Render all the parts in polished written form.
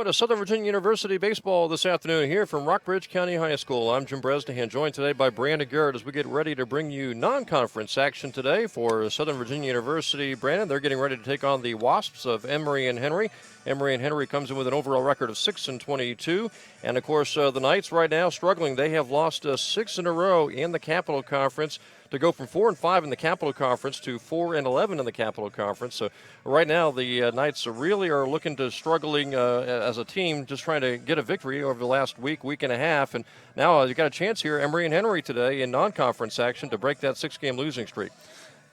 Going to Southern Virginia University baseball this afternoon here from Rockbridge County High School. I'm Jim Bresnahan, joined today by Brandon Garrett as we get ready to bring you non-conference action today for Southern Virginia University. Brandon, they're getting ready to take on the Wasps of Emory and Henry. Emory and Henry comes in with an overall record of 6-22. And, of course, the Knights right now struggling. They have lost 6 in a row in the Capital Conference to go from 4-5 in the Capital Conference to 4-11 in the Capital Conference. So right now the Knights really are looking to struggling as a team, just trying to get a victory over the last week and a half. And now you got a chance here, Emory and Henry today in non-conference action to break that 6-game losing streak.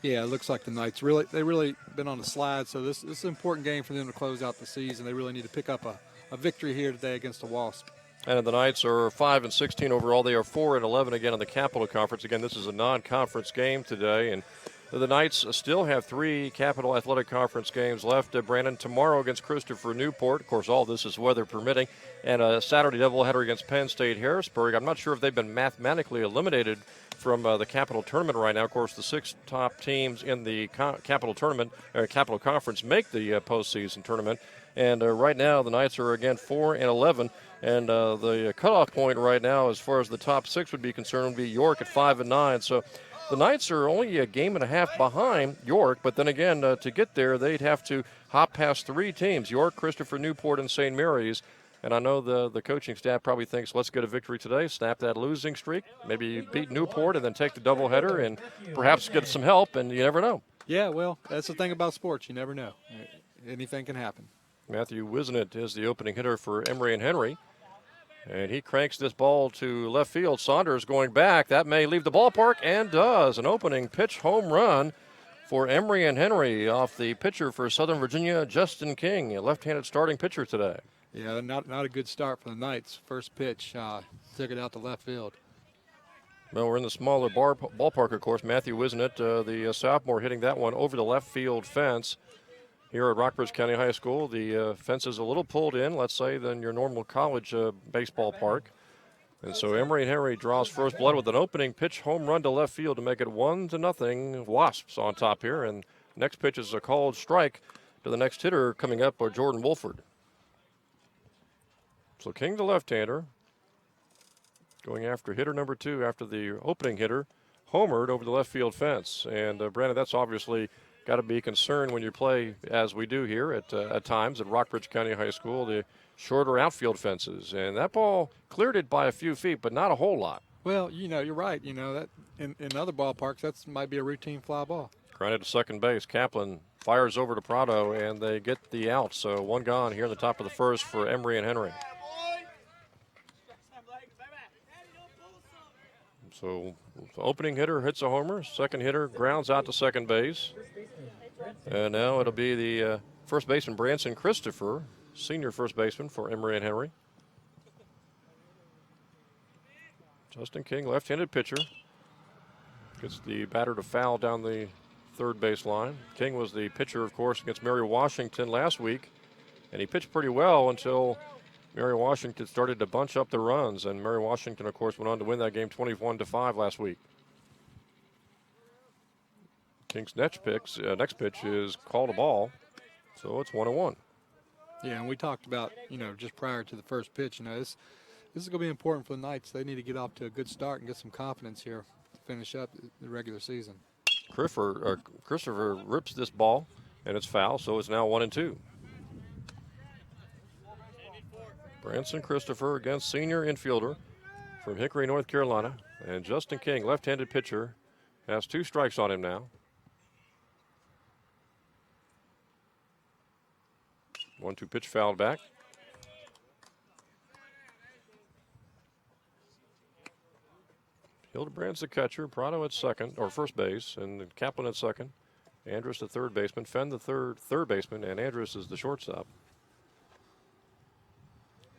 Yeah, it looks like the Knights really been on the slide. So this is an important game for them to close out the season. They really need to pick up a victory here today against the Wasp. And the Knights are 5-16 overall. They are 4-11 again in the Capital Conference. Again, this is a non-conference game today, and the Knights still have 3 Capital Athletic Conference games left. Brandon, tomorrow against Christopher Newport. Of course, all this is weather permitting, and a Saturday doubleheader against Penn State Harrisburg. I'm not sure if they've been mathematically eliminated from the Capital Tournament right now. Of course, the 6 top teams in the Capital Tournament or Capital Conference make the postseason tournament. And right now, the Knights are again 4-11. And the cutoff point right now, as far as the top 6 would be concerned, would be York at 5-9. So the Knights are only a game and a half behind York. But then again, to get there, they'd have to hop past 3 teams: York, Christopher Newport, and St. Mary's. And I know the coaching staff probably thinks, let's get a victory today, snap that losing streak, maybe beat Newport, and then take the doubleheader, and perhaps get some help. And you never know. Yeah, well, that's the thing about sports. You never know. Anything can happen. Matthew Wisnett is the opening hitter for Emory and Henry. And he cranks this ball to left field. Saunders going back. That may leave the ballpark, and does. An opening pitch home run for Emory and Henry off the pitcher for Southern Virginia, Justin King, a left-handed starting pitcher today. Yeah, not a good start for the Knights. First pitch took it out to left field. Well, we're in the smaller ballpark, of course. Matthew Wisnett, the sophomore, hitting that one over the left field fence. Here at Rockbridge County High School, the fence is a little pulled in, let's say, than your normal college baseball park. And so Emory and Henry draws first blood with an opening pitch home run to left field to make it 1-0. Wasps on top here. And next pitch is a called strike to the next hitter coming up, or Jordan Wolford. So King, the left-hander, going after hitter number 2 after the opening hitter homered over the left field fence. And Brandon, that's obviously got to be concerned when you play, as we do here at times at Rockbridge County High School, the shorter outfield fences. And that ball cleared it by a few feet, but not a whole lot. Well, you're right. That in other ballparks, that might be a routine fly ball. Grounded to second base. Kaplan fires over to Prado, and they get the out. So 1 gone here in the top of the first for Emory and Henry. So opening hitter hits a homer. Second hitter grounds out to second base. And now it'll be the first baseman, Branson Christopher, senior first baseman for Emory and Henry. Justin King, left-handed pitcher, gets the batter to foul down the third base line. King was the pitcher, of course, against Mary Washington last week, and he pitched pretty well until Mary Washington started to bunch up the runs, and Mary Washington, of course, went on to win that game 21-5 last week. King's next pitch is called a ball, so it's 1-1. Yeah, and we talked about, just prior to the first pitch, this is going to be important for the Knights. They need to get off to a good start and get some confidence here to finish up the regular season. Christopher rips this ball, and it's foul, so it's now 1-2. Branson Christopher against senior infielder from Hickory, North Carolina. And Justin King, left-handed pitcher, has 2 strikes on him now. 1-2 pitch fouled back. Hildebrand's the catcher, Prado at second, or first base, and Kaplan at second. Andrus the third baseman, Fenn the third baseman, and Andrus is the shortstop.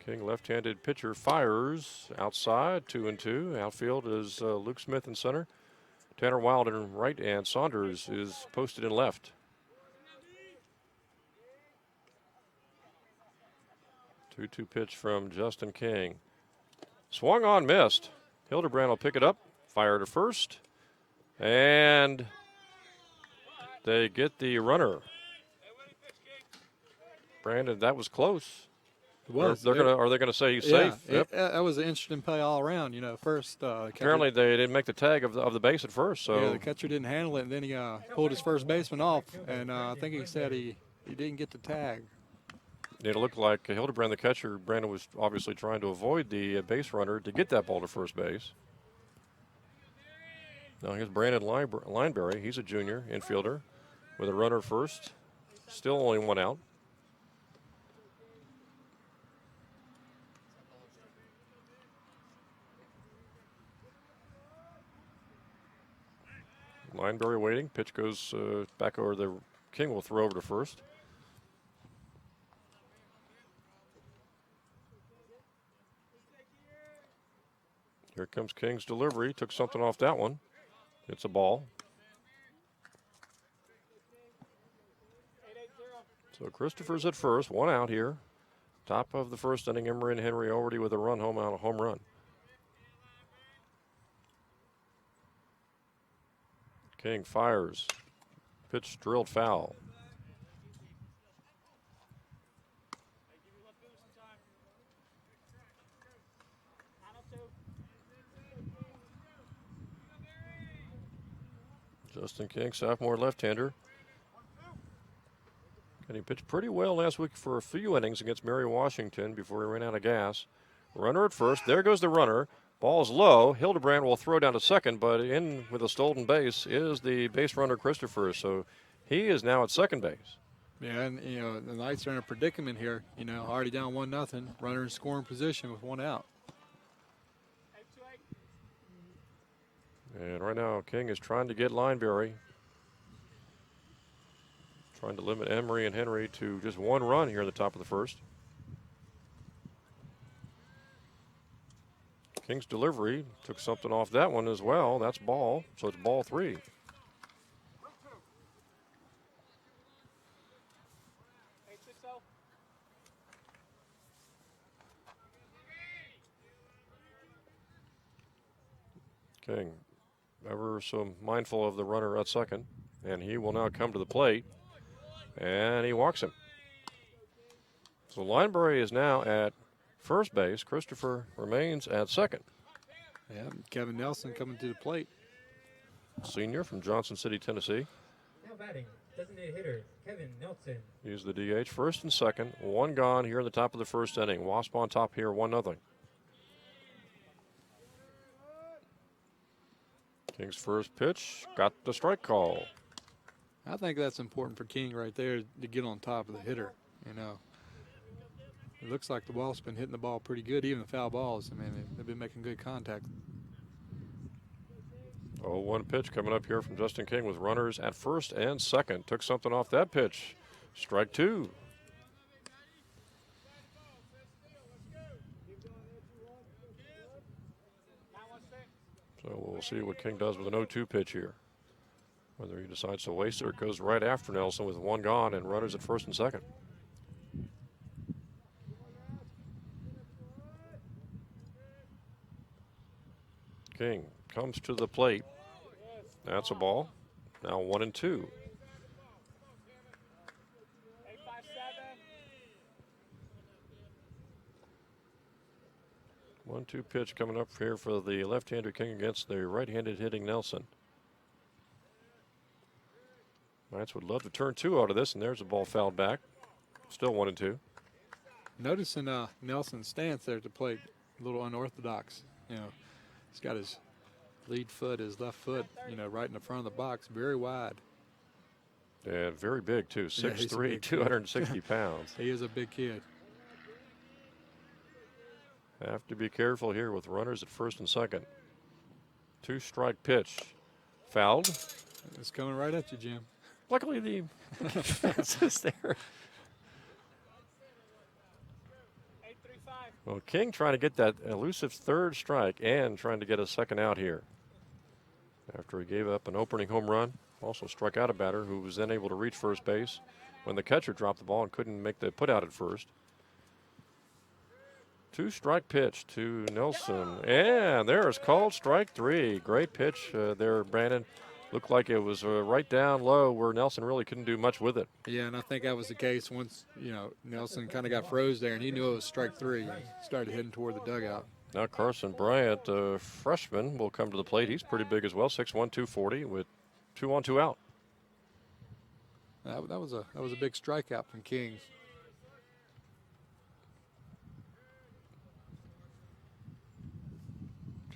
King, left-handed pitcher, fires outside, 2-2. Outfield is Luke Smith in center, Tanner Wild in right, and Saunders is posted in left. 2-2 pitch from Justin King. Swung on, missed. Hildebrand will pick it up, fire to first, and they get the runner. Brandon, that was close. It was. Are they gonna say he's Yeah, safe? Yep. that was an interesting play all around. First Apparently they didn't make the tag of the base at first. So yeah, the catcher didn't handle it, and then he pulled his first baseman off, and I think he said he didn't get the tag. it looked like Hildebrand, the catcher, Brandon was obviously trying to avoid the base runner to get that ball to first base. Now here's Brandon Lineberry. He's a junior infielder with a runner first. Still only one out. Lineberry waiting. Pitch goes back over. The King will throw over to first. Here comes King's delivery. Took something off that one. It's a ball. So Christopher's at first. One out here. Top of the first inning. Emory and Henry already with a run home out, a home run. King fires. Pitch drilled foul. Justin King, sophomore left-hander. And he pitched pretty well last week for a few innings against Mary Washington before he ran out of gas. Runner at first. There goes the runner. Ball's low. Hildebrand will throw down to second, but in with a stolen base is the base runner Christopher. So he is now at second base. Yeah, and the Knights are in a predicament here. Already down 1-0. Runner in scoring position with one out. And right now King is trying to get Lineberry. Trying to limit Emory and Henry to just one run here in the top of the first. King's delivery took something off that one as well. That's ball, so it's ball 3. King ever so mindful of the runner at second, and he will now come to the plate, and he walks him. So Lineberry is now at first base. Christopher remains at second. Yeah, Kevin Nelson coming to the plate. Senior from Johnson City, Tennessee. Now batting, designated hitter, Kevin Nelson. He's the DH, first and second. One gone here in the top of the first inning. Wasp on top here, 1-0. King's first pitch, got the strike call. I think that's important for King right there to get on top of the hitter. It looks like the Wasp's been hitting the ball pretty good, even the foul balls. They've been making good contact. 0-1 pitch coming up here from Justin King with runners at first and second. Took something off that pitch. Strike 2. So we'll see what King does with an 0-2 pitch here. Whether he decides to waste it or goes right after Nelson with one gone and runners at first and second. King comes to the plate. That's a ball. Now 1-2. 1-2 pitch coming up here for the left-hander King against the right-handed hitting Nelson. Knights would love to turn 2 out of this, and there's a ball fouled back. Still 1-2. Noticing Nelson's stance there at the plate, a little unorthodox. He's got his lead foot, his left foot, right in the front of the box, very wide. And very big, too. 6'3", 260 pounds. He is a big kid. Have to be careful here with runners at first and second. 2-strike pitch. Fouled. It's coming right at you, Jim. Luckily, the fence is there. Well, King trying to get that elusive third strike and trying to get a second out here. After he gave up an opening home run, also struck out a batter who was then able to reach first base when the catcher dropped the ball and couldn't make the put out at first. 2-strike pitch to Nelson, and there is called strike 3. Great pitch there, Brandon. Looked like it was right down low where Nelson really couldn't do much with it. Yeah, and I think that was the case once, Nelson kind of got froze there, and he knew it was strike three and started heading toward the dugout. Now Carson Bryant, freshman, will come to the plate. He's pretty big as well, 6'1", 240 with 2 on, 2 out. That was a big strikeout from King.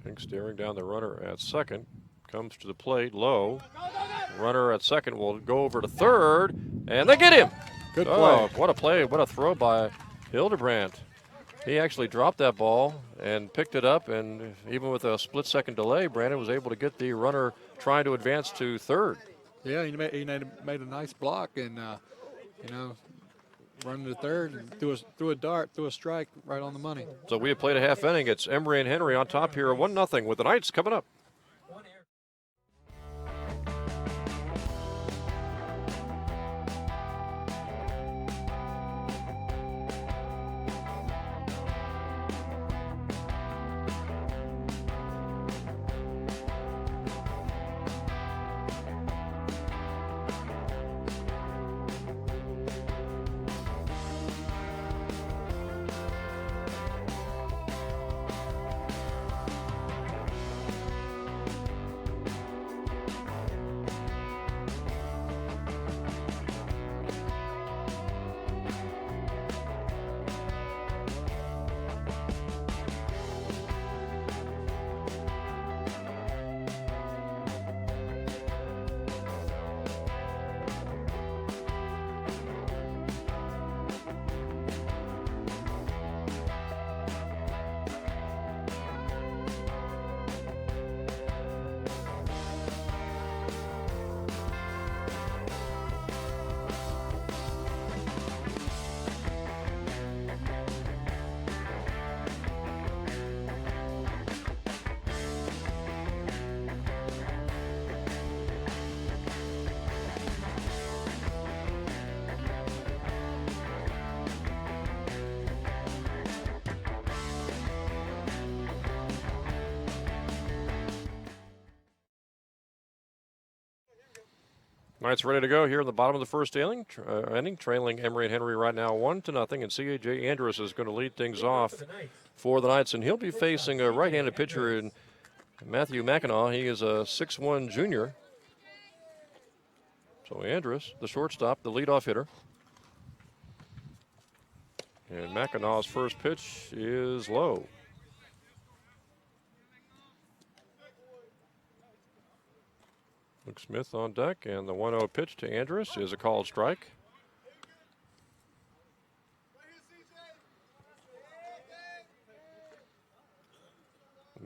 King staring down the runner at second. Comes to the plate, low. Runner at second will go over to third, and they get him. Good play. Oh, what a play, what a throw by Hildebrandt. He actually dropped that ball and picked it up, and even with a split-second delay, Brandon was able to get the runner trying to advance to third. Yeah, he made a nice block and, running to third and threw a dart, threw a strike right on the money. So we have played a half inning. It's Emory and Henry on top here, 1-0 with the Knights coming up. Knights ready to go here in the bottom of the first inning, trailing Emory and Henry right now 1-0, and C.A.J. Andrus is going to lead things off for the Knights, and he'll be facing a right-handed pitcher in Matthew McEnaugh. He is a 6'1" junior. So Andrus, the shortstop, the leadoff hitter. And McEnaugh's first pitch is low. Luke Smith on deck, and the 1-0 pitch to Andrus is a called strike.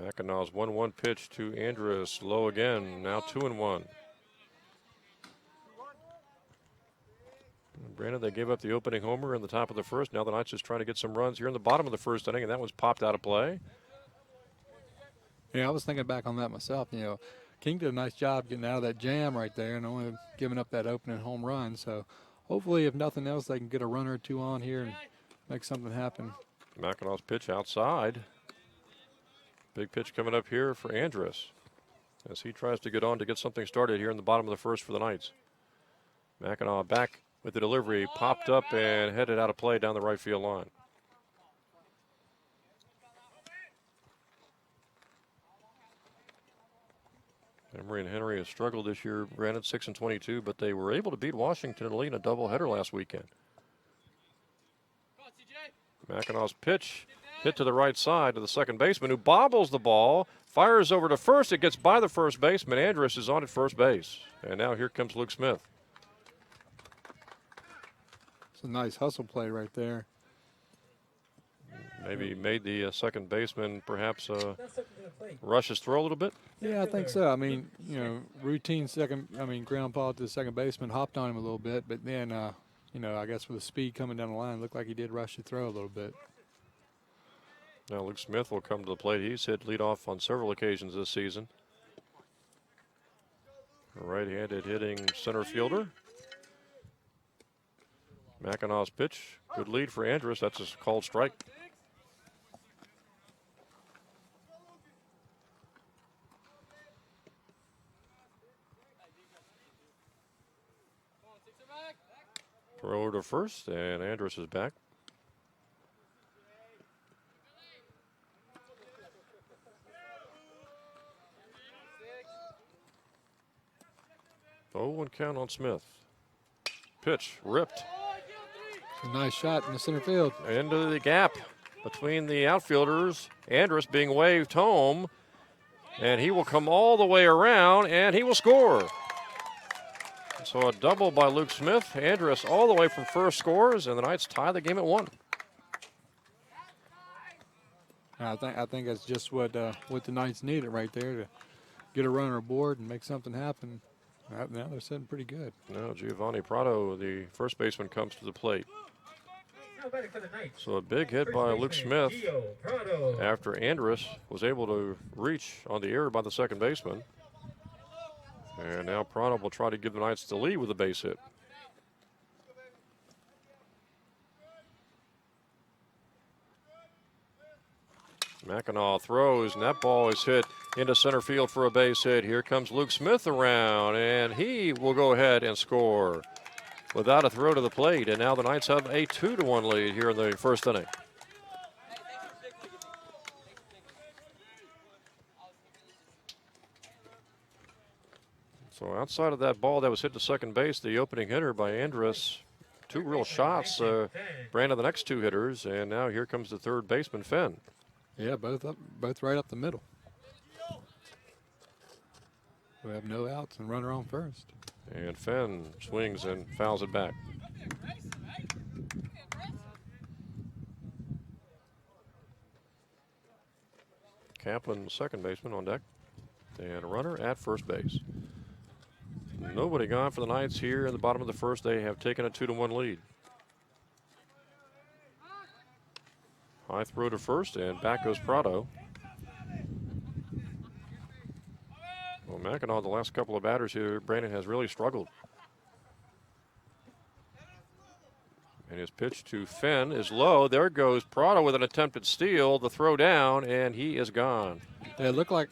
McEnaugh's 1-1 pitch to Andrus, low again, now 2-1. Brandon, they gave up the opening homer in the top of the first. Now the Knights just trying to get some runs here in the bottom of the first inning, and that one's popped out of play. Yeah, I was thinking back on that myself. King did a nice job getting out of that jam right there and only giving up that opening home run. So hopefully, if nothing else, they can get a runner or two on here and make something happen. McEnaugh's pitch outside. Big pitch coming up here for Andrus as he tries to get on to get something started here in the bottom of the first for the Knights. McEnaugh back with the delivery, popped up and headed out of play down the right field line. Emory and Henry have struggled this year, granted 6-22, but they were able to beat Washington and lead in a doubleheader last weekend. McEnaugh's pitch hit to the right side to the second baseman, who bobbles the ball, fires over to first. It gets by the first baseman. Andrus is on at first base. And now here comes Luke Smith. It's a nice hustle play right there. Maybe made the second baseman perhaps rush his throw a little bit. Yeah, I think so. I mean, routine ground ball to the second baseman, hopped on him a little bit, but then, I guess with the speed coming down the line, looked like he did rush the throw a little bit. Now Luke Smith will come to the plate. He's hit leadoff on several occasions this season. A right-handed hitting center fielder. McEnaugh's pitch, good lead for Andrus. That's a called strike. Throw to first, and Andrus is back. Oh, one count on Smith. Pitch ripped. A nice shot in the center field. Into the gap between the outfielders. Andrus being waved home, and he will come all the way around, and he will score. So a double by Luke Smith. Andrus all the way from first scores, and the Knights tie the game at 1. I think that's just what the Knights needed right there to get a runner aboard and make something happen. Now they're sitting pretty good. Now Giovanni Prado, the first baseman, comes to the plate. Now batting for the Knights. So a big hit First by Luke baseman, Smith Gio Prado. after Andrus was able to reach on the error by the second baseman. And now Prado will try to give the Knights the lead with a base hit. Mackinac throws, and that ball is hit into center field for a base hit. Here comes Luke Smith around, and he will go ahead and score without a throw to the plate. And now the Knights have a 2-1 lead here in the first inning. So outside of that ball that was hit to second base, the opening hitter by Andrus, 2 real shots. Brandon, the next 2 hitters, and now here comes the third baseman, Fenn. Yeah, both right up the middle. We have no outs and runner on first. And Fenn swings and fouls it back. Kaplan, second baseman, on deck. And a runner at first base. Nobody gone for the Knights here in the bottom of the first. They have taken a 2-1 lead. High throw to first, and back goes Prado. Well, Mackinac, the last couple of batters here, Brandon has really struggled. And his pitch to Fenn is low. There goes Prado with an attempted steal, the throw down, and he is gone. Yeah, it looked like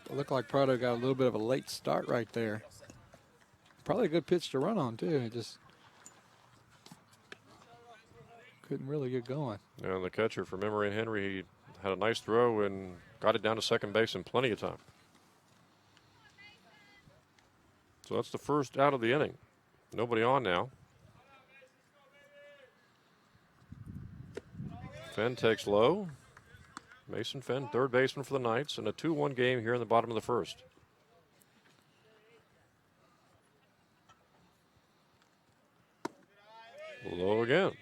Prado got a little bit of a late start right there. Probably a good pitch to run on, too. It just couldn't really get going. And the catcher from Emory and Henry, he had a nice throw and got it down to second base in plenty of time. So that's the first out of the inning. Nobody on now. Fenn takes low. Mason Fenn, third baseman for the Knights, and a 2-1 game here in the bottom of the first. Low again.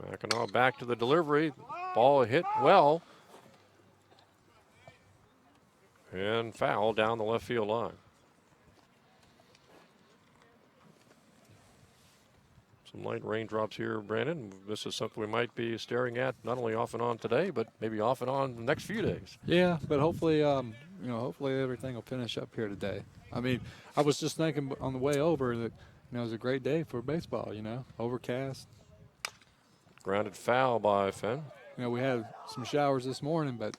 Mackinac back to the delivery. Ball hit well. And foul down the left field line. Some light raindrops here, Brandon. This is something we might be staring at not only off and on today, but maybe off and on the next few days. Yeah, but hopefully, hopefully everything will finish up here today. I mean, I was just thinking on the way over that, it was a great day for baseball, overcast. Grounded foul by Fenn. We had some showers this morning, but,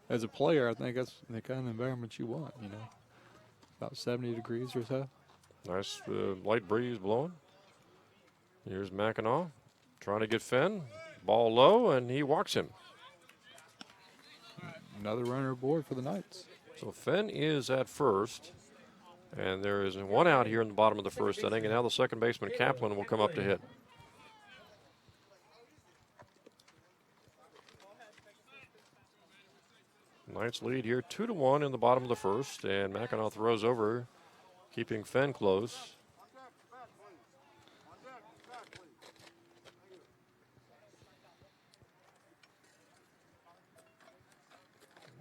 as a player, I think that's the kind of environment you want, about 70 degrees or so. Nice light breeze blowing. Here's Mackinac trying to get Fenn. Ball low, and he walks him. Another runner aboard for the Knights. So Fenn is at first, and there is one out here in the bottom of the first inning, and now the second baseman, Kaplan, will come up to hit. Knights lead here 2-1 in the bottom of the first, and Mackinac throws over, keeping Fenn close.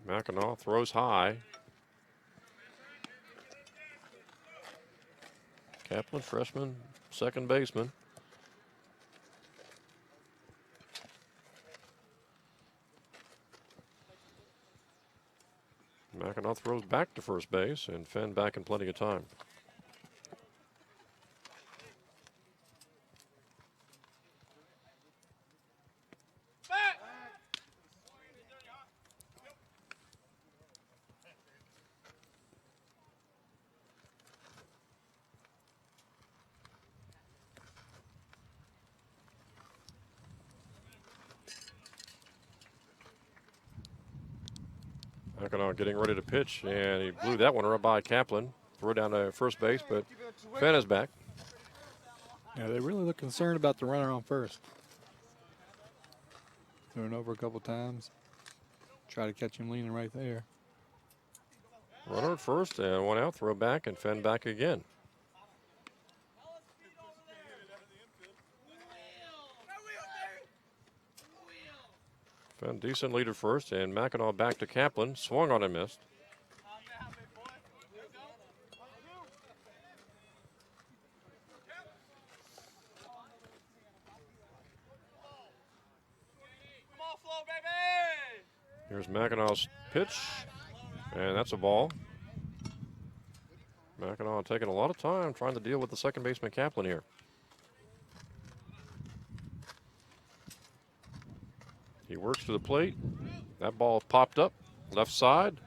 Mackinac throws high. Kaplan, freshman, second baseman. Mackinac throws back to first base, and Fenn back in plenty of time. Mackinac getting ready to pitch, and he blew that one right by Kaplan. Throw down to first base, but Fenn is back. Yeah, they really look concerned about the runner on first. Thrown over a couple times. Try to catch him leaning right there. Runner at first and one out. Throw back and Fenn back again. Fenn decent lead at first, and Mackinac back to Kaplan. Swung on and missed. Here's Mackinac's pitch, and that's a ball. Mackinac taking a lot of time trying to deal with the second baseman Kaplan here. He works to the plate. That ball popped up, left side.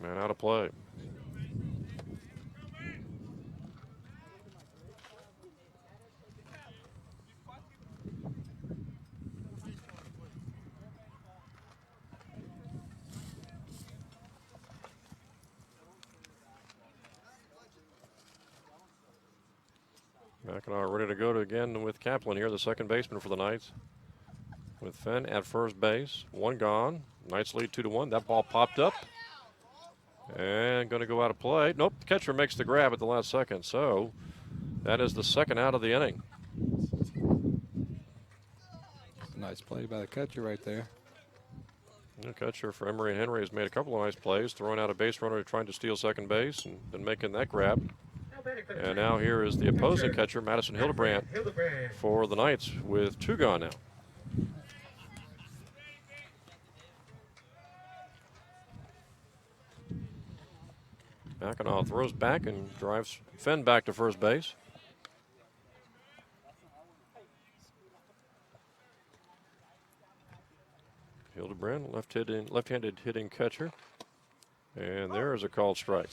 Man out of play. Mackinac ready to go again with Kaplan here, the second baseman for the Knights. With Fenn at first base, one gone. Knights lead 2-1. That ball popped up and going to go out of play. Nope, catcher makes the grab at the last second. So that is the second out of the inning. Nice play by the catcher right there. The catcher for Emory and Henry has made a couple of nice plays, throwing out a base runner trying to steal second base and then making that grab. And now here is the opposing catcher, Madison Hildebrandt, for the Knights with two gone now. Mackinac throws back and drives Fenn back to first base. Hildebrandt, left-handed hitting catcher. And there is a called strike.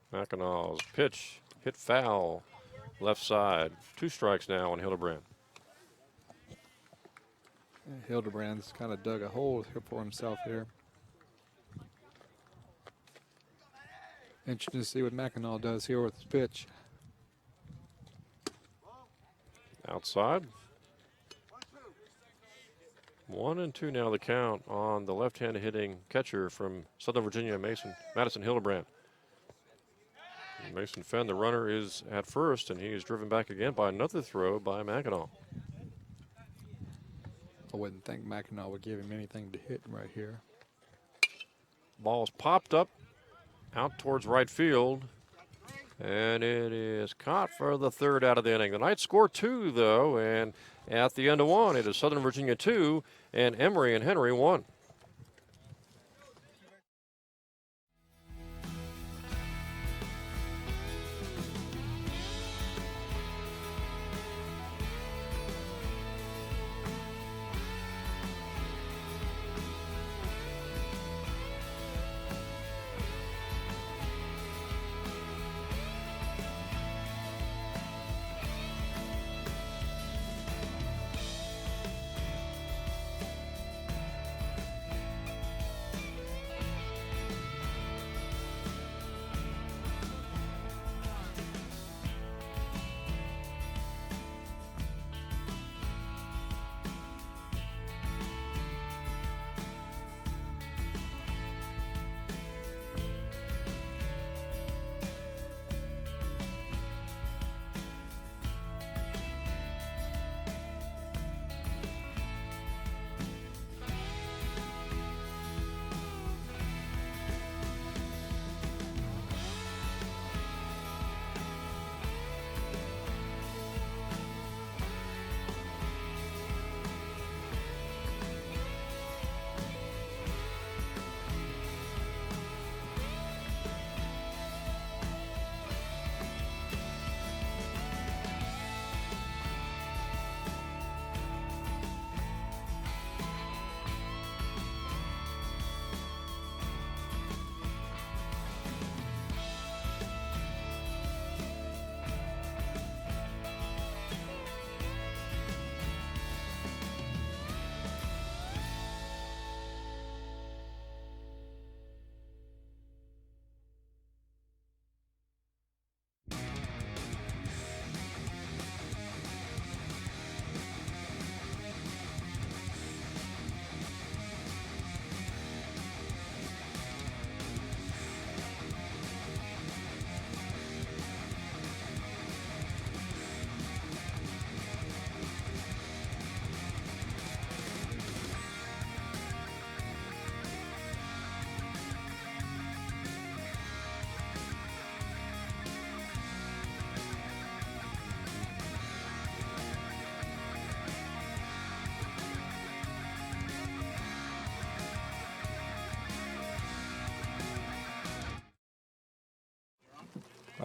Mackinac's pitch hit foul, left side. 2 strikes now on Hildebrandt. Hildebrandt's kind of dug a hole here for himself here. Interesting to see what Mackinac does here with his pitch. Outside. 1-2 now the count on the left-handed hitting catcher from Southern Virginia, Madison Hildebrandt. Mason Fenn, the runner, is at first, and he is driven back again by another throw by Mackinac. I wouldn't think Mackinac would give him anything to hit right here. Ball's popped up out towards right field, and it is caught for the third out of the inning. The Knights score 2, though, and at the end of 1, it is Southern Virginia 2 and Emory and Henry 1.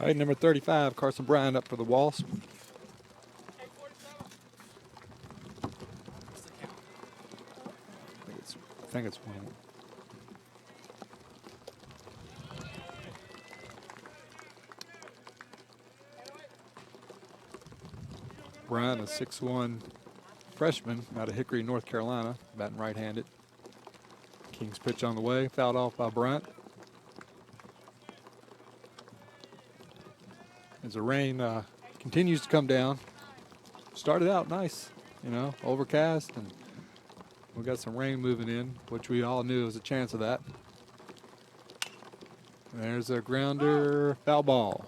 All right, number 35, Carson Bryant up for the Wasp. I think it's one. Bryant, a 6'1" freshman out of Hickory, North Carolina, batting right-handed. King's pitch on the way, fouled off by Bryant. As the rain continues to come down, started out nice, overcast, and we got some rain moving in, which we all knew was a chance of that. There's a grounder, foul ball.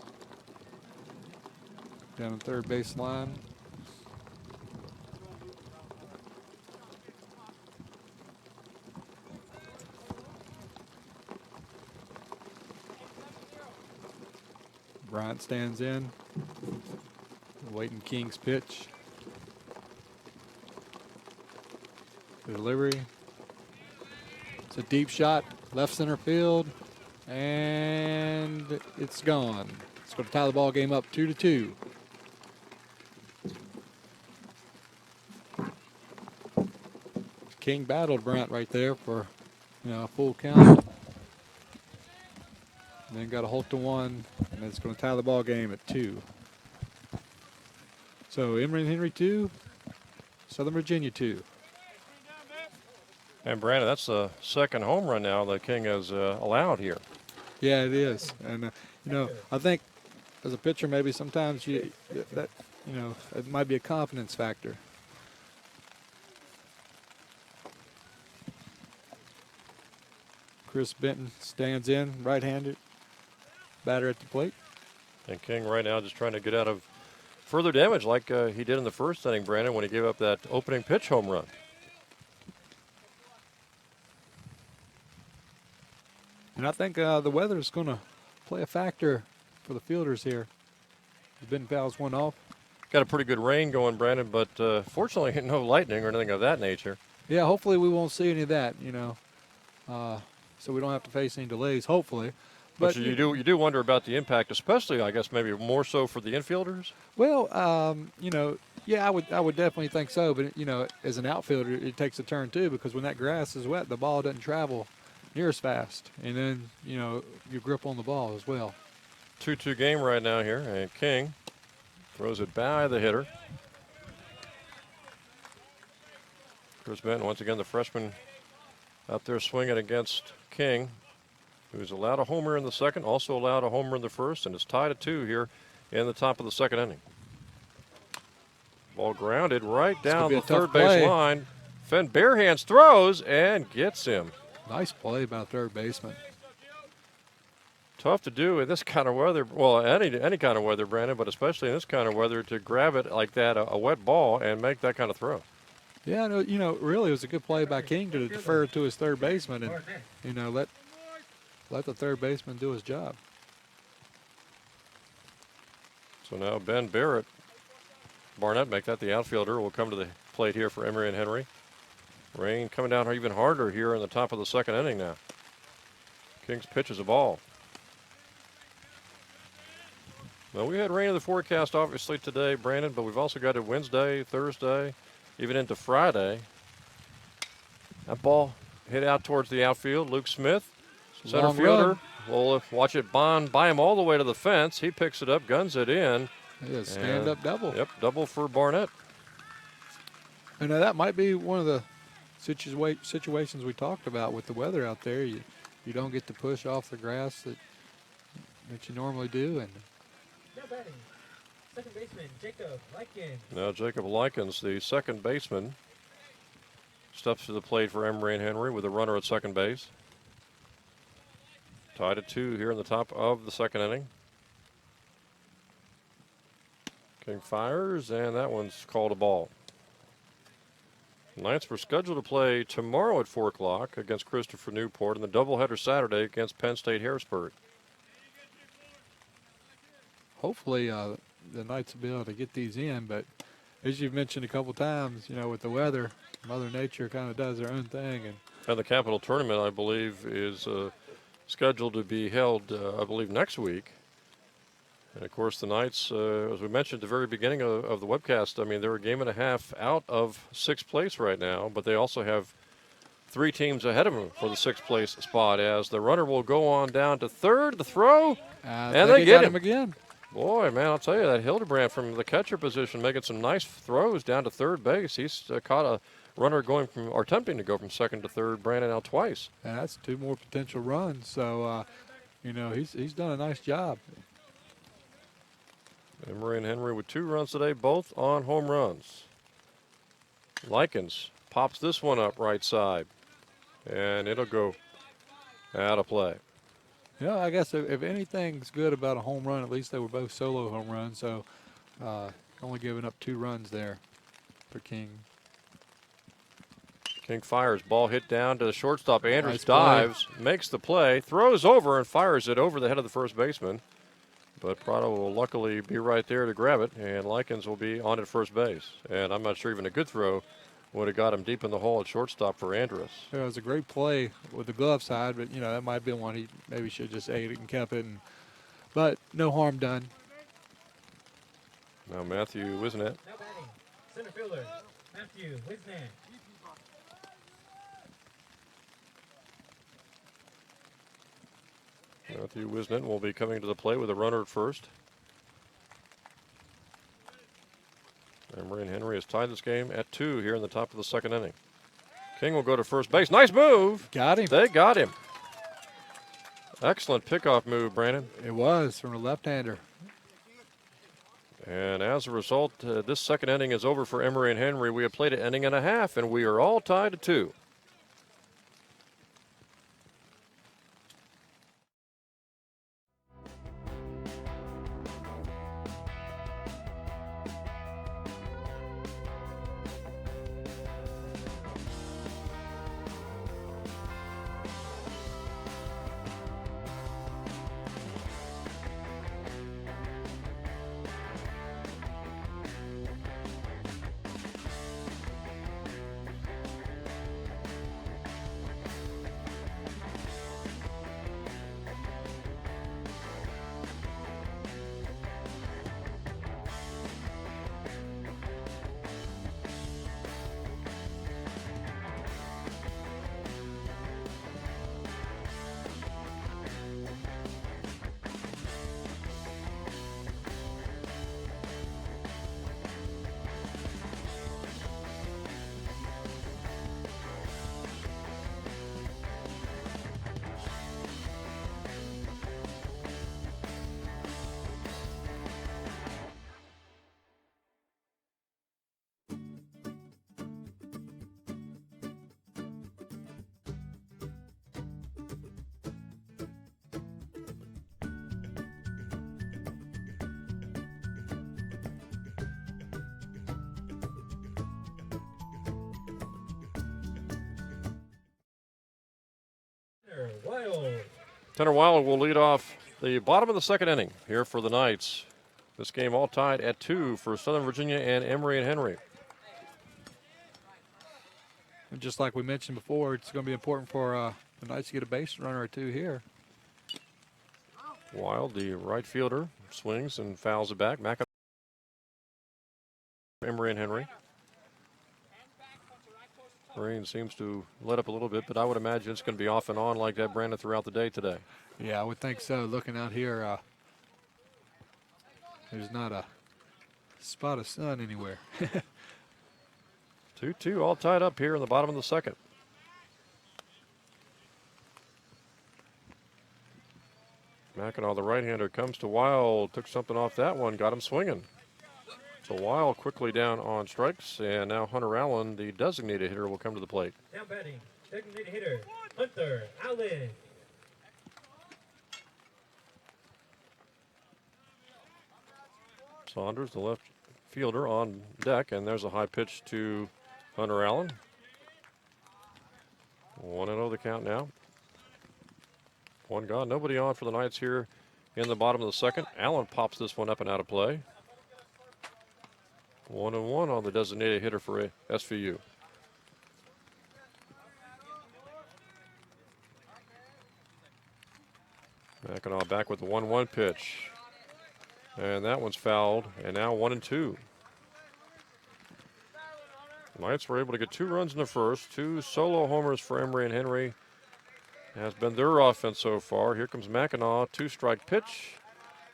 Down the third base line. Bryant stands in, waiting King's pitch. The delivery. It's a deep shot, left center field, and it's gone. It's going to tie the ball game up 2-2. King battled Bryant right there for, a full count. And then got a hold to 1, and it's going to tie the ball game at 2. So Emory and Henry 2, Southern Virginia 2. And Brandon, that's the second home run now that King has allowed here. Yeah, it is. And, I think as a pitcher, maybe sometimes it might be a confidence factor. Chris Benton stands in, right-handed, batter at the plate. And King right now just trying to get out of further damage like he did in the first inning, Brandon, when he gave up that opening pitch home run. And I think the weather is going to play a factor for the fielders here. Benton fouls one off. Got a pretty good rain going, Brandon, but fortunately no lightning or anything of that nature. Yeah, hopefully we won't see any of that, so we don't have to face any delays, hopefully. But you do wonder about the impact, especially, I guess, maybe more so for the infielders? Well, yeah, I would definitely think so. But, as an outfielder, it takes a turn, too, because when that grass is wet, the ball doesn't travel near as fast. And then, you grip on the ball as well. 2-2 game right now here, and King throws it by the hitter. Chris Benton, once again, the freshman out there swinging against King, who's allowed a homer in the second, also allowed a homer in the first, and is tied at 2 here in the top of the second inning. Ball grounded right down the third base line. Fenn barehands throws and gets him. Nice play by third baseman. Tough to do in this kind of weather. Well, any kind of weather, Brandon, but especially in this kind of weather, to grab it like that, a wet ball, and make that kind of throw. Yeah, no, really, it was a good play by King to defer to his third baseman and, let the third baseman do his job. So now Ben Barnett make that the outfielder, will come to the plate here for Emory and Henry. Rain coming down even harder here in the top of the second inning now. King's pitch is a ball. Well, we had rain in the forecast, obviously, today, Brandon, but we've also got it Wednesday, Thursday, even into Friday. That ball hit out towards the outfield. Luke Smith, center fielder, will watch it bond by him all the way to the fence. He picks it up, guns it in. It is stand-up double. Yep, double for Barnett. And that might be one of the situations we talked about with the weather out there. You don't get to push off the grass that you normally do. And Now batting, second baseman Jacob Likens. Now Jacob Likens, the second baseman, steps to the plate for Emory and Henry with a runner at second base. Tied at 2 here in the top of the second inning. King fires, and that one's called a ball. Knights were scheduled to play tomorrow at 4 o'clock against Christopher Newport, and the doubleheader Saturday against Penn State Harrisburg. hopefully the Knights will be able to get these in. But as you've mentioned a couple times, with the weather, Mother Nature kind of does her own thing. And the Capital Tournament, I believe, is scheduled to be held, I believe, next week. And of course, the Knights, as we mentioned at the very beginning of the webcast, I mean, they're a game and a half out of sixth place right now, but they also have 3 teams ahead of them for the sixth place spot as the runner will go on down to third. The throw, and they get him again. Boy, man, I'll tell you, that Hildebrand from the catcher position making some nice throws down to third base. He's caught a runner going from, or attempting to go from second to third, Brandon, now twice. And that's 2 more potential runs. So, you know, he's done a nice job. Emory and Henry with 2 runs today, both on home runs. Likens pops this one up right side, and it'll go out of play. You know, I guess if anything's good about a home run, at least they were both solo home runs. So, only giving up 2 runs there for King. King fires, ball hit down to the shortstop. Andrews Nice dives, makes the play, throws over and fires it over the head of the first baseman. But Prado will luckily be right there to grab it, and Likens will be on at first base. And I'm not sure even a good throw would have got him deep in the hole at shortstop for Andrus. Yeah, it was a great play with the glove side, but, you know, that might have been one he maybe should have just ate it and kept it. But no harm done. Now Matthew Wisnett. Now batting, center fielder, Matthew Wisnett. Matthew Wisnett will be coming to the plate with a runner at first. Emory and Henry has tied this game at 2 here in the top of the second inning. King will go to first base. Nice move. Got him. They got him. Excellent pickoff move, Brandon. It was from a left-hander. And as a result, this second inning is over for Emory and Henry. We have played an inning and a half, and we are all tied at 2. Wild. Tanner Weiler will lead off the bottom of the second inning here for the Knights. This game all tied at 2 for Southern Virginia and Emory and Henry. And just like we mentioned before, it's going to be important for the Knights to get a base runner or 2 here. Wild, the right fielder, swings and fouls it back. Emory and Henry. Rain seems to let up a little bit, but I would imagine it's going to be off and on like that, Brandon, throughout the day today. Yeah, I would think so. Looking out here, there's not a spot of sun anywhere. 2-2 all tied up here in the bottom of the second. Mackinac, the right-hander, comes to Wild, took something off that one, got him swinging. So Wild quickly down on strikes, and now Hunter Allen, the designated hitter, will come to the plate. Now batting, designated hitter, Hunter Allen. Saunders, the left fielder, on deck, and there's a high pitch to Hunter Allen. 1-0 the count now. One gone, nobody on for the Knights here in the bottom of the second. Allen pops this one up and out of play. 1-1 on the designated hitter for SVU. Mackinac back with the 1-1 pitch. And that one's fouled. And now 1-2. Knights were able to get 2 runs in the first. 2 solo homers for Emory and Henry has been their offense so far. Here comes Mackinac, 2-strike pitch.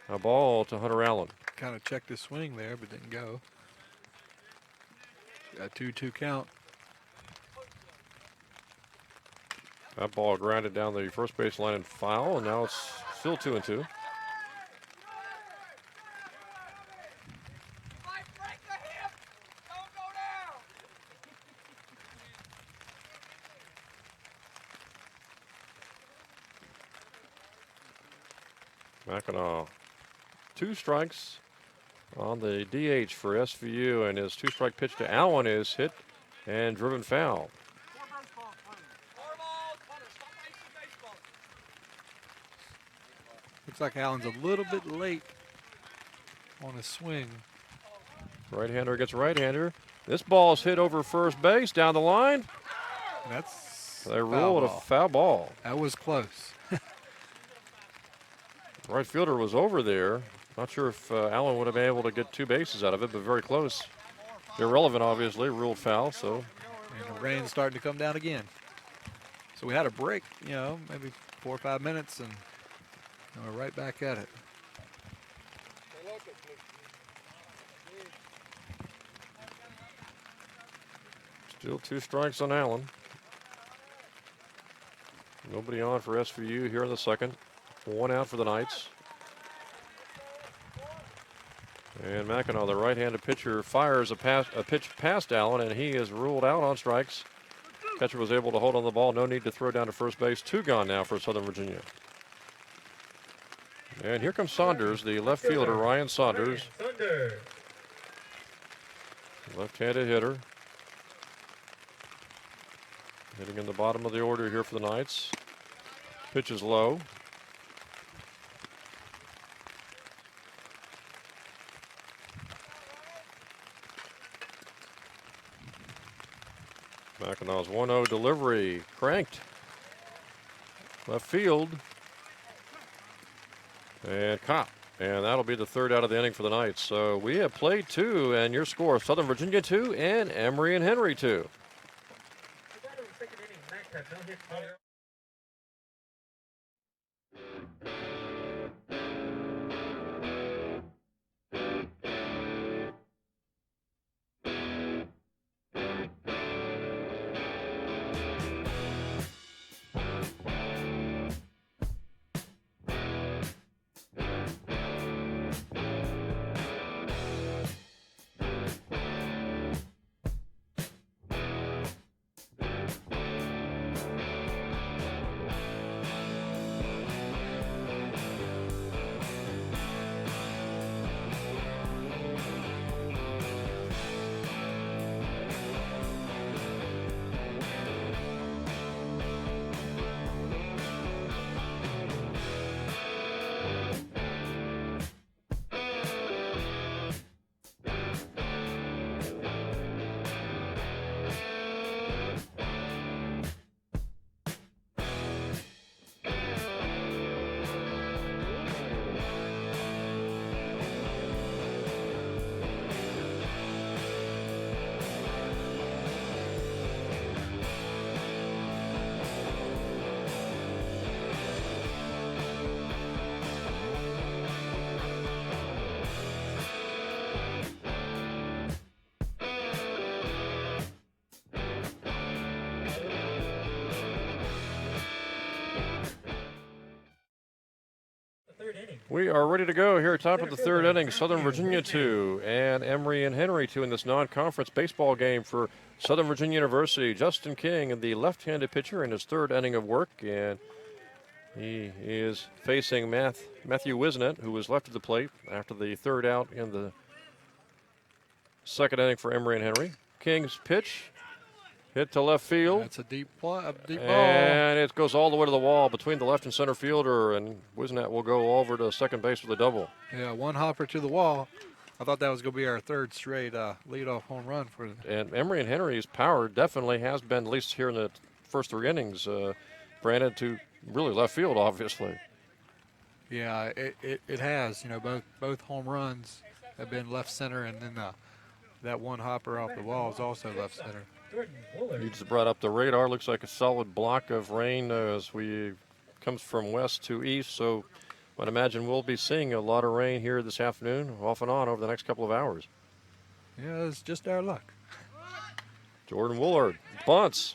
A ball to Hunter Allen. Kind of checked his swing there, but didn't go. Got 2-2 count. That ball grounded down the first base line and foul, and now it's still 2-2. Mackinac, 2 strikes on the DH for SVU, and his 2-strike pitch to Allen is hit and driven foul. Looks like Allen's a little bit late on his swing. Right-hander gets right-hander. This ball is hit over first base down the line. That's They ruled a foul ball. That was close. Right fielder was over there. Not sure if Allen would have been able to get 2 bases out of it, but very close. Irrelevant, obviously, ruled foul. So, and the rain's starting to come down again. So we had a break, maybe 4 or 5 minutes, and we're right back at it. still 2 strikes on Allen. Nobody on for SVU here in the second. 1 out for the Knights. And Mackinac, the right-handed pitcher, fires a pitch past Allen, and he is ruled out on strikes. Catcher was able to hold on the ball. No need to throw down to first base. 2 gone now for Southern Virginia. And here comes Saunders, the left fielder, Ryan Saunders. Left-handed hitter. Hitting in the bottom of the order here for the Knights. Pitch is low. Mackinac's 1-0 delivery, cranked. Left field. And caught. And that'll be the 3rd out of the inning for the Knights. So we have played 2, and your score, Southern Virginia 2 and Emory and Henry 2. We are ready to go here at top of the 3rd inning. Southern Virginia 2 and Emory and Henry 2 in this non-conference baseball game for Southern Virginia University. Justin King, the left-handed pitcher, in his 3rd inning of work, and he is facing Matthew Wisnett, who was left at the plate after the 3rd out in the 2nd inning for Emory and Henry. King's pitch. Hit to left field. That's a deep ball. And it goes all the way to the wall between the left and center fielder, and Wisnett will go over to second base with a double. Yeah, 1 hopper to the wall. I thought that was going to be our 3rd straight leadoff home run for them. And Emory and Henry's power definitely has been, at least here in the first 3 innings, branded to really left field, obviously. Yeah, it has. You know, both home runs have been left center, and then that one hopper off the wall is also left center. Jordan Wooler. You just brought up the radar. Looks like a solid block of rain as we comes from west to east. So I'd imagine we'll be seeing a lot of rain here this afternoon, off and on over the next couple of hours. Yeah, it's just our luck. Jordan Woolard bunts,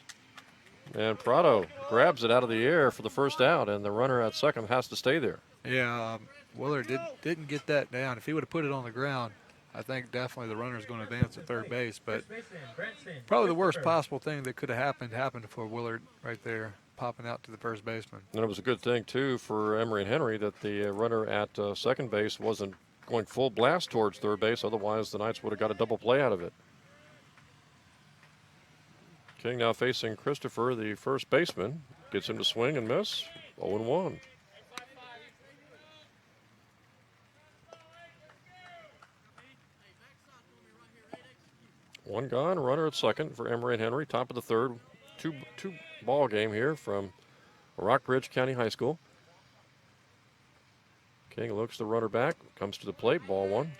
and Prado grabs it out of the air for the first out, and the runner at second has to stay there. Yeah, Willard didn't get that down. If he would have put it on the ground, I think definitely the runner's going to advance at third base. But First baseman, Branson. probably the worst Christopher. possible thing that could have happened for Willard right there, popping out to the first baseman. And it was a good thing, too, for Emory and Henry that the runner at second base wasn't going full blast towards third base. Otherwise, the Knights would have got a double play out of it. King now facing Christopher, the first baseman. Gets him to swing and miss. 0-1. One gone, runner at second for Emory and Henry. Top of the third. Two ball game here from Rockbridge County High School. King looks the runner back, comes to the plate, ball one.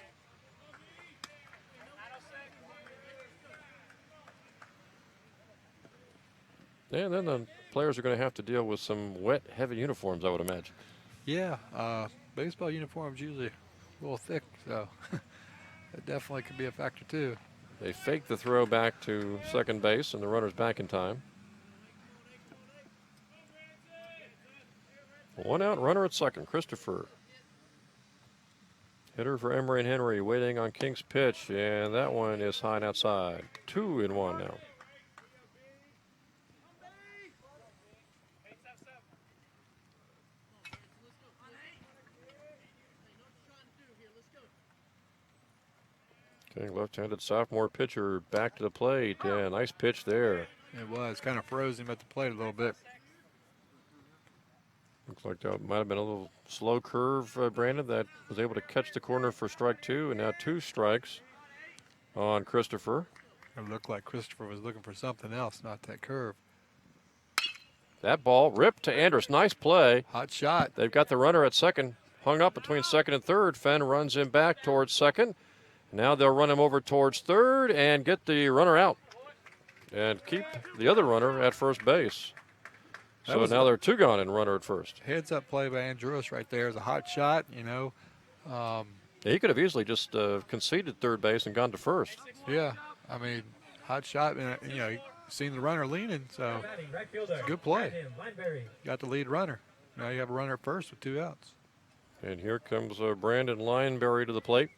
And then the players are going to have to deal with some wet, heavy uniforms, I would imagine. Yeah, baseball uniforms usually a little thick, so that definitely could be a factor too. They fake the throw back to second base, and the runner's back in time. One out, runner at second, Christopher. Hitter for Emory and Henry, waiting on King's pitch, and that one is high and outside. 2-1 now. King, left-handed sophomore pitcher, back to the plate. Yeah, nice pitch there. It was kind of froze him at the plate a little bit. Looks like that might have been a little slow curve, Brandon, that was able to catch the corner for strike two, and now 2 strikes on Christopher. It looked like Christopher was looking for something else, not that curve. That ball ripped to Andrus. Nice play. Hot shot. They've got the runner at second, hung up between second and third. Fenn runs him back towards second. Now they'll run him over towards third and get the runner out and keep the other runner at first base. So now they're 2 gone and runner at first. Heads up play by Andrus right there. It's a hot shot, you know. He could have easily just conceded third base and gone to first. Yeah, I mean, hot shot, and you know, seen the runner leaning, so Batting, right fielder. good play. Brandon Lineberry. Got the lead runner. Now you have a runner at first with 2 outs. And here comes Brandon Lineberry to the plate.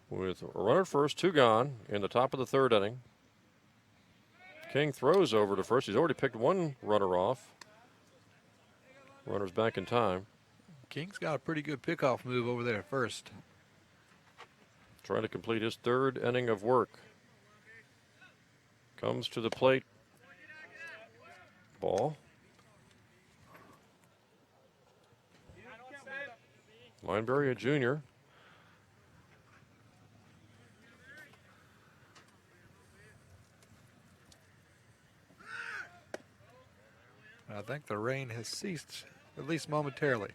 With a runner at first, 2 gone in the top of the third inning. King throws over to first. He's already picked 1 runner off. Runner's back in time. King's got a pretty good pickoff move over there at first. Trying to complete his 3rd inning of work. Comes to the plate. Ball. Lineberry, a junior. I think the rain has ceased, at least momentarily.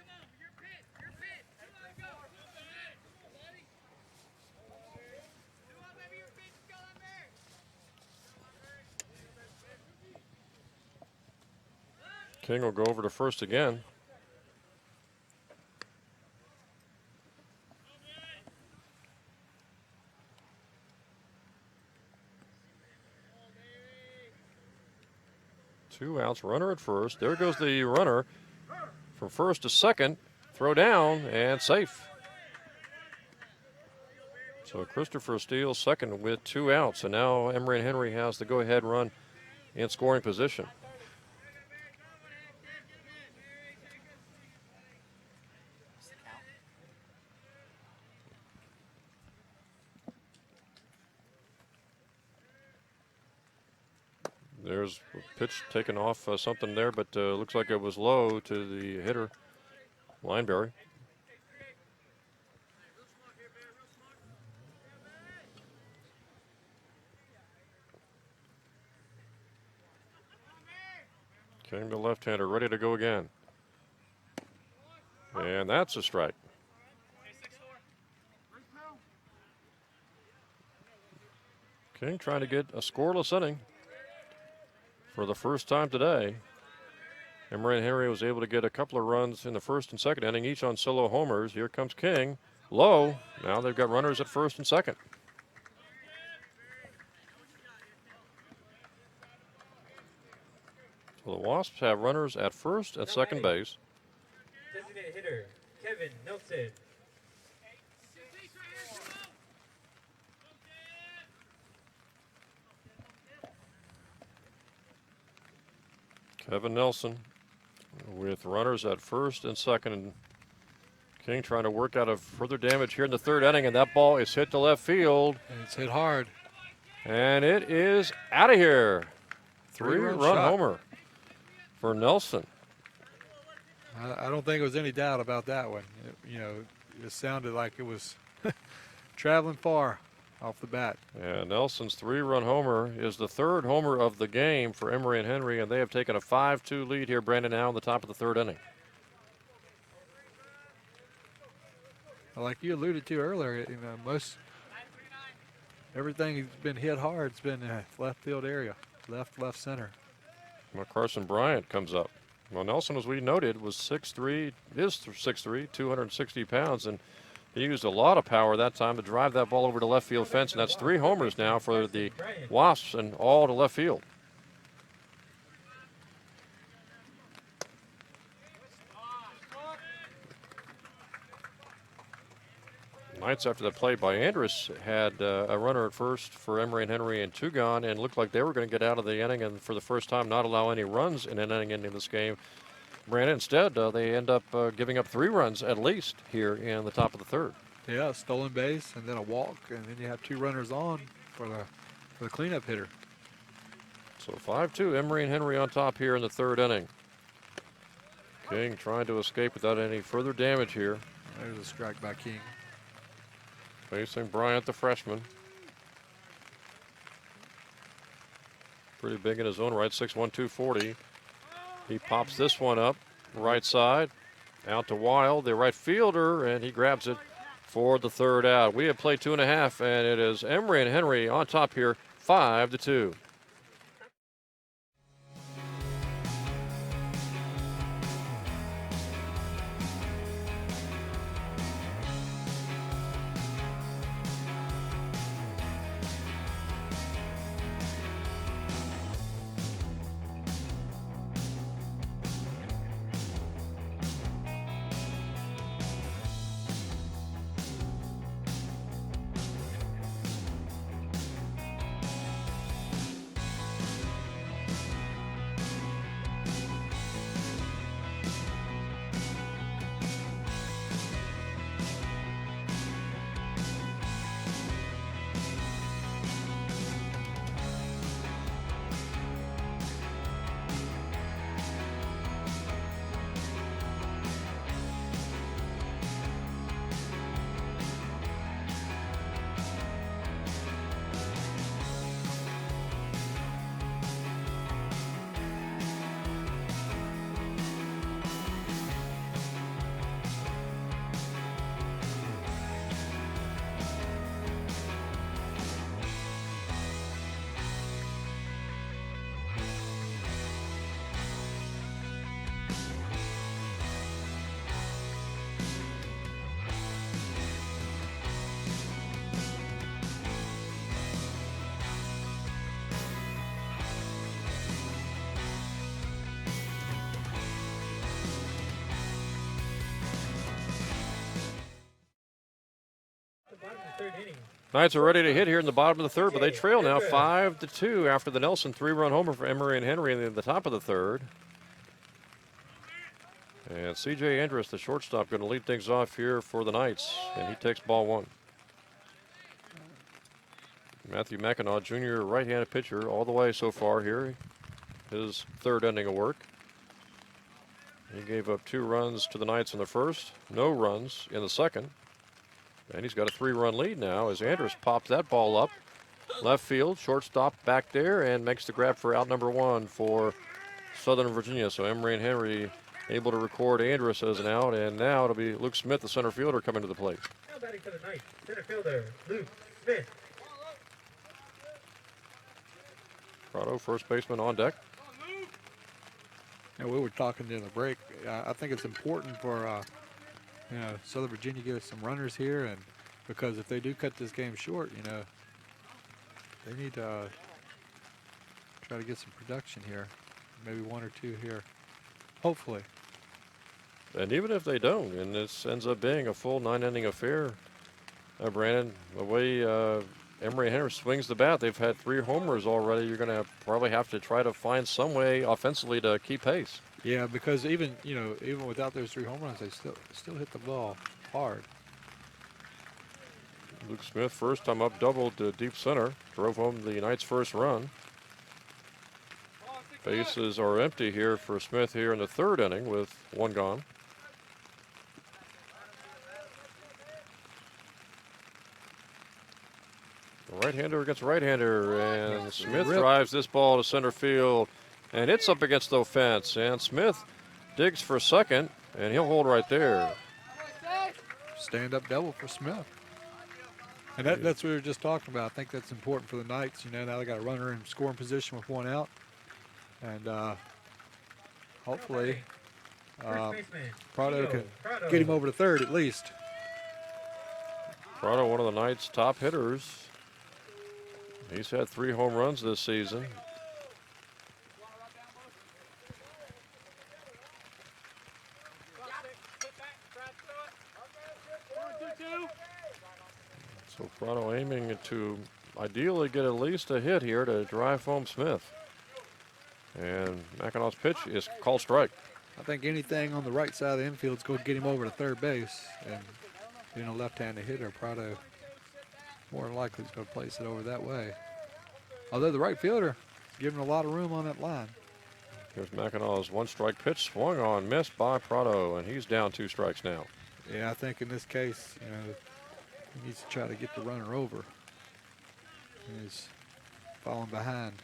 King will go over to first again. Two outs, runner at first. There goes the runner from first to second. Throw down and safe. So Christopher Steele second with 2 outs. And now Emory and Henry has the go-ahead run in scoring position. There's a pitch taken off something there, but looks like it was low to the hitter, Lineberry. King, the left-hander, ready to go again. And that's a strike. King trying to get a scoreless inning for the first time today. Emory and Henry was able to get a couple of runs in the first and second inning, each on solo homers. Here comes King. Low. Now they've got runners at first and second. So the Wasps have runners at first and second base. Designated hitter, Kevin Nelson. Kevin Nelson with runners at first and second. And King trying to work out of further damage here in the third inning, and that ball is hit to left field. And it's hit hard. And it is out of here. Three-run shot. homer for Nelson. I don't think there was any doubt about that one. It sounded like it was traveling far off the bat. Yeah, Nelson's three-run homer is the third homer of the game for Emory and Henry, and they have taken a 5-2 lead here, Brandon, now in the top of the third inning. Like you alluded to earlier, everything has been hit hard. It's been left field area, left center. Well, Carson Bryant comes up. Well, Nelson, as we noted, was 6'3", 260 pounds, and he used a lot of power that time to drive that ball over to left field fence, and that's 3 homers now for the Wasps and all to left field. Knights, after the play by Andrus, had a runner at first for Emory and Henry and 2 gone, and looked like they were going to get out of the inning and for the first time not allow any runs in an inning in this game. Brandon, instead, they end up giving up 3 runs at least here in the top of the third. Yeah, stolen base and then a walk, and then you have 2 runners on for the cleanup hitter. So 5-2, Emory and Henry on top here in the third inning. King trying to escape without any further damage here. There's a strike by King. Facing Bryant, the freshman. Pretty big in his own right, 6'1", 240. He pops this one up, right side, out to Wild, the right fielder, and he grabs it for the third out. We have played 2.5, and it is Emory and Henry on top here, 5-2. Knights are ready to hit here in the bottom of the third, but they trail now 5-2 after the Nelson 3-run homer for Emory and Henry in the top of the third. And C.J. Andrus, the shortstop, going to lead things off here for the Knights, and he takes ball 1. Matthew McEnaugh, junior right-handed pitcher, all the way so far here. His third inning of work. He gave up 2 runs to the Knights in the first, no runs in the second. And he's got a 3-run lead now as Andrus pops that ball up. Left field, shortstop back there, and makes the grab for out number 1 for Southern Virginia. So Emory and Henry able to record Andrus as an out, and now it'll be Luke Smith, the center fielder, coming to the plate. Now batting for the Knights, center fielder Luke Smith. Prado, first baseman, on deck. And we were talking during the break. I think it's important for Southern Virginia to get some runners here, and because if they do cut this game short, they need to try to get some production here, maybe 1 or 2 here, hopefully. And even if they don't, and this ends up being a full 9-inning affair, Brandon, the way Emory and Henry swings the bat, they've had 3 homers already. You're going to probably have to try to find some way offensively to keep pace. Yeah, because even without those 3 home runs, they still hit the ball hard. Luke Smith, first time up, doubled to deep center, drove home the Knights' first run. Bases are empty here for Smith here in the 3rd inning with 1 gone. Right-hander against right-hander, and Smith drives this ball to center field, and it's up against the fence, and Smith digs for second, and he'll hold right there. Stand-up double for Smith. And that's what we were just talking about. I think that's important for the Knights. Now they got a runner in scoring position with 1 out. And hopefully Prado can get him over to third at least. Prado, one of the Knights' top hitters. He's had 3 home runs this season. So Prado aiming to ideally get at least a hit here to drive home Smith. And McEnaugh's pitch is called strike. I think anything on the right side of the infield is going to get him over to third base. And being a left-handed hitter, Prado more than likely is going to place it over that way. Although the right fielder is giving a lot of room on that line. Here's McEnaugh's 1-strike pitch, swung on, missed by Prado, and he's down 2 strikes now. Yeah, I think in this case, he needs to try to get the runner over. He's falling behind.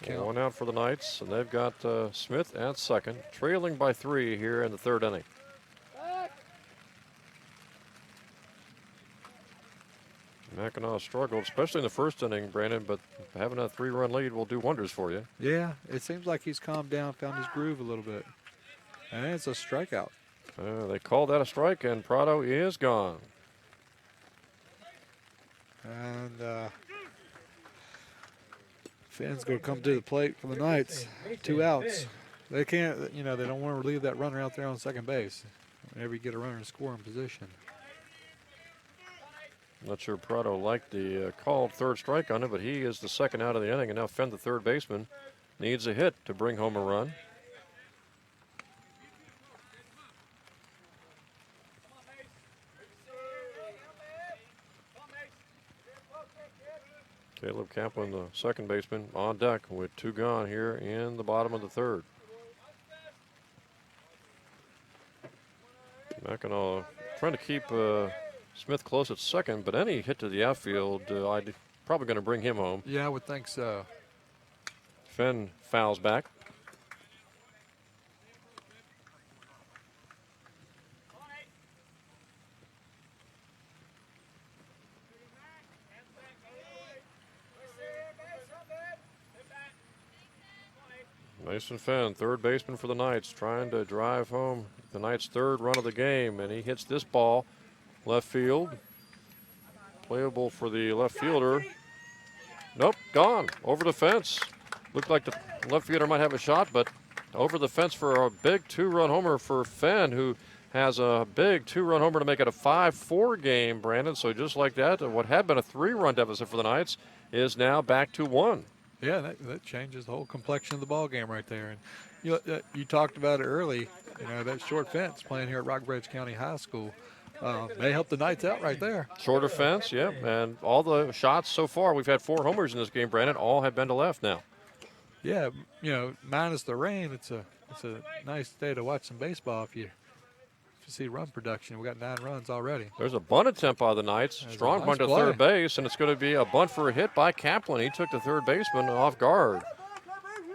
1 out for the Knights, and they've got Smith at second, trailing by 3 here in the 3rd inning. McEnaught struggled, especially in the 1st inning, Brandon, but having a 3-run lead will do wonders for you. Yeah, it seems like he's calmed down, found his groove a little bit. And it's a strikeout. They called that a strike, and Prado is gone. And Finn's going to come to the plate for the Knights. 2 outs. They can't, they don't want to leave that runner out there on second base whenever you get a runner in scoring position. Not sure Prado liked the called 3rd strike on it, but he is the 2nd out of the inning, and now Fenn, the 3rd baseman, needs a hit to bring home a run. Caleb Kaplan, the 2nd baseman, on deck with 2 gone here in the bottom of the 3rd. McEnaught trying to keep Smith close at second, but any hit to the outfield, probably going to bring him home. Yeah, I would think so. Fenn fouls back. Mason Fenn, 3rd baseman for the Knights, trying to drive home the Knights' 3rd run of the game, and he hits this ball left field. Playable for the left fielder. Nope, gone over the fence. Looked like the left fielder might have a shot, but over the fence for a big 2-run homer for Fenn, who has a big 2-run homer to make it a 5-4 game, Brandon. So just like that, what had been a 3-run deficit for the Knights is now back to 1. Yeah, that changes the whole complexion of the ball game right there. And you talked about it early. That short fence playing here at Rockbridge County High School. They helped the Knights out right there. Shorter fence, yeah. And all the shots so far, we've had 4 homers in this game, Brandon. All have been to left now. Yeah, minus the rain, it's a nice day to watch some baseball if you see run production. We got 9 runs already. There's a bunt attempt by the Knights. That's Strong nice bunt to play. 3rd base, and it's going to be a bunt for a hit by Kaplan. He took the 3rd baseman off guard.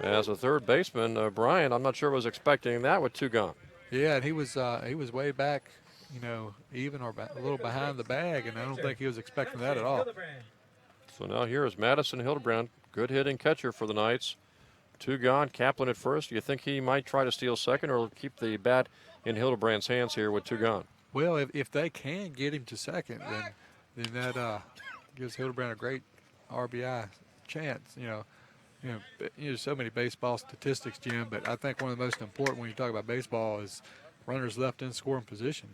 As a third baseman, Brian, I'm not sure was expecting that with 2 gone. Yeah, and he was way back, even or a little behind the bag, and I don't think he was expecting that at all. Hildebrand. So now here is Madison Hildebrand, good hitting catcher for the Knights. 2 gone. Kaplan at first. Do you think he might try to steal second or keep the bat in Hildebrand's hands here with 2 gone? Well, if they can get him to second, then that gives Hildebrand a great RBI chance. There's so many baseball statistics, Jim, but I think one of the most important when you talk about baseball is runners left in scoring position.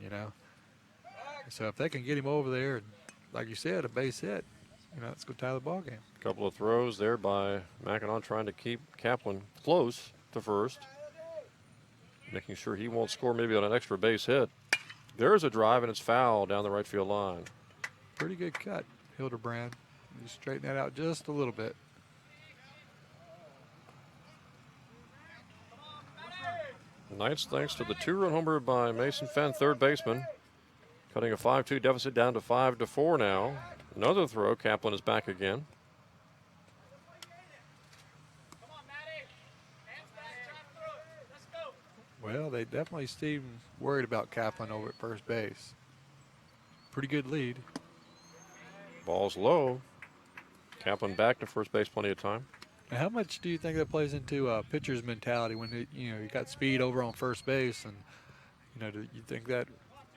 So if they can get him over there, and like you said, a base hit, let's go tie the ball game. A couple of throws there by Mackinac trying to keep Kaplan close to first, making sure he won't score maybe on an extra base hit. There's a drive, and it's foul down the right field line. Pretty good cut, Hildebrand. You straighten that out just a little bit. The Knights, thanks to the 2-run homer by Mason Fenn, third baseman, cutting a 5-2 deficit down to 5-4 now. Another throw. Kaplan is back again. Well, they definitely seem worried about Kaplan over at first base. Pretty good lead. Ball's low. Kaplan back to first base, plenty of time. Now, how much do you think that plays into a pitcher's mentality when you got speed over on first base, and do you think that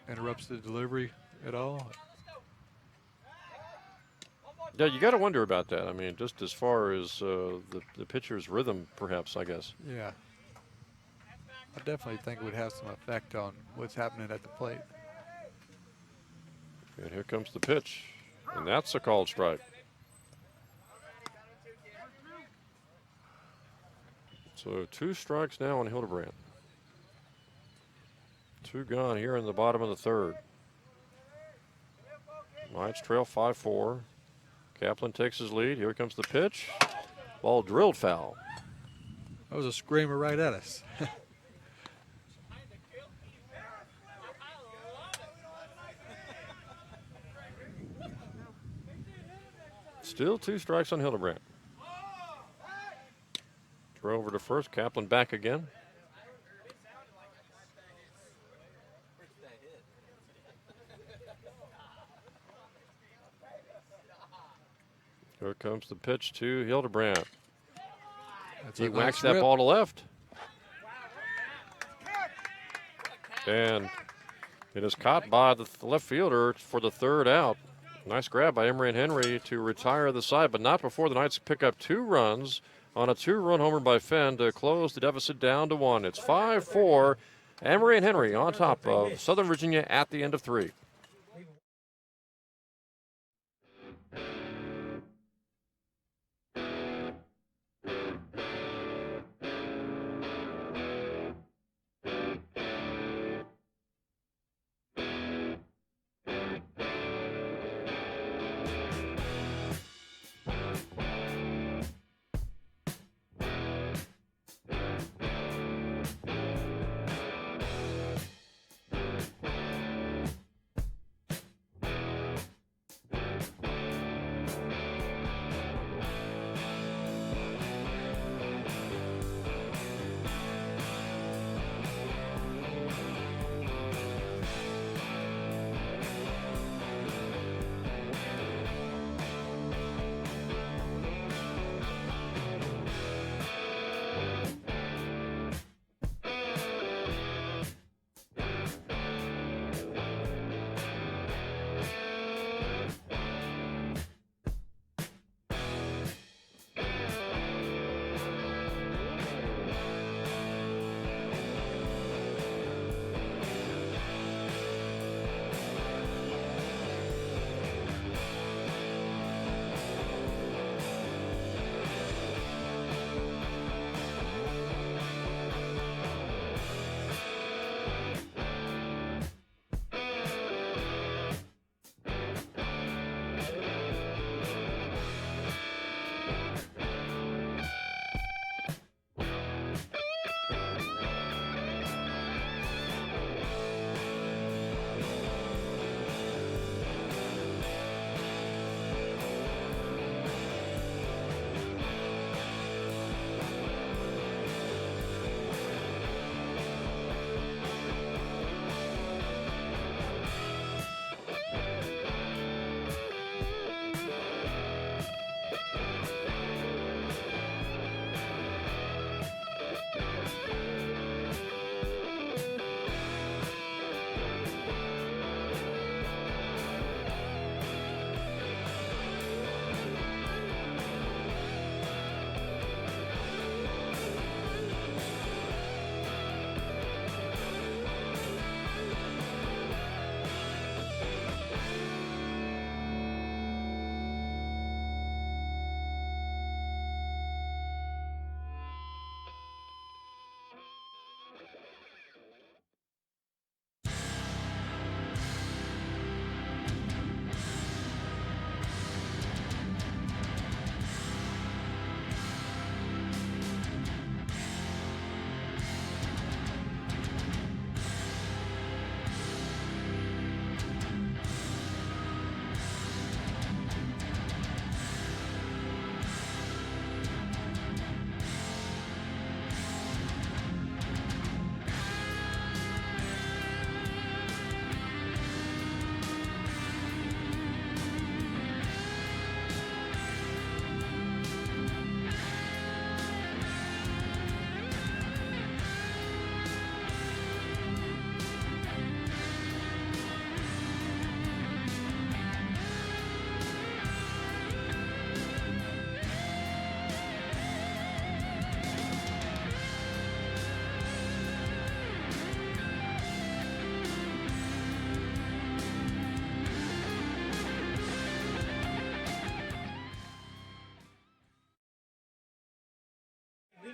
interrupts the delivery at all? Yeah, you got to wonder about that. I mean, just as far as the pitcher's rhythm, perhaps, I guess. Yeah. I definitely think it would have some effect on what's happening at the plate. And here comes the pitch, and that's a called strike. So 2 strikes now on Hildebrand. 2 gone here in the bottom of the third. Knights trail 5-4. Kaplan takes his lead. Here comes the pitch. Ball drilled foul. That was a screamer right at us. Still 2 strikes on Hildebrand. Throw over to first. Kaplan back again. Here comes the pitch to Hildebrand. He whacks that ball to left. And it is caught by the left fielder for the third out. Nice grab by Emory and Henry to retire the side, but not before the Knights pick up 2 runs on a 2-run homer by Fenn to close the deficit down to 1. It's 5-4. Emory and Henry on top of Southern Virginia at the end of 3.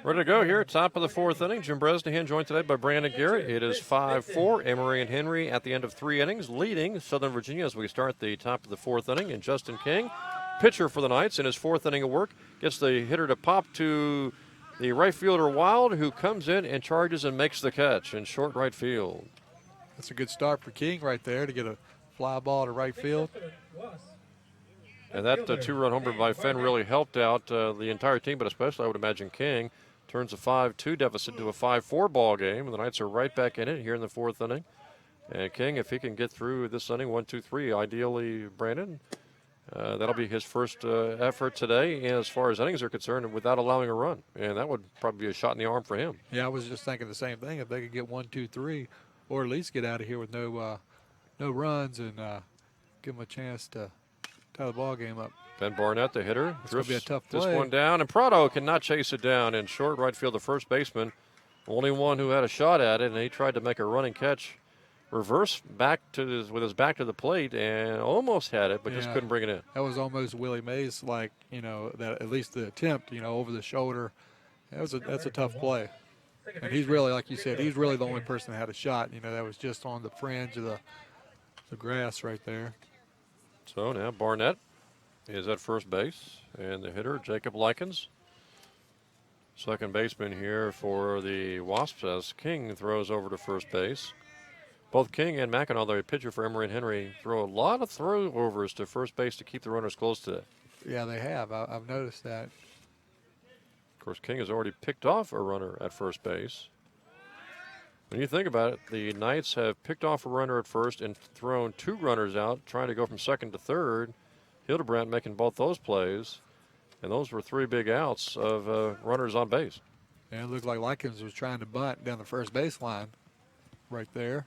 Ready to go here, top of the fourth inning. Jim Bresnahan joined today by Brandon Garrett. It is 5-4. Emory and Henry at the end of 3 innings, leading Southern Virginia as we start the top of the fourth inning. And Justin King, pitcher for the Knights in his 4th inning of work, gets the hitter to pop to the right fielder Wild, who comes in and charges and makes the catch in short right field. That's a good start for King right there to get a fly ball to right field. And that 2-run homer by Fenn really helped out the entire team, but especially I would imagine King. Turns a 5-2 deficit to a 5-4 ball game, and the Knights are right back in it here in the 4th inning. And King, if he can get through this inning, 1-2-3, ideally, Brandon, that'll be his first effort today as far as innings are concerned without allowing a run. And that would probably be a shot in the arm for him. Yeah, I was just thinking the same thing. If they could get 1, 2, 3, or at least get out of here with no runs and give them a chance to tie the ball game up. Ben Barnett, the hitter, It's going to be a tough play. this one down, and Prado cannot chase it down in short right field. The first baseman, only one who had a shot at it, and he tried to make a running catch, reverse back to with his back to the plate, and almost had it, but just couldn't bring it in. That was almost Willie Mays, like, that at least the attempt, over the shoulder. That's a tough play. And he's really, like you said, he's really the only person that had a shot. That was just on the fringe of the grass right there. So now Barnett is at first base, and the hitter, Jacob Likens. Second baseman here for the Wasps as King throws over to first base. Both King and Mackinac, the pitcher for Emory and Henry, throw a lot of throwovers to first base to keep the runners close today. Yeah, they have. I've noticed that. Of course, King has already picked off a runner at first base. When you think about it, the Knights have picked off a runner at first and thrown 2 runners out, trying to go from second to third. Hildebrandt making both those plays, and those were 3 big outs of runners on base. And it looked like Likens was trying to bunt down the first baseline right there.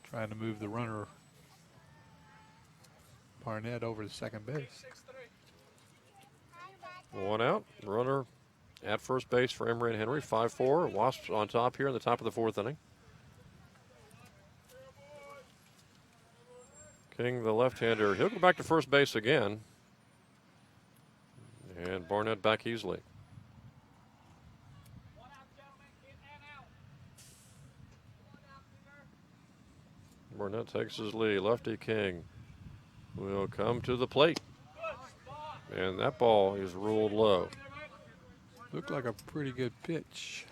Trying to move the runner, Barnett, over to second base. 1 out, runner at first base for Emory and Henry, 5-4. Wasps on top here in the top of the 4th inning. King, the left-hander, he'll go back to first base again. And Barnett back easily. Barnett takes his lead. Lefty King will come to the plate. And that ball is ruled low. Looked like a pretty good pitch.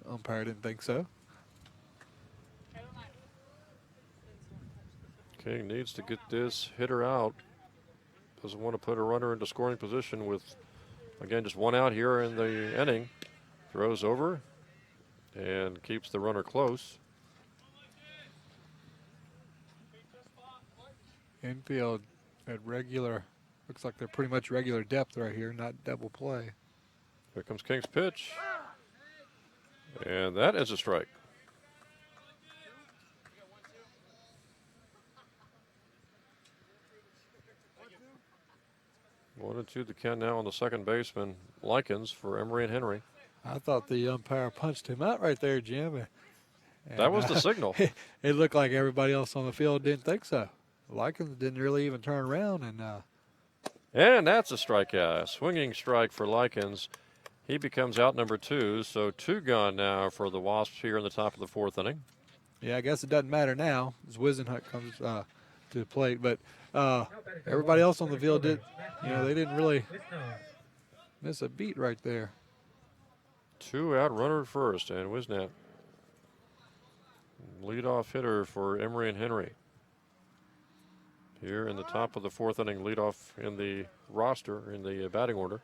Umpire didn't think so. King needs to get this hitter out. Doesn't want to put a runner into scoring position with, again, just 1 out here in the inning. Throws over and keeps the runner close. Infield at regular, looks like they're pretty much regular depth right here, not double play. Here comes King's pitch. And that is a strike. One and two the count now on the second baseman, Likens, for Emory and Henry. I thought the umpire punched him out right there, Jim. And, That was the signal. It looked like everybody else on the field didn't think so. Likens didn't really even turn around. And that's a strikeout. A swinging strike for Likens. He becomes out number 2, so 2 gone now for the Wasps here in the top of the 4th inning. Yeah, I guess it doesn't matter now as Wisenhut comes to the plate. But everybody else on the field did, they didn't really miss a beat right there. 2 out, runner at first, and Wisnat, leadoff hitter for Emory and Henry. Here in the top of the 4th inning, leadoff in the roster, in the batting order.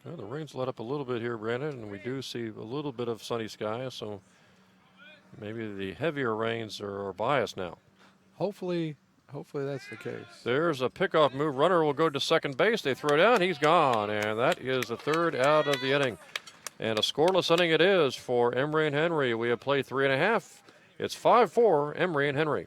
Well, the rain's let up a little bit here, Brandon, and we do see a little bit of sunny skies, so maybe the heavier rains are biased now. Hopefully that's the case. There's a pickoff move. Runner will go to second base. They throw down. He's gone, and that is the 3rd out of the inning. And a scoreless inning it is for Emory and Henry. We have played 3.5. It's 5-4, Emory and Henry.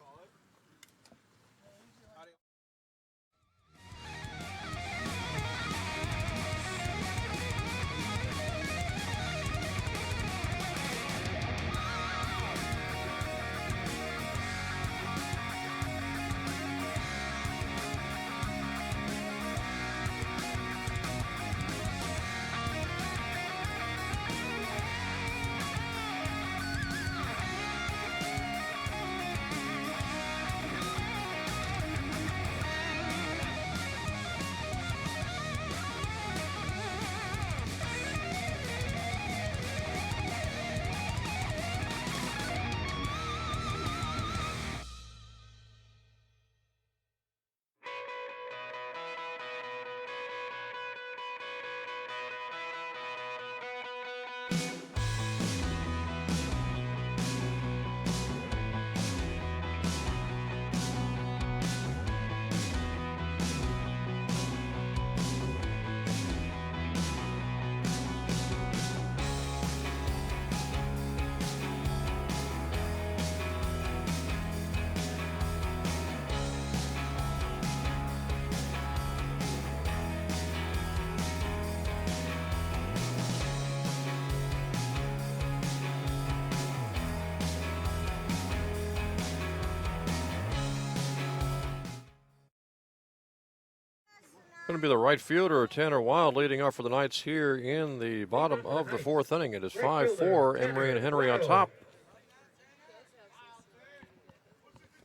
Going to be the right fielder, Tanner Wild, leading off for the Knights here in the bottom of the fourth inning. It is 5-4, Emory and Henry on top.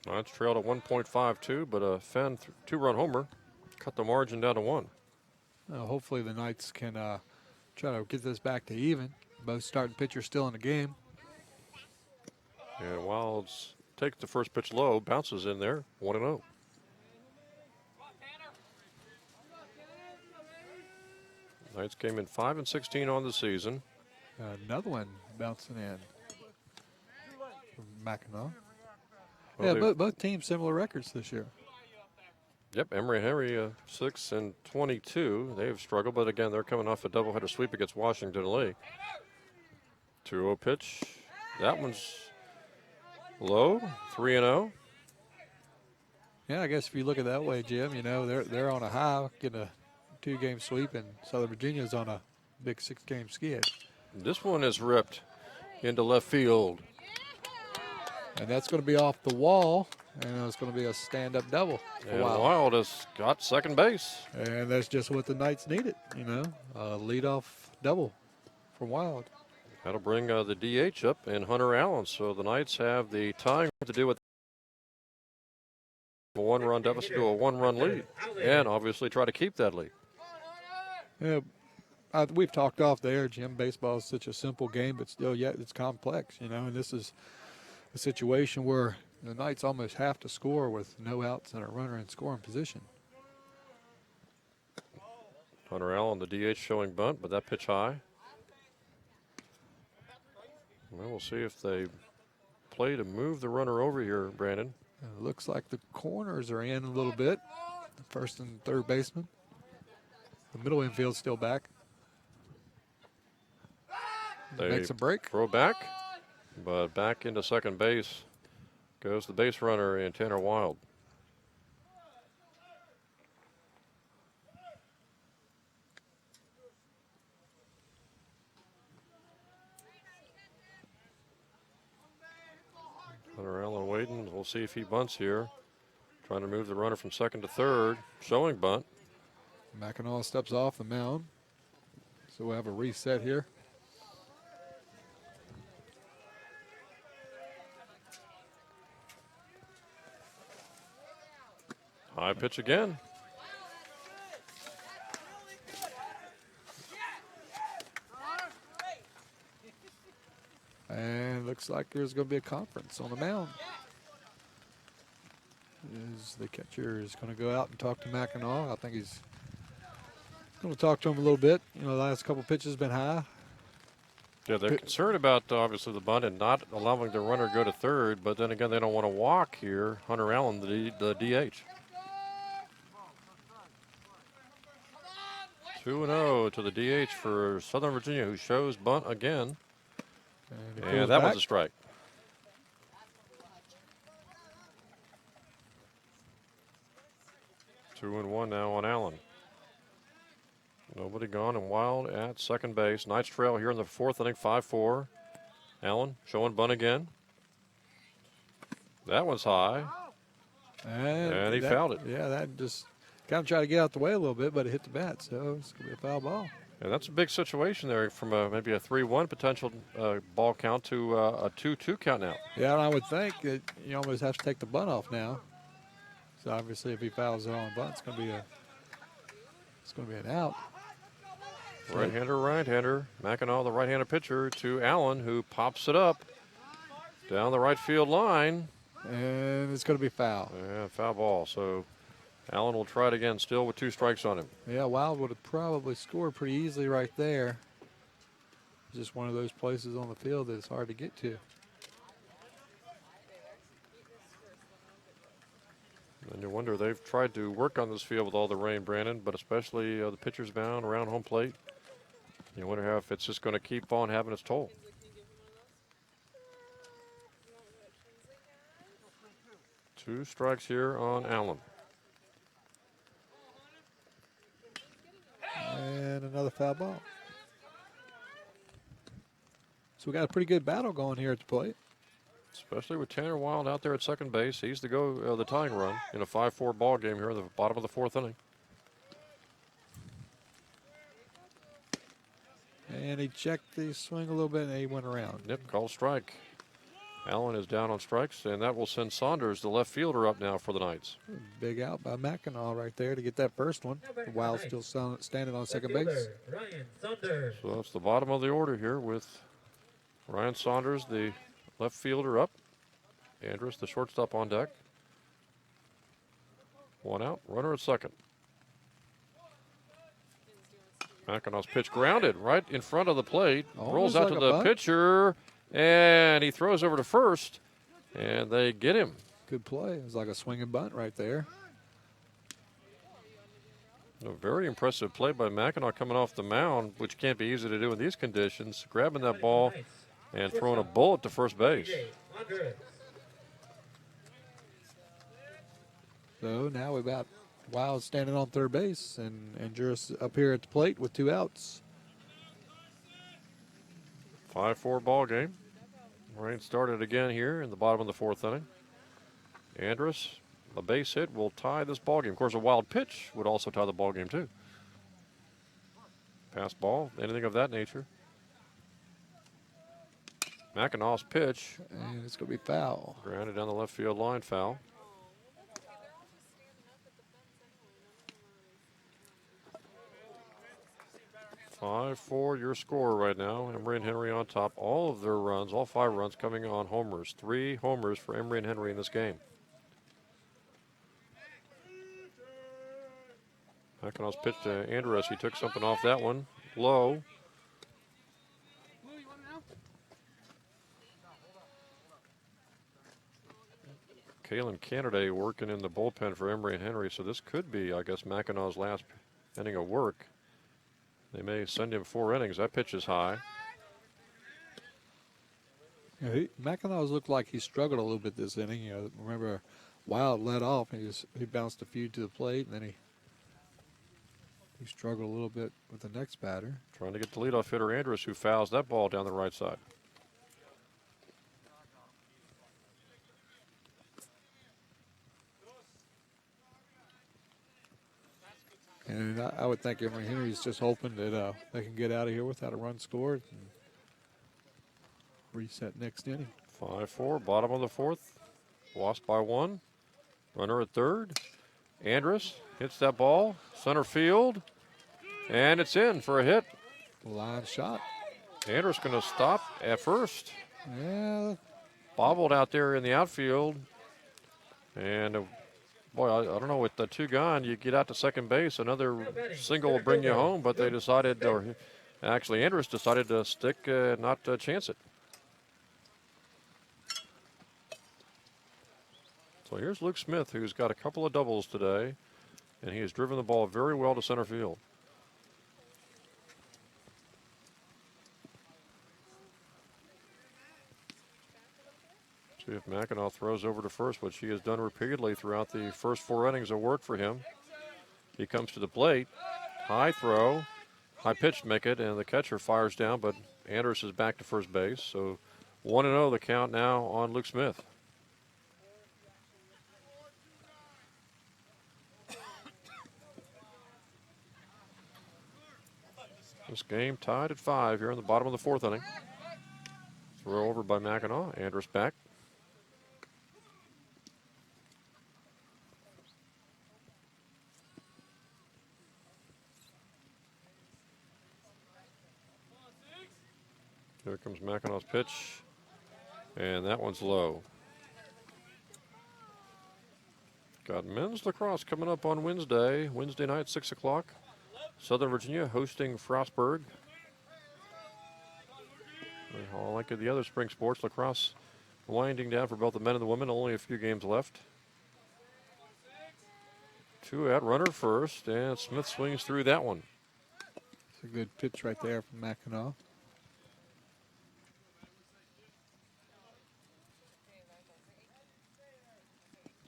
Knights trailed at 1.52, but a Fenn two-run homer cut the margin down to 1. Hopefully the Knights can try to get this back to even. Both starting pitchers still in the game. And Wilds takes the first pitch low, bounces in there, 1-0. Knights came in 5-16 on the season. Another one bouncing in from Mackinac. Well, Yeah, both teams similar records this year. Yep, Emory and Henry 6-22. They've struggled, but again, they're coming off a doubleheader sweep against Washington Lee. 2-0 pitch. That one's low, 3-0. Yeah, I guess if you look at it that way, Jim, you know, they're on a high, getting a 2-game sweep, and Southern Virginia's on a big 6-game skid. This one is ripped into left field. And that's going to be off the wall, and it's going to be a stand-up double. And Wild has got second base. And that's just what the Knights needed, you know, a leadoff double from Wild. That'll bring the DH up and Hunter Allen. So the Knights have the tying to do with a one-run deficit to a one-run lead, and obviously try to keep that lead. Yeah, we've talked off there, Jim. Baseball is such a simple game, but still, yet it's complex, you know. And this is a situation where the Knights almost have to score with no outs and a runner in scoring position. Hunter Allen, the DH, showing bunt, but that pitch high. Well, we'll see if they play to move the runner over here, Brandon. It looks like the corners are in a little bit. The first and third baseman. The middle infield's still back. They makes a break. Throw back, but back into second base goes the base runner and Tanner Wild. Hunter Allen waiting. We'll see if he bunts here. Trying to move the runner from second to third. Showing bunt. Mackinac steps off the mound. So we'll have a reset here. High pitch again. And looks like there's going to be a conference on the mound. Is the catcher is going to go out and talk to Mackinac. I think he's going to talk to him a little bit. You know, the last couple pitches been high. Yeah, they're concerned about obviously the bunt and not allowing the runner to go to third, but then again, they don't want to walk here. Hunter Allen, the DH. 2-0 to the DH for Southern Virginia, who shows bunt again. And that was a strike. Two and one now on Allen. Nobody gone, and Wild at second base. Knights trail here in the fourth inning, 5-4. Allen showing bunt again. That one's high. And he fouled it. Yeah, that just kind of tried to get out the way a little bit, but it hit the bat, so it's going to be a foul ball. And that's a big situation there from maybe a 3-1 potential ball count to a 2-2 count now. Yeah, and I would think that you almost have to take the bunt off now. So obviously, if he fouls it on bunt, it's going to be an out. Right-hander, right-hander. Mackinac, the right-handed pitcher, to Allen, who pops it up down the right field line. And it's going to be foul. Yeah, foul ball. So Allen will try it again, still with 2 strikes on him. Yeah, Wild would have probably scored pretty easily right there. Just one of those places on the field that it's hard to get to. And you wonder, they've tried to work on this field with all the rain, Brandon, but especially the pitcher's mound around home plate. You wonder how if it's just going to keep on having its toll. Two strikes here on Allen. And another foul ball. So we got a pretty good battle going here at the plate. Especially with Tanner Wild out there at second base. He's the tying run in a 5-4 ball game here in the bottom of the fourth inning. And he checked the swing a little bit, and he went around. Yep, call strike. Allen is down on strikes, and that will send Saunders, the left fielder, up now for the Knights. Big out by Mackinac right there to get that first one. The Wild still standing on second base. Ryan Saunders. So that's the bottom of the order here with Ryan Saunders, the left fielder, up. Andrus, the shortstop, on deck. One out, runner at second. Mackinac's pitch grounded right in front of the plate. Rolls out like to a the bunt. pitcher, and he throws over to first, and they get him. Good play. It was like a swinging bunt right there. A very impressive play by Mackinac coming off the mound, which can't be easy to do in these conditions. Grabbing that ball and throwing a bullet to first base. So now we've got Wild standing on third base and Juris up here at the plate with 2 outs. 5-4 ball game. Rain started again here in the bottom of the 4th inning. Andrus, a base hit, will tie this ball game. Of course, a wild pitch would also tie the ball game too. Pass ball, anything of that nature. Mackinac's pitch. And it's going to be foul. Grounded down the left field line, foul. Five, 4, your score right now. Emory and Henry on top. All of their runs, all 5 runs coming on homers. 3 homers for Emory and Henry in this game. Mackinac's pitch to Andrus. He took something off that one. Low. Kalen Canada working in the bullpen for Emory and Henry, so this could be, I guess, Mackinac's last inning of work. They may send him 4 innings. That pitch is high. Yeah, Mackinac's looked like he struggled a little bit this inning. You know, remember, Wild led off. He bounced a few to the plate, and then he struggled a little bit with the next batter. Trying to get the leadoff hitter Andrus, who fouls that ball down the right side. And I would think Emory Henry's just hoping that they can get out of here without a run scored and reset next inning. 5-4, bottom of the 4th. Lost by 1. Runner at third. Andrus hits that ball, center field, and it's in for a hit. Line shot. Andrus going to stop at first. Yeah. Bobbled out there in the outfield. And, boy, I don't know, with the 2 gone, you get out to second base. Another single will bring you home, but they decided, or actually Andrus decided to stick, not to chance it. So here's Luke Smith, who's got a couple of doubles today, and he has driven the ball very well to center field. See if Mackinac throws over to first, which he has done repeatedly throughout the first 4 innings of work for him. He comes to the plate. High throw. High pitch to make it, and the catcher fires down, but Andrus is back to first base. So 1-0 the count now on Luke Smith. This game tied at 5 here in the bottom of the 4th inning. Throw over by Mackinac. Andrus back. Here comes Mackinac's pitch, and that one's low. Got men's lacrosse coming up on Wednesday night, 6 o'clock. Southern Virginia hosting Frostburg. All like the other spring sports, lacrosse winding down for both the men and the women. Only a few games left. 2 out, runner first, and Smith swings through that one. It's a good pitch right there from Mackinac.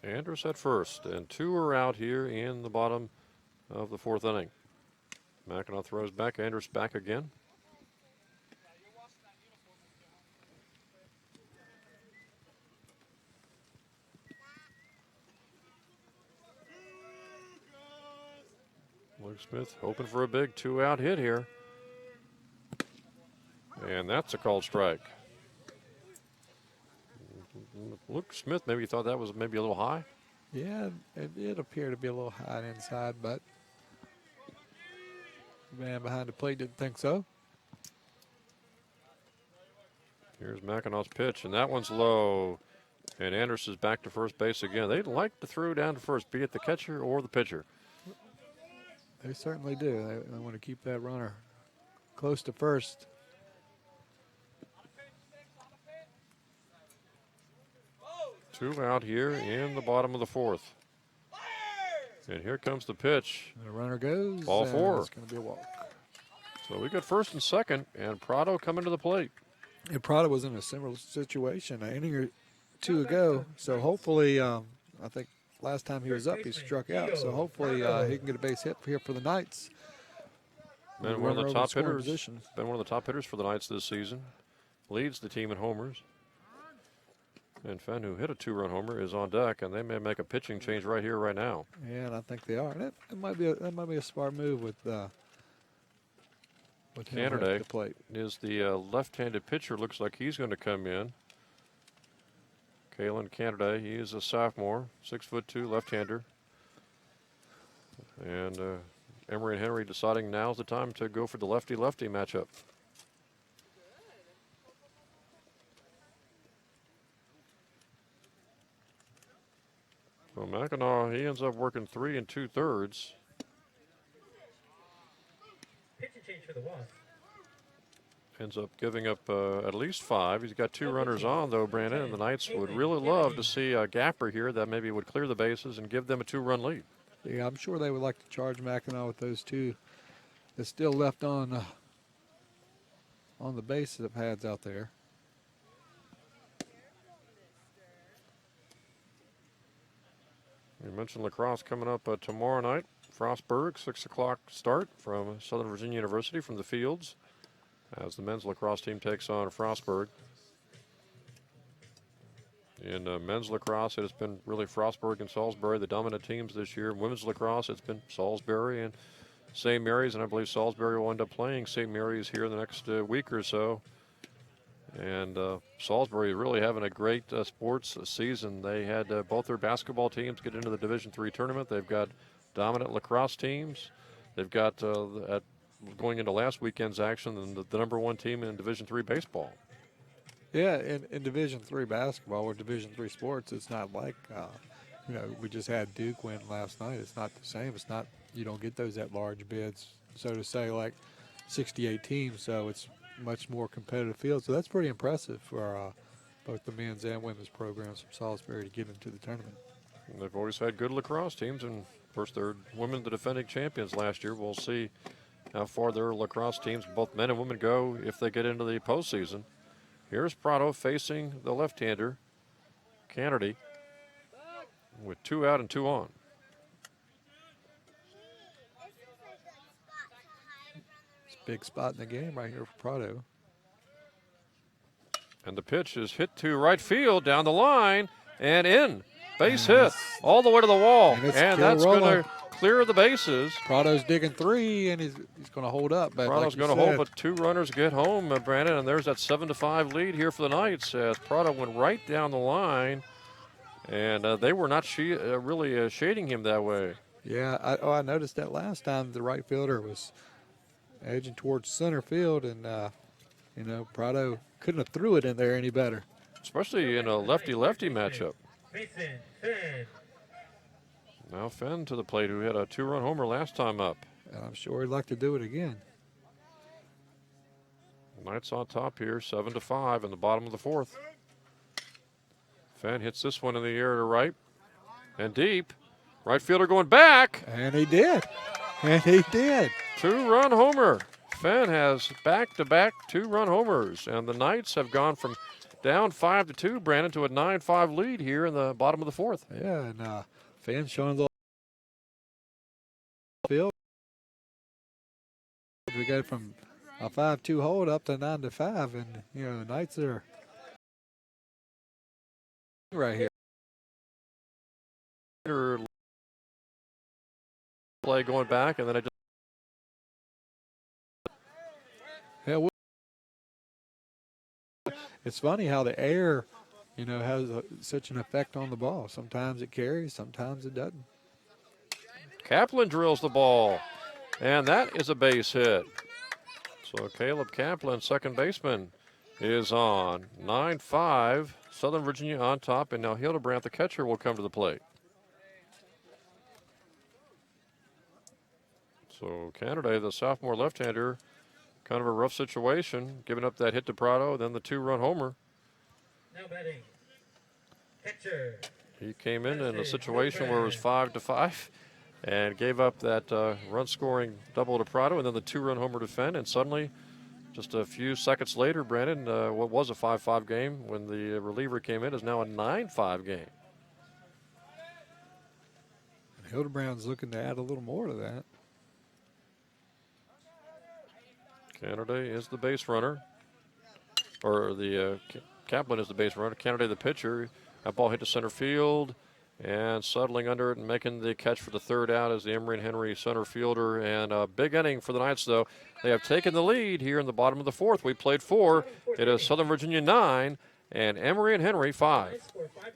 Andrus at first, and 2 are out here in the bottom of the 4th inning. Mackinac throws back, Andrus back again. Luke Smith hoping for a big 2-out hit here. And that's a called strike. Luke Smith maybe thought that was maybe a little high. Yeah, it did appear to be a little high inside, but the man behind the plate didn't think so. Here's Mackinaw's pitch, and that one's low. And Anderson is back to first base again. They'd like to throw down to first, be it the catcher or the pitcher. They certainly do. They want to keep that runner close to first. Two out here in the bottom of the fourth. And here comes the pitch. And the runner goes. Ball four. It's going to be a walk. So we got first and second, and Prado coming to the plate. And Prado was in a similar situation an inning or two ago. So hopefully, I think last time he was up, he struck out. So hopefully he can get a base hit here for the Knights. Been one of the top hitters. Been one of the top hitters for the Knights this season. Leads the team in homers. And Fenn, who hit a two-run homer, is on deck, and they may make a pitching change right here, right now. Yeah, and I think they are. And that might be a smart move with him at the plate. Is the left-handed pitcher. Looks like he's going to come in. Kalen Canada, he is a sophomore, 6'2", left-hander. And Emory and Henry deciding now's the time to go for the lefty-lefty matchup. So Mackinac, he ends up working 3 2/3. Pitching change for the Wasps. Ends up giving up at least 5. He's got 2 runners on, though, Brandon, and the Knights would really love to see a gapper here that maybe would clear the bases and give them a 2-run lead. Yeah, I'm sure they would like to charge Mackinac with those 2 that's still left on the base pads out there. You mentioned lacrosse coming up tomorrow night. Frostburg, 6 o'clock start from Southern Virginia University from the fields as the men's lacrosse team takes on Frostburg. In men's lacrosse, it has been really Frostburg and Salisbury, the dominant teams this year. Women's lacrosse, it's been Salisbury and St. Mary's, and I believe Salisbury will end up playing St. Mary's here in the next week or so. And Salisbury really having a great sports season. They had both their basketball teams get into the Division III tournament. They've got dominant lacrosse teams. They've got, going into last weekend's action, the number 1 team in Division III baseball. Yeah, in Division III basketball or Division III sports, it's not like, we just had Duke win last night. It's not the same. It's not, you don't get those at large bids, so to say, like 68 teams. So it's much more competitive field. So that's pretty impressive for both the men's and women's programs from Salisbury to get into the tournament. And they've always had good lacrosse teams, and of course they're women the defending champions last year. We'll see how far their lacrosse teams, both men and women, go if they get into the postseason. Here's Prado facing the left-hander, Kennedy, with 2 out and 2 on. It's a big spot in the game right here for Prado. And the pitch is hit to right field down the line and in. Base hit all the way to the wall. And that's going to clear the bases. Prado's digging 3, and he's going to hold up. But Prado's going to hold, but 2 runners get home, Brandon. And there's that 7-5 lead here for the Knights as Prado went right down the line. And they were not really shading him that way. Yeah, I noticed that last time the right fielder was edging towards center field, and, Prado couldn't have threw it in there any better. Especially in a lefty-lefty matchup. Mason Fenn. Now Fenn to the plate, who had a 2-run homer last time up. And I'm sure he'd like to do it again. Knights on top here, 7-5 in the bottom of the fourth. Fenn hits this one in the air to right and deep. Right fielder going back. And he did. And he did. 2-run homer. Fenn has back-to-back 2-run homers, and the Knights have gone from down 5-2, Brandon, to a 9-5 lead here in the bottom of the fourth. Yeah, and Fenn showing a little field. We go from a 5-2 hold up to 9-5, and the Knights are right here. Play going back, and then I just. Yeah, it's funny how the air, has such an effect on the ball. Sometimes it carries, sometimes it doesn't. Kaplan drills the ball, and that is a base hit. So Caleb Kaplan, second baseman, is on. 9-5, Southern Virginia on top, and now Hildebrandt, the catcher, will come to the plate. So Canada, the sophomore left-hander, kind of a rough situation, giving up that hit to Prado, then the two-run homer. Now batting. Catcher. He came in a situation where it was 5-5 and gave up that run-scoring double to Prado, and then the two-run homer to Fenn, and suddenly, just a few seconds later, Brandon, what was a 5-5 game when the reliever came in is now a 9-5 game. Hildebrand's looking to add a little more to that. Canada is the base runner, or the Kaplan is the base runner. Canada the pitcher. That ball hit to center field, and settling under it and making the catch for the third out is the Emory and Henry center fielder. And a big inning for the Knights, though. They have taken the lead here in the bottom of the fourth. We played 4. It is Southern Virginia 9 and Emory and Henry 5. Knights score 5 runs.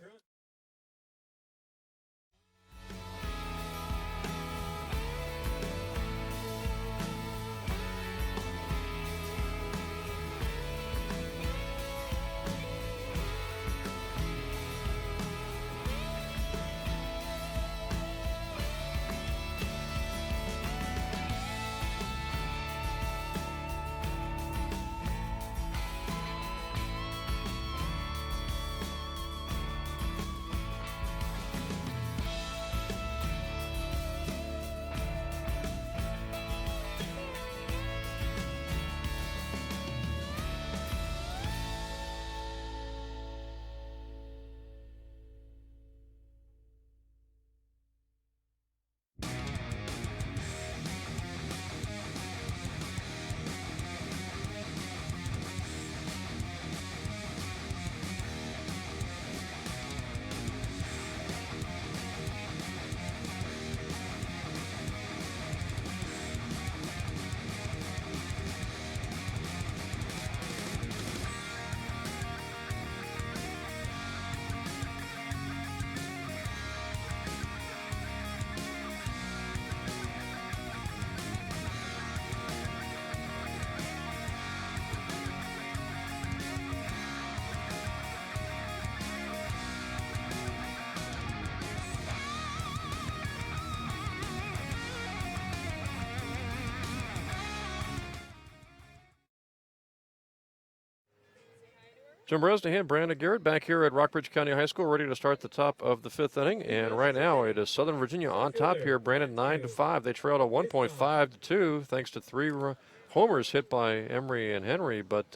Jim Bresnahan, Brandon Garrett back here at Rockbridge County High School, ready to start the top of the 5th inning. And right now it is Southern Virginia on top here, Brandon 9-5. They trailed a 1.5-2 thanks to 3 homers hit by Emory and Henry. But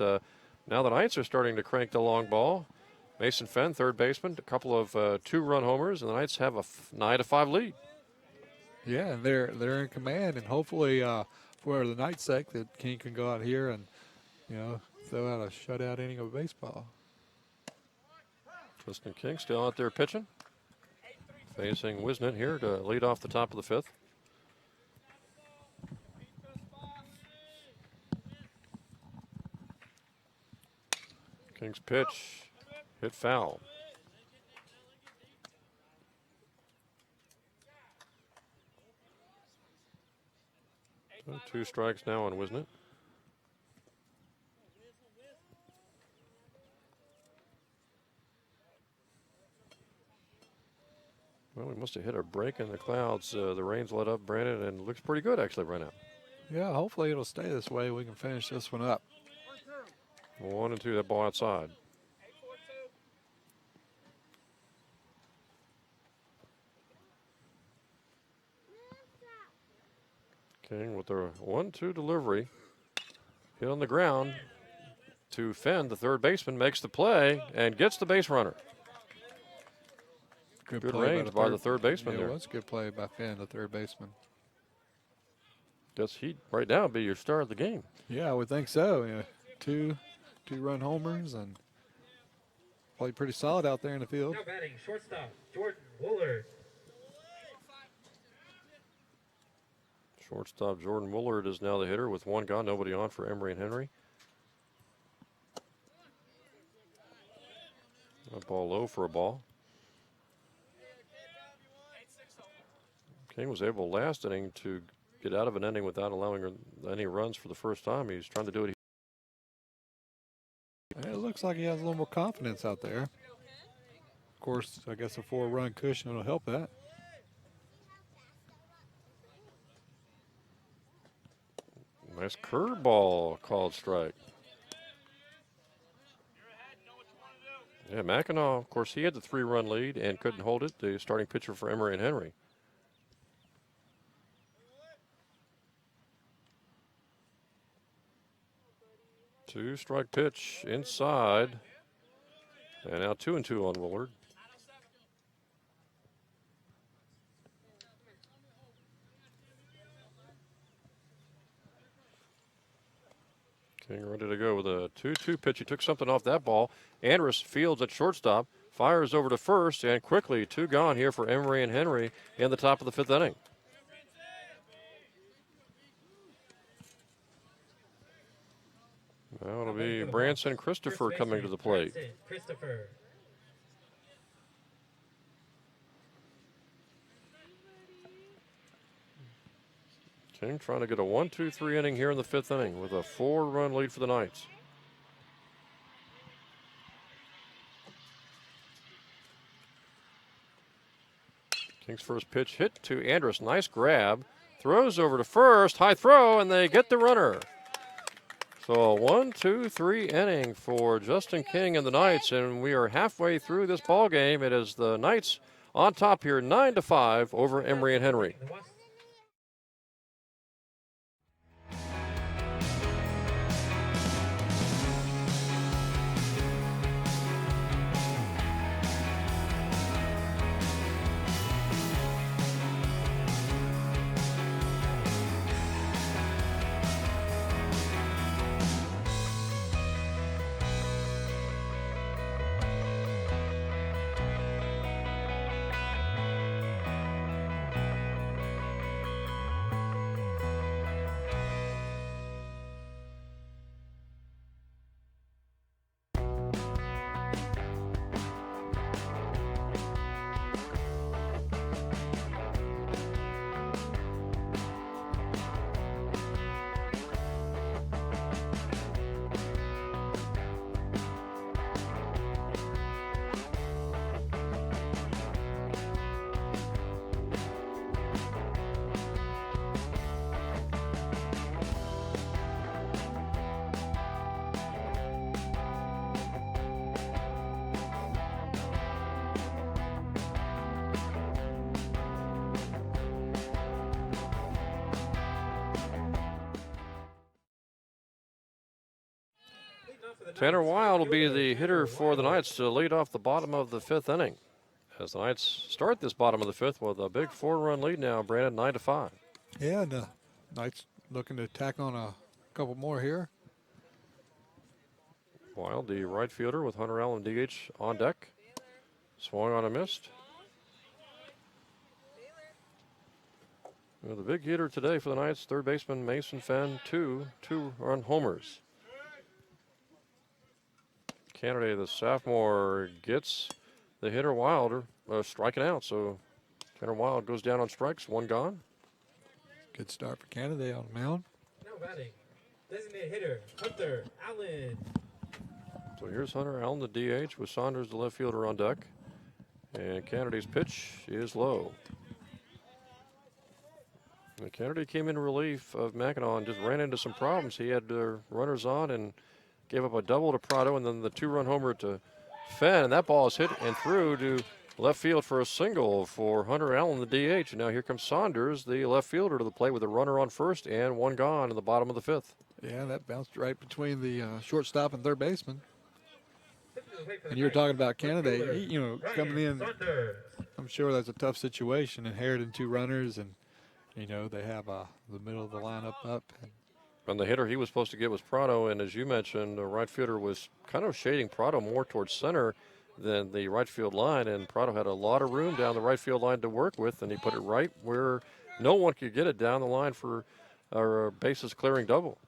now the Knights are starting to crank the long ball. Mason Fenn, third baseman, a couple of 2-run homers, and the Knights have a 9-5 lead. Yeah, and they're in command, and hopefully, for the Knights' sake, that King can go out here and, throw out a shutout inning of baseball. Tristan King still out there pitching. Facing Wisnett here to lead off the top of the 5th. King's pitch hit foul. So 2 strikes now on Wisnett. Well, we must have hit a break in the clouds. The rain's let up, Brandon, and it looks pretty good actually right now. Yeah, hopefully it'll stay this way. We can finish this one up. 1-2, that ball outside. King with a 1-2 delivery. Hit on the ground to Fenn, the third baseman, makes the play and gets the base runner. Good play range by the third baseman there. It was a good play by Fenn, the third baseman. Guess he'd right now be your star of the game. Yeah, I would think so. Yeah, two-run homers and played pretty solid out there in the field. Now batting, shortstop, Jordan Woolard. Shortstop Jordan Woolard is now the hitter with 1 gone, nobody on for Emory and Henry. That ball low for a ball. King was able last inning to get out of an inning without allowing any runs for the first time. He's trying to do it. It looks like he has a little more confidence out there. Of course, I guess a 4-run cushion will help that. Nice curveball called strike. Yeah, Mackinac, of course, he had the 3-run lead and couldn't hold it. The starting pitcher for Emory and Henry. Two-strike pitch inside. And now 2-2 on Willard. King ready to go with a 2-2 pitch. He took something off that ball. Andrus fields at shortstop, fires over to first, and quickly 2 gone here for Emory and Henry in the top of the 5th inning. Now it'll be Branson Christopher coming to the plate. Christopher. King trying to get a 1-2-3 inning here in the 5th inning with a 4-run lead for the Knights. King's first pitch hit to Andrus. Nice grab. Throws over to first. High throw, and they get the runner. So a 1-2-3 inning for Justin King and the Knights, and we are halfway through this ball game. It is the Knights on top here, 9-5 over Emory and Henry. Tanner Wild will be the hitter for the Knights to lead off the bottom of the 5th inning. As the Knights start this bottom of the 5th with a big 4-run lead now, Brandon, 9-5. Yeah, and the Knights looking to tack on a couple more here. Wild, the right fielder with Hunter Allen DH on deck. Swung on a missed. Well, the big hitter today for the Knights, third baseman Mason Fenn, two-run homers. Kennedy, the sophomore, gets the hitter Wilder striking out. So Tanner Wild goes down on strikes, 1 gone. Good start for Kennedy on the mound. Now batting, designated hitter Hunter Allen. So here's Hunter Allen, the DH, with Saunders, the left fielder, on deck. And Kennedy's pitch is low. And Kennedy came in relief of Mackinac and just ran into some problems. He had runners on and gave up a double to Prado and then the 2-run homer to Fenn. And that ball is hit and through to left field for a single for Hunter Allen, the DH. And now here comes Saunders, the left fielder, to the plate with a runner on first and 1 gone in the bottom of the 5th. Yeah, that bounced right between the shortstop and third baseman. And you were talking about Kennedy, coming in. I'm sure that's a tough situation, inheriting 2 runners, and, they have the middle of the lineup up. And the hitter he was supposed to get was Prado, and as you mentioned, the right fielder was kind of shading Prado more towards center than the right field line, and Prado had a lot of room down the right field line to work with, and he put it right where no one could get it down the line for a bases clearing double.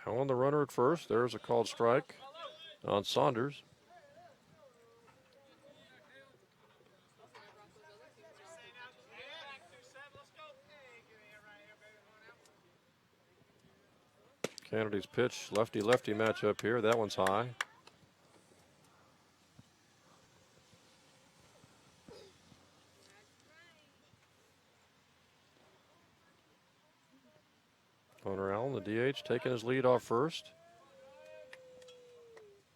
On the runner at first. There's a called strike on Saunders. Kennedy's pitch, lefty-lefty matchup here. That one's high. Hunter Allen, the DH, taking his lead off first.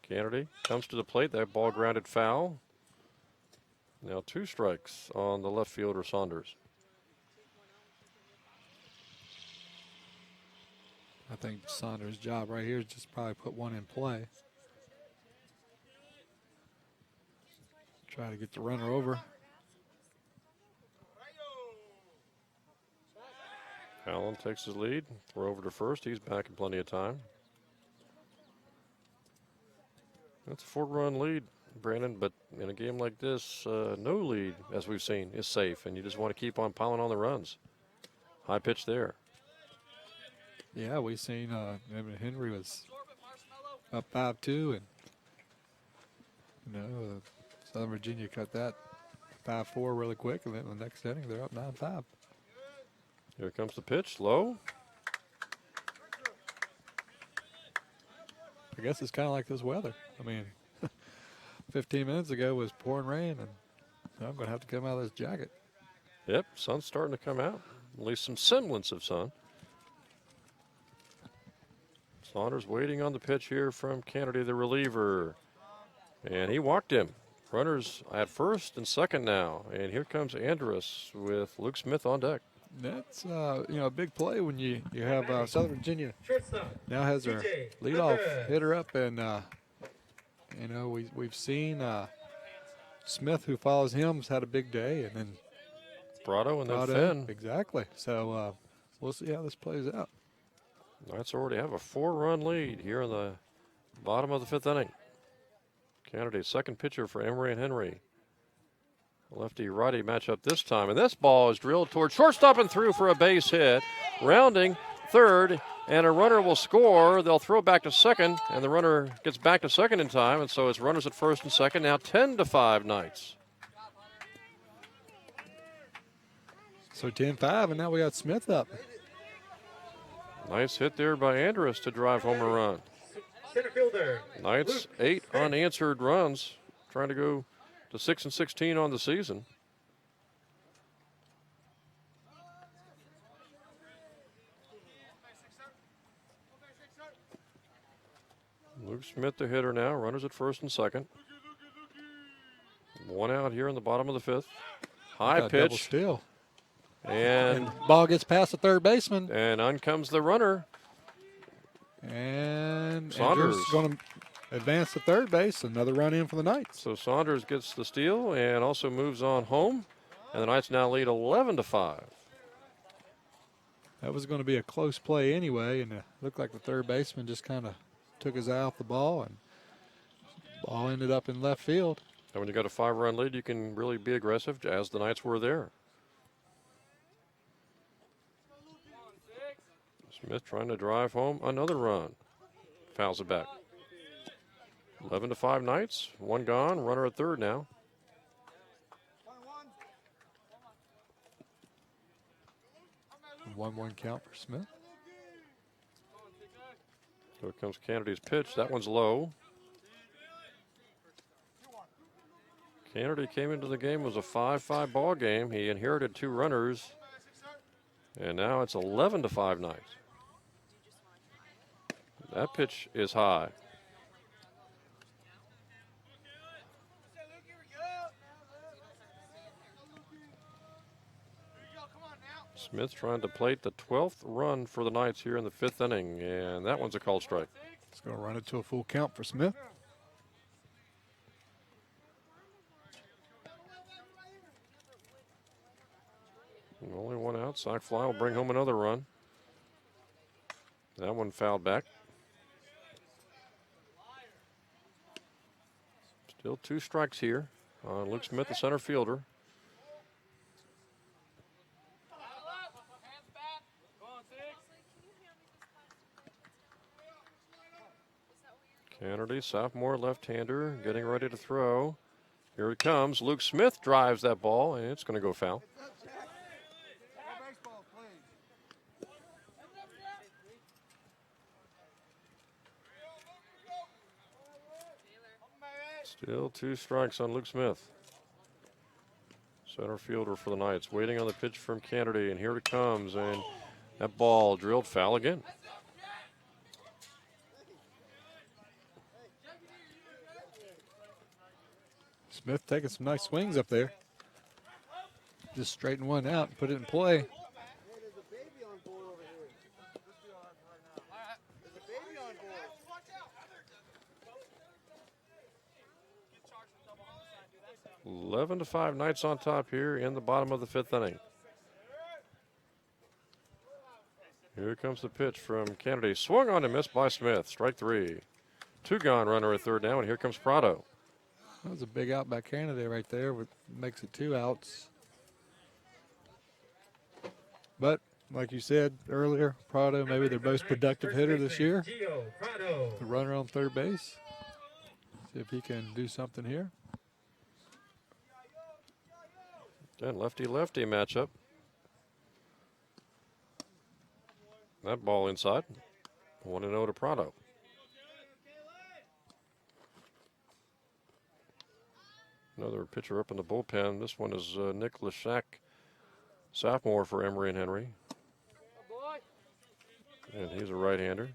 Kennedy comes to the plate. That ball grounded foul. Now 2 strikes on the left fielder Saunders. I think Saunders' job right here is just probably put one in play. Try to get the runner over. Allen takes his lead. Throw over to first. He's back in plenty of time. That's a 4-run lead, Brandon, but in a game like this, no lead, as we've seen, is safe, and you just want to keep on piling on the runs. High pitch there. Yeah, we've seen Henry was up 5-2, and Southern Virginia cut that 5-4 really quick, and then the next inning they're up 9-5. Here comes the pitch, low. I guess it's kind of like this weather. I mean, 15 minutes ago was pouring rain, and I'm going to have to come out of this jacket. Yep, sun's starting to come out. At least some semblance of sun. Saunders waiting on the pitch here from Kennedy, the reliever. And he walked him. Runners at first and second now. And here comes Andrus with Luke Smith on deck. That's a big play when you have Southern Virginia Shortstop. now has their TJ leadoff Hunter. hitter up, and we've seen Smith, who follows him, has had a big day, and then Brado and then Prado, Finn. exactly. So we'll see how this plays out. Knights already have a 4-run lead here in the bottom of the 5th inning. Kennedy, second pitcher for Emory and Henry. Lefty-righty matchup this time, and this ball is drilled toward shortstop and through for a base hit. Rounding third, and a runner will score. They'll throw back to second, and the runner gets back to second in time, and so it's runners at first and second. Now 10-5 Knights. So 10-5, and now we got Smith up. Nice hit there by Andrus to drive home a run. Center fielder. Knights 8 unanswered runs, trying to go to 6-16 on the season. Luke Smith, the hitter now. Runners at first and second. 1 out here in the bottom of the 5th. High Got double pitch. steal. And Ball gets past the third baseman. on comes the runner. And Saunders. Andrews going to advance to third base. Another run in for the Knights. So Saunders gets the steal and also moves on home. And the Knights now lead 11-5. That was going to be a close play anyway, and it looked like the third baseman just kind of took his eye off the ball, and the ball ended up in left field. And when you got a 5-run lead, you can really be aggressive, as the Knights were there. Smith trying to drive home another run. Fouls it back. 11-5 Knights. 1 gone. Runner at third now. A 1-1 count for Smith. Here comes Kennedy's pitch. That one's low. Kennedy came into the game. It was a 5-5 ball game. He inherited 2 runners. And now it's 11-5 Knights. That pitch is high. Smith trying to plate the 12th run for the Knights here in the 5th inning, and that one's a called strike. It's going to run it to a full count for Smith. And only 1 out. Sac fly will bring home another run. That one fouled back. Still 2 strikes here on Luke Smith, the center fielder. Kennedy, sophomore left-hander, getting ready to throw. Here it comes. Luke Smith drives that ball, and it's going to go foul. Still 2 strikes on Luke Smith. Center fielder for the Knights, waiting on the pitch from Kennedy, and here it comes, and that ball drilled foul again. Smith taking some nice swings up there. Just straighten one out and put it in play. Eleven to 5, Knights on top here in the bottom of the 5th inning. Here comes the pitch from Kennedy. Swung on and missed by Smith. Strike 3. 2 gone, runner at third now, and here comes Prado. That was a big out by Kennedy right there, which makes it 2 outs. But like you said earlier, Prado maybe their most productive hitter this year. The runner on third base. See if he can do something here. Again, lefty-lefty matchup. That ball inside. 1-0 to Prado. Another pitcher up in the bullpen. This one is Nick Leshak, sophomore for Emory and Henry. And he's a right-hander.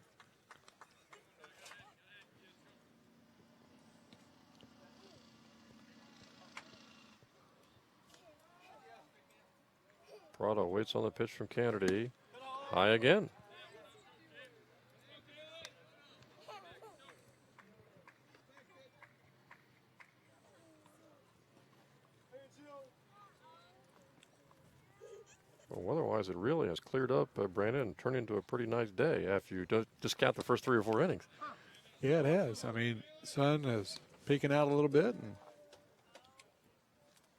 Prado waits on the pitch from Kennedy. High again. Well, otherwise, it really has cleared up, Brandon, and turned into a pretty nice day after you discount the first 3 or 4 innings. Yeah, it has. I mean, sun is peeking out a little bit, and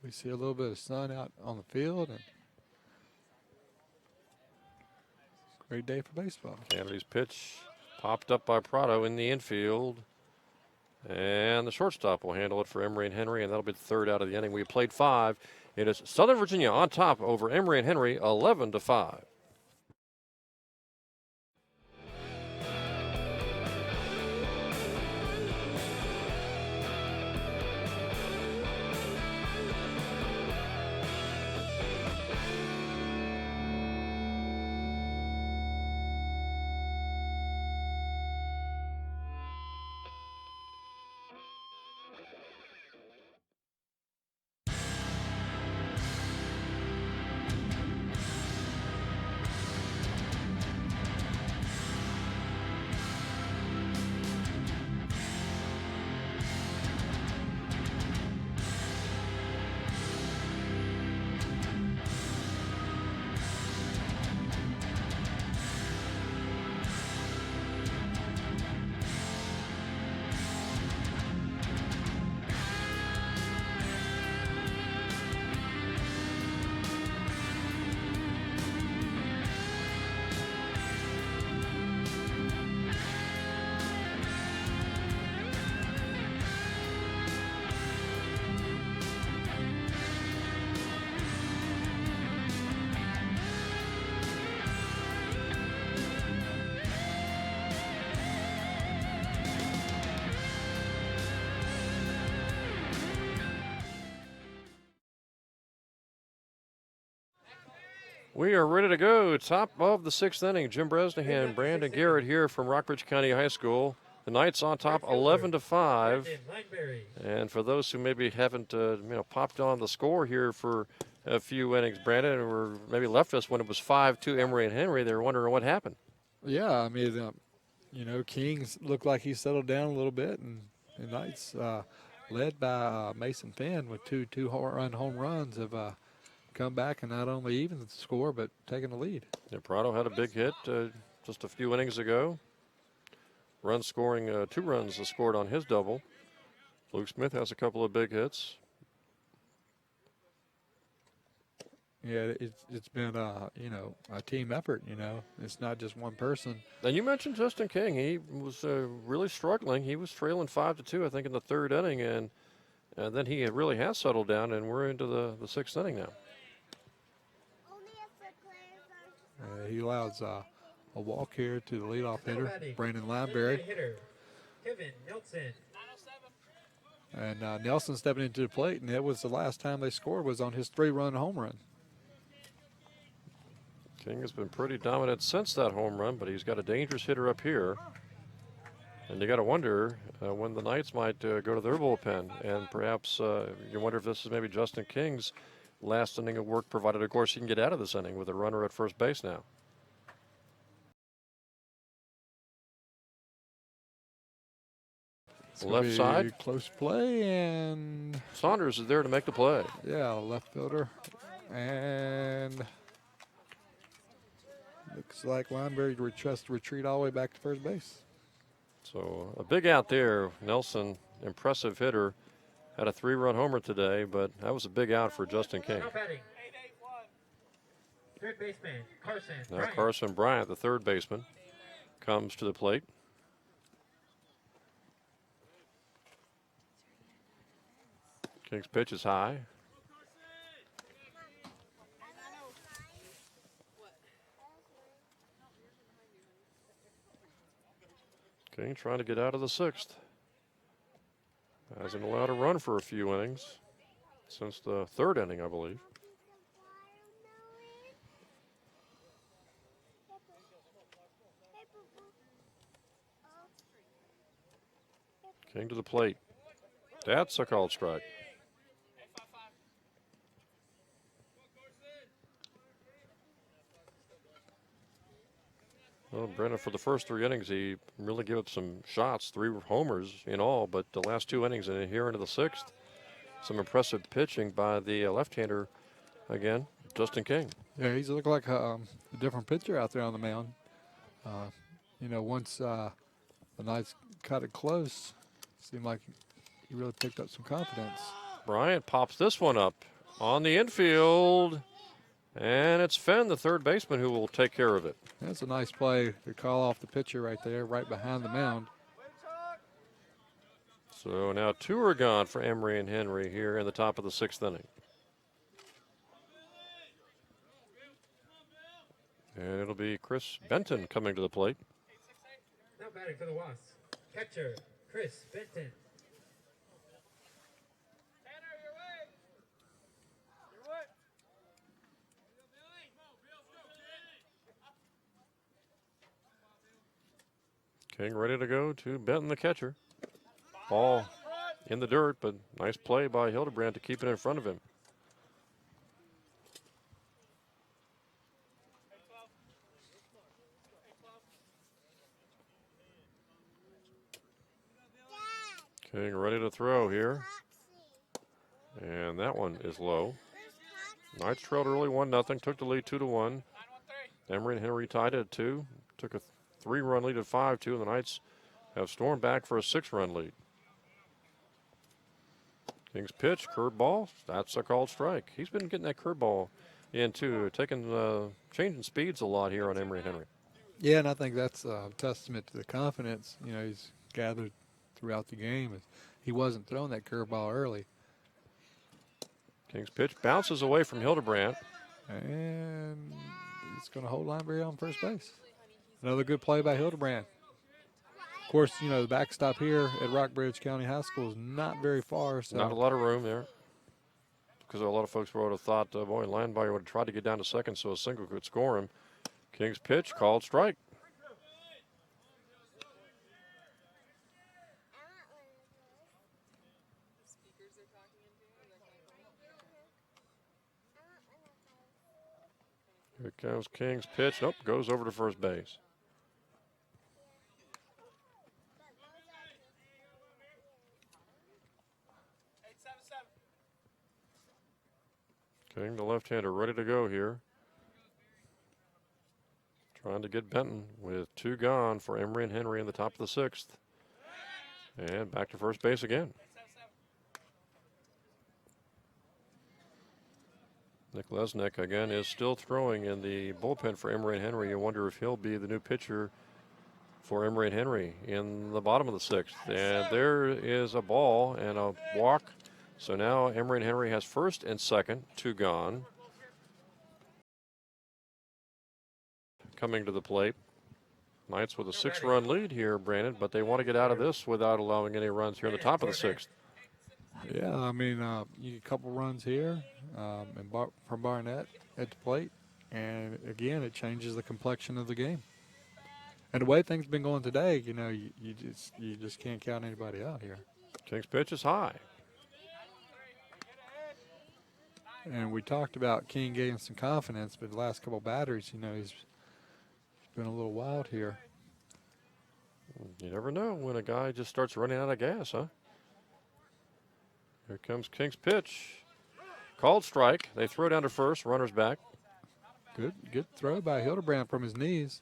we see a little bit of sun out on the field, and great day for baseball. Kennedy's pitch popped up by Prado in the infield. And the shortstop will handle it for Emory and Henry, and that'll be the 3rd out of the inning. We played 5. It is Southern Virginia on top over Emory and Henry, 11 to 5. We are ready to go. Top of the 6th inning. Jim Bresnahan, Brandon Garrett here from Rockbridge County High School. The Knights on top 11 to 5. And for those who maybe haven't popped on the score here for a few innings, Brandon, or maybe left us when it was 5-2 Emory and Henry, they're wondering what happened. Yeah, I mean, Kings looked like he settled down a little bit, and the Knights, led by Mason Finn with two home runs, have come back and not only even the score, but taking the lead. Yeah, Prado had a big hit just a few innings ago. Run scoring, 2 runs scored on his double. Luke Smith has a couple of big hits. Yeah, it's been you know, a team effort. You know, it's not just one person. And you mentioned Justin King. He was really struggling. He was trailing 5-2, I think, in the third inning, and then he really has settled down, and we're into the sixth inning now. He allows a walk here to the leadoff hitter, Brandon Lineberry. Lineberry. Hitter, Kevin Nelson. And Nelson stepping into the plate, and that was the last time they scored was on his 3-run home run. King has been pretty dominant since that home run, but he's got a dangerous hitter up here. And you got to wonder when the Knights might go to their bullpen, and perhaps you wonder if this is maybe Justin King's last inning of work, provided, of course, he can get out of this inning with a runner at first base now. Left side. Close play, and Saunders is there to make the play. yeah, left fielder. And looks like Lineberry has to retreat all the way back to first base. So a big out there. Nelson, impressive hitter, had a 3-run homer today, but that was a big out for Justin King. Now batting. Third baseman, Carson. Now Bryant. Carson Bryant, the third baseman, comes to the plate. King's pitch is high. King trying to get out of the sixth. Hasn't allowed a run for a few innings since the third inning, I believe. King to the plate. That's a called strike. Well, Brennan, for the first 3 innings, he really gave up some shots, 3 homers in all, but the last 2 innings and here into the sixth, some impressive pitching by the left-hander again, Justin King. Yeah, he's looked like a different pitcher out there on the mound. You know, once the Knights cut it close, seemed like he really picked up some confidence. Bryant pops this one up on the infield, and it's Fenn, the third baseman, who will take care of it. That's a nice play to call off the pitcher right there, right behind the mound. So now 2 are gone for Emory and Henry here in the top of the 6th inning. And it'll be Chris Benton coming to the plate. Now batting for the Wasps. Catcher, Chris Benton. King ready to go to Benton, the catcher. Ball in the dirt, but nice play by Hildebrand to keep it in front of him. King ready to throw here. And that one is low. Knights trailed early 1-0, took the lead 2-1. Emory and Henry tied it at 2. Took a 3-run lead at 5-2, and the Knights have stormed back for a 6-run lead. King's pitch, curveball. That's a called strike. He's been getting that curveball in too, changing speeds a lot here on Emory and Henry. Yeah, and I think that's a testament to the confidence, you know, he's gathered throughout the game. He wasn't throwing that curveball early. King's pitch bounces away from Hildebrand. And he's going to hold Lineberry on first base. Another good play by Hildebrand. Of course, you know, the backstop here at Rockbridge County High School is not very far. So Not a lot of room there. Because a lot of folks would have thought, boy, Lineberry would have tried to get down to second so a single could score him. King's pitch, called strike. Here comes King's pitch. Nope, goes over to first base. King, the left-hander, ready to go here. Trying to get Benton with 2 gone for Emory and Henry in the top of the 6th. And back to first base again. Nick Lesnick, again, is still throwing in the bullpen for Emory and Henry. You wonder if he'll be the new pitcher for Emory and Henry in the bottom of the 6th. And there is a ball and a walk. So now Emory and Henry has first and second, 2 gone. Coming to the plate. Knights with a 6-run lead here, Brandon, but they want to get out of this without allowing any runs here in the top of the 6th. Yeah, I mean, you get a couple runs here from Barnett at the plate, and again, it changes the complexion of the game. And the way things been going today, you know, you just can't count anybody out here. King's pitch is high. And we talked about King gaining some confidence, but the last couple batteries, you know, he's been a little wild here. You never know when a guy just starts running out of gas, huh? Here comes King's pitch. Called strike. They throw down to first. Runners back. Good throw by Hildebrand from his knees.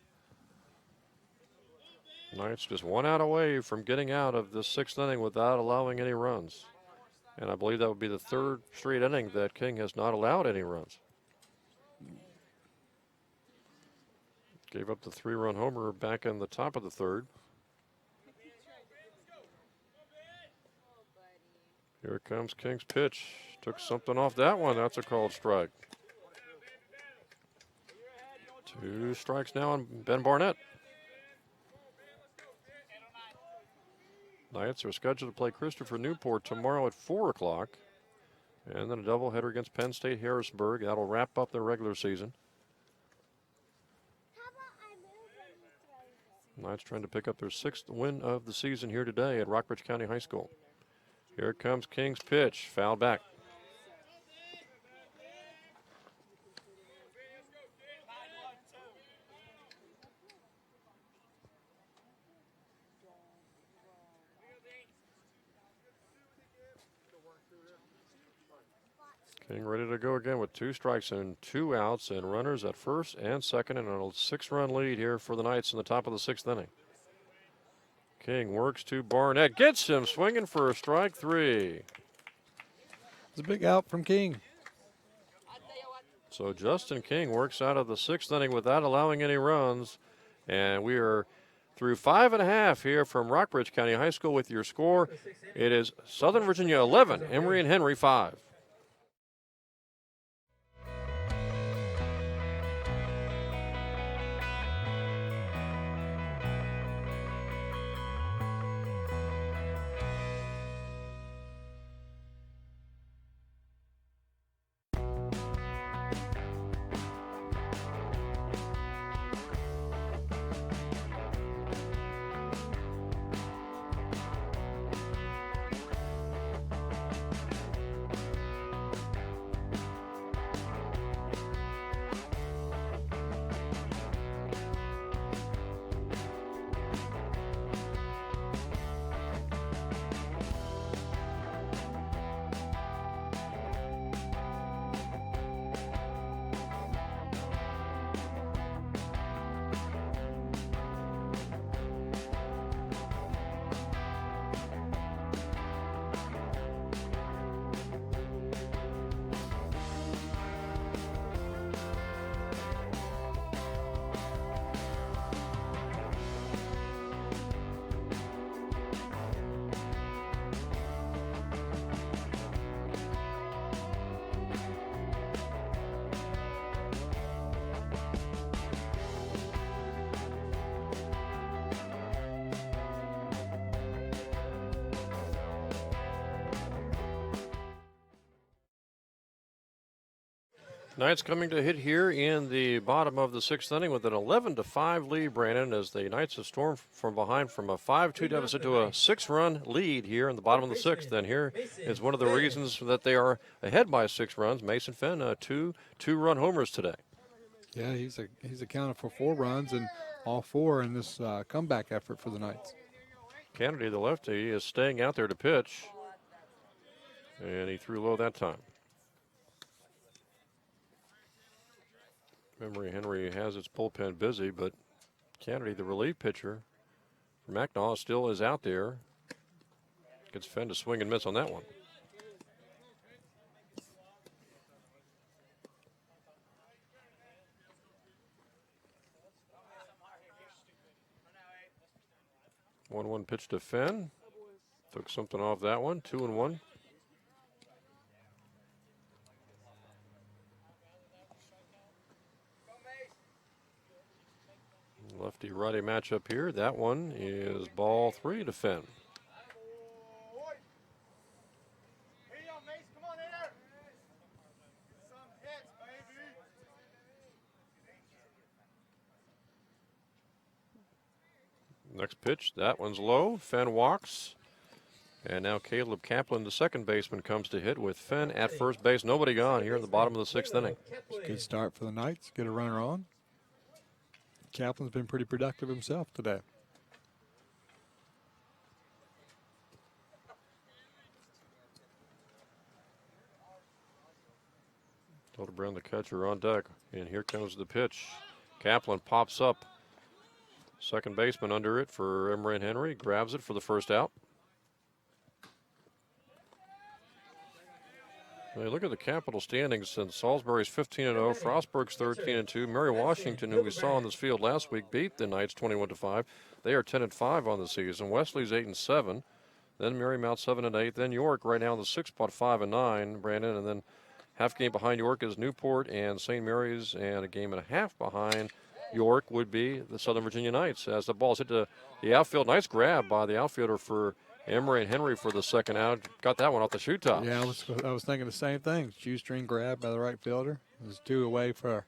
Knights just 1 out away from getting out of this 6th inning without allowing any runs. And I believe that would be the 3rd straight inning that King has not allowed any runs. Gave up the 3-run homer back in the top of the 3rd. Here comes King's pitch. Took something off that one. That's a called strike. 2 strikes now on Ben Barnett. Knights are scheduled to play Christopher Newport tomorrow at 4 o'clock. And then a doubleheader against Penn State Harrisburg. That'll wrap up their regular season. Knights trying to pick up their 6th win of the season here today at Rockbridge County High School. Here comes King's pitch. Foul back. King ready to go again with 2 strikes and 2 outs and runners at first and second, and a 6-run lead here for the Knights in the top of the 6th inning. King works to Barnett, gets him swinging for a strike 3. It's a big out from King. So Justin King works out of the 6th inning without allowing any runs, and we are through 5 1/2 here from Rockbridge County High School with your score. It is Southern Virginia 11, Emory and Henry 5. Knights coming to hit here in the bottom of the 6th inning with an 11-5 lead, Brandon, as the Knights have stormed from behind from a 5-2 deficit to a 6-run lead here in the bottom of the 6th. And here is one of the reasons that they are ahead by 6 runs. Mason Fenn, 2-run homers today. Yeah, he's accounted for 4 runs and all 4 in this comeback effort for the Knights. Kennedy, the lefty, is staying out there to pitch, and he threw low that time. Emory Henry has its bullpen busy, but Kennedy, the relief pitcher for Mackinac, still is out there. Gets Fenn to swing and miss on that one. 1-1 pitch to Fenn. Took something off that one. 2-1. Lefty-righty matchup here. That one is ball 3 to Fenn. Next pitch, that one's low. Fenn walks. And now Caleb Kaplan, the second baseman, comes to hit with Fenn at first base. Nobody gone here in the bottom of the 6th inning. Good start for the Knights. Get a runner on. Kaplan's been pretty productive himself today. Hildebrand, the catcher, on deck. And here comes the pitch. Kaplan pops up. Second baseman under it for Emory and Henry. Grabs it for the first out. Now look at the Capital standings since Salisbury's 15-0, Frostburg's 13-2. Mary Washington, who we saw on this field last week, beat the Knights 21-5. They are 10-5 on the season. Wesley's 8-7. Then Marymount 7-8. Then York right now in the 6th spot, 5-9. Brandon, and then half game behind York is Newport and St. Mary's, and a game and a half behind York would be the Southern Virginia Knights. As the ball's hit to the outfield, nice grab by the outfielder for Emory and Henry for the second out. Got that one off the shoe top. Yeah, I was thinking the same thing. Shoestring grab by the right fielder. There's 2 away for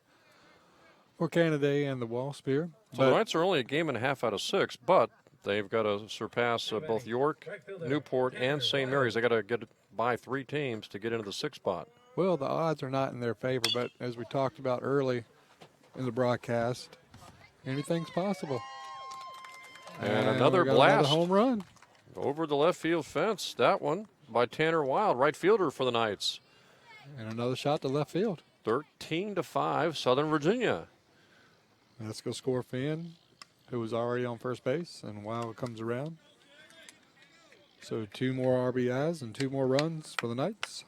Kennedy and the Wasp here. So the Knights are only a game and a half out of 6, but they've got to surpass both York, Newport, and St. Mary's. They got to get by 3 teams to get into the 6th spot. Well, the odds are not in their favor, but as we talked about early in the broadcast, anything's possible. And another we got blast. Another home run. Over the left field fence. That one by Tanner Wild, right fielder for the Knights. And another shot to left field. 13-5, Southern Virginia. Let's go score Finn, who was already on first base, and Wild comes around. So 2 more RBIs and 2 more runs for the Knights.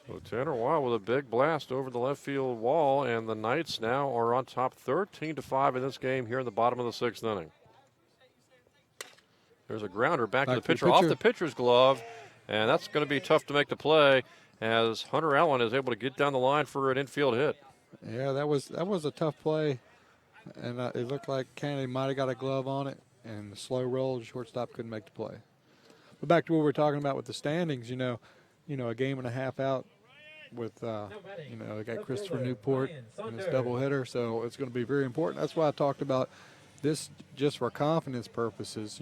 So Tanner Wild with a big blast over the left field wall, and the Knights now are on top 13-5 in this game here in the bottom of the 6th inning. There's a grounder back to the pitcher, off the pitcher's glove, and that's going to be tough to make the play as Hunter Allen is able to get down the line for an infield hit. Yeah, that was a tough play, and it looked like Kennedy might have got a glove on it, and the slow roll, the shortstop couldn't make the play. But back to what we were talking about with the standings, you know, a game and a half out with, they got Christopher Newport in his doubleheader, so it's going to be very important. That's why I talked about this just for confidence purposes,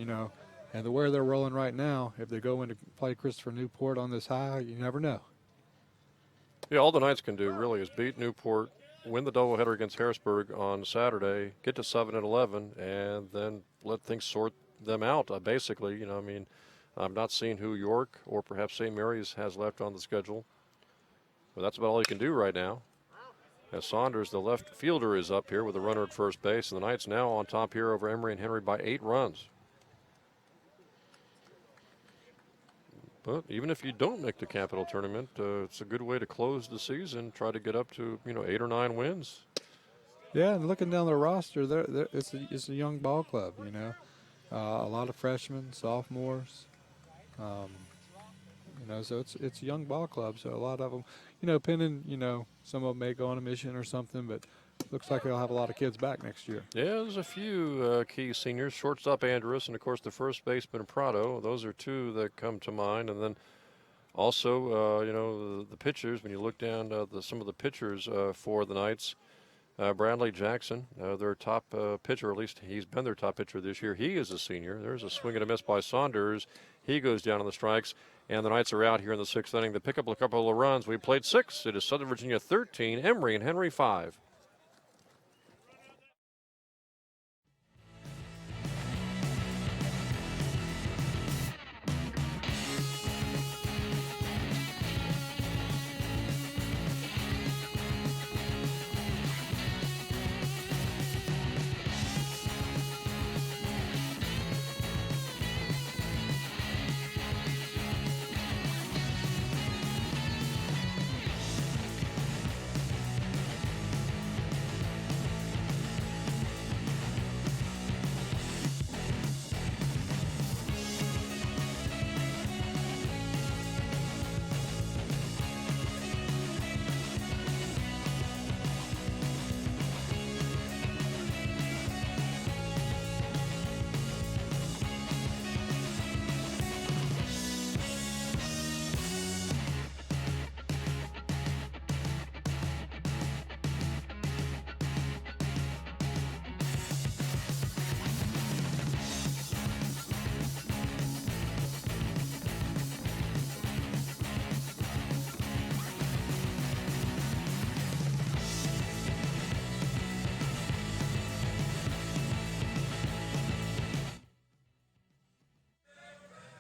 and the way they're rolling right now, if they go in to play Christopher Newport on this high, you never know. Yeah, all the Knights can do really is beat Newport, win the doubleheader against Harrisburg on Saturday, get to 7-11, and then let things sort them out. Basically, I'm not seeing who York or perhaps St. Mary's has left on the schedule. But that's about all you can do right now. As Saunders, the left fielder, is up here with a runner at first base, and the Knights now on top here over Emory and Henry by 8 runs. But even if you don't make the Capital Tournament, it's a good way to close the season, try to get up to 8 or 9 wins. Yeah, and looking down the roster, it's a young ball club, a lot of freshmen, sophomores. So it's a young ball club. So a lot of them, pending, some of them may go on a mission or something, but looks like they'll have a lot of kids back next year. Yeah, there's a few key seniors, shortstop Andrus, and of course the first baseman Prado. Those are 2 that come to mind. And then also, the pitchers, when you look down some of the pitchers for the Knights, Bradley Jackson, their top pitcher, at least he's been their top pitcher this year. He is a senior. There's a swing and a miss by Saunders. He goes down on the strikes, and the Knights are out here in the 6th inning. They pick up a couple of runs. We played 6. It is Southern Virginia 13, Emory and Henry 5.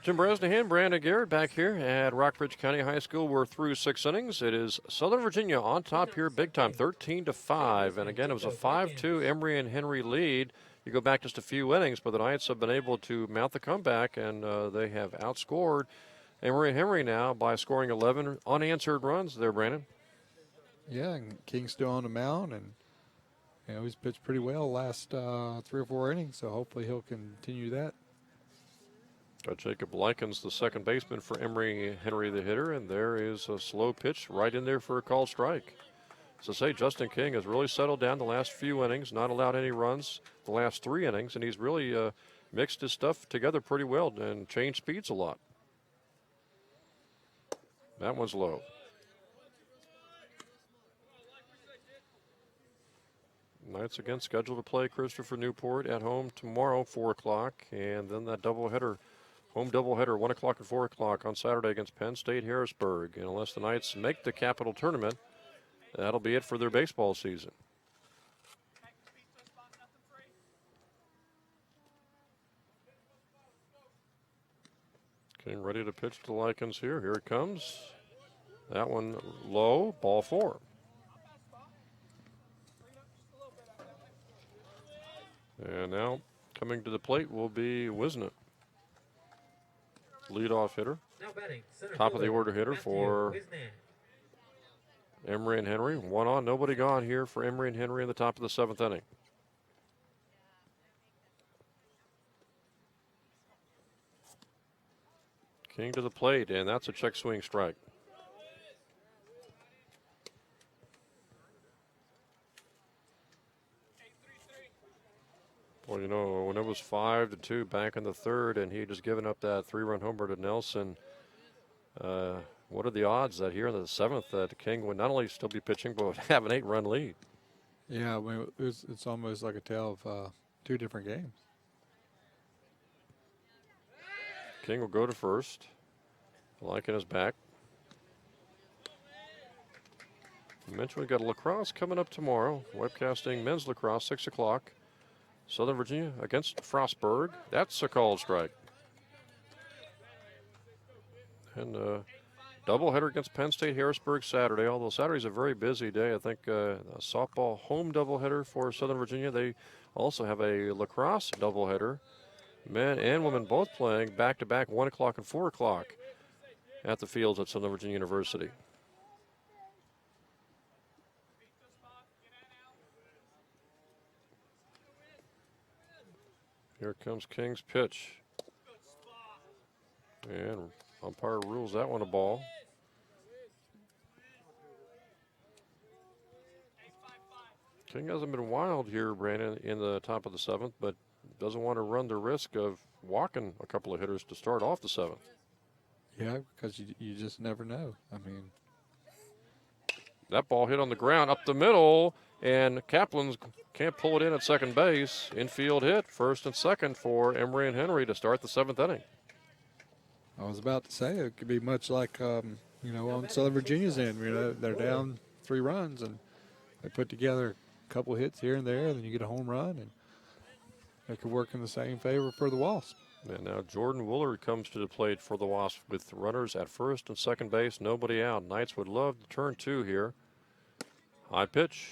Jim Bresnahan, Brandon Garrett back here at Rockbridge County High School. We're through 6 innings. It is Southern Virginia on top here, big time, 13-5. And again, it was a 5-2 Emory and Henry lead. You go back just a few innings, but the Knights have been able to mount the comeback, and they have outscored Emory and Henry now by scoring 11 unanswered runs there, Brandon. Yeah, and King's still on the mound, and he's pitched pretty well last 3 or 4 innings, so hopefully he'll continue that. Jacob Likens, the second baseman for Emory Henry, the hitter, and there is a slow pitch right in there for a called strike. As I say, Justin King has really settled down the last few innings, not allowed any runs the last 3 innings, and he's really mixed his stuff together pretty well and changed speeds a lot. That one's low. Knights again scheduled to play Christopher Newport at home tomorrow, 4 o'clock, and then that doubleheader. Home doubleheader, 1 o'clock and 4 o'clock on Saturday against Penn State Harrisburg. And unless the Knights make the Capital Tournament, that'll be it for their baseball season. King ready to pitch to Likens here. Here it comes. That one low, ball 4. And now coming to the plate will be Wisnett. Leadoff hitter. Now batting, center Top of the fielder, order hitter Matthew for Wisnett. Emory and Henry. 1 on, nobody gone here for Emory and Henry in the top of the 7th inning. King to the plate, and that's a check swing strike. Well, when it was 5-2 back in the 3rd, and he had just given up that 3-run homer to Nelson, what are the odds that here in the 7th that King would not only still be pitching, but would have an 8-run lead? Yeah, it's almost like a tale of 2 different games. King will go to first. Liking is back. I mentioned we've got lacrosse coming up tomorrow. Webcasting men's lacrosse, 6 o'clock. Southern Virginia against Frostburg. That's a called strike. And doubleheader against Penn State Harrisburg Saturday, although Saturday's a very busy day. I think a softball home doubleheader for Southern Virginia. They also have a lacrosse doubleheader. Men and women both playing back-to-back 1 o'clock and 4 o'clock at the fields at Southern Virginia University. Here comes King's pitch. And umpire rules that one a ball. King hasn't been wild here, Brandon, in the top of the 7th, but doesn't want to run the risk of walking a couple of hitters to start off the 7th. Yeah, because you just never know. I mean, that ball hit on the ground up the middle, and Kaplan can't pull it in at second base. Infield hit, first and second for Emory and Henry to start the 7th inning. I was about to say it could be much like, on Southern Virginia's end. They're down 3 runs, and they put together a couple hits here and there, and then you get a home run, and it could work in the same favor for the Wasps. And now Jordan Woolard comes to the plate for the Wasps with runners at first and second base, nobody out. Knights would love to turn 2 here. High pitch.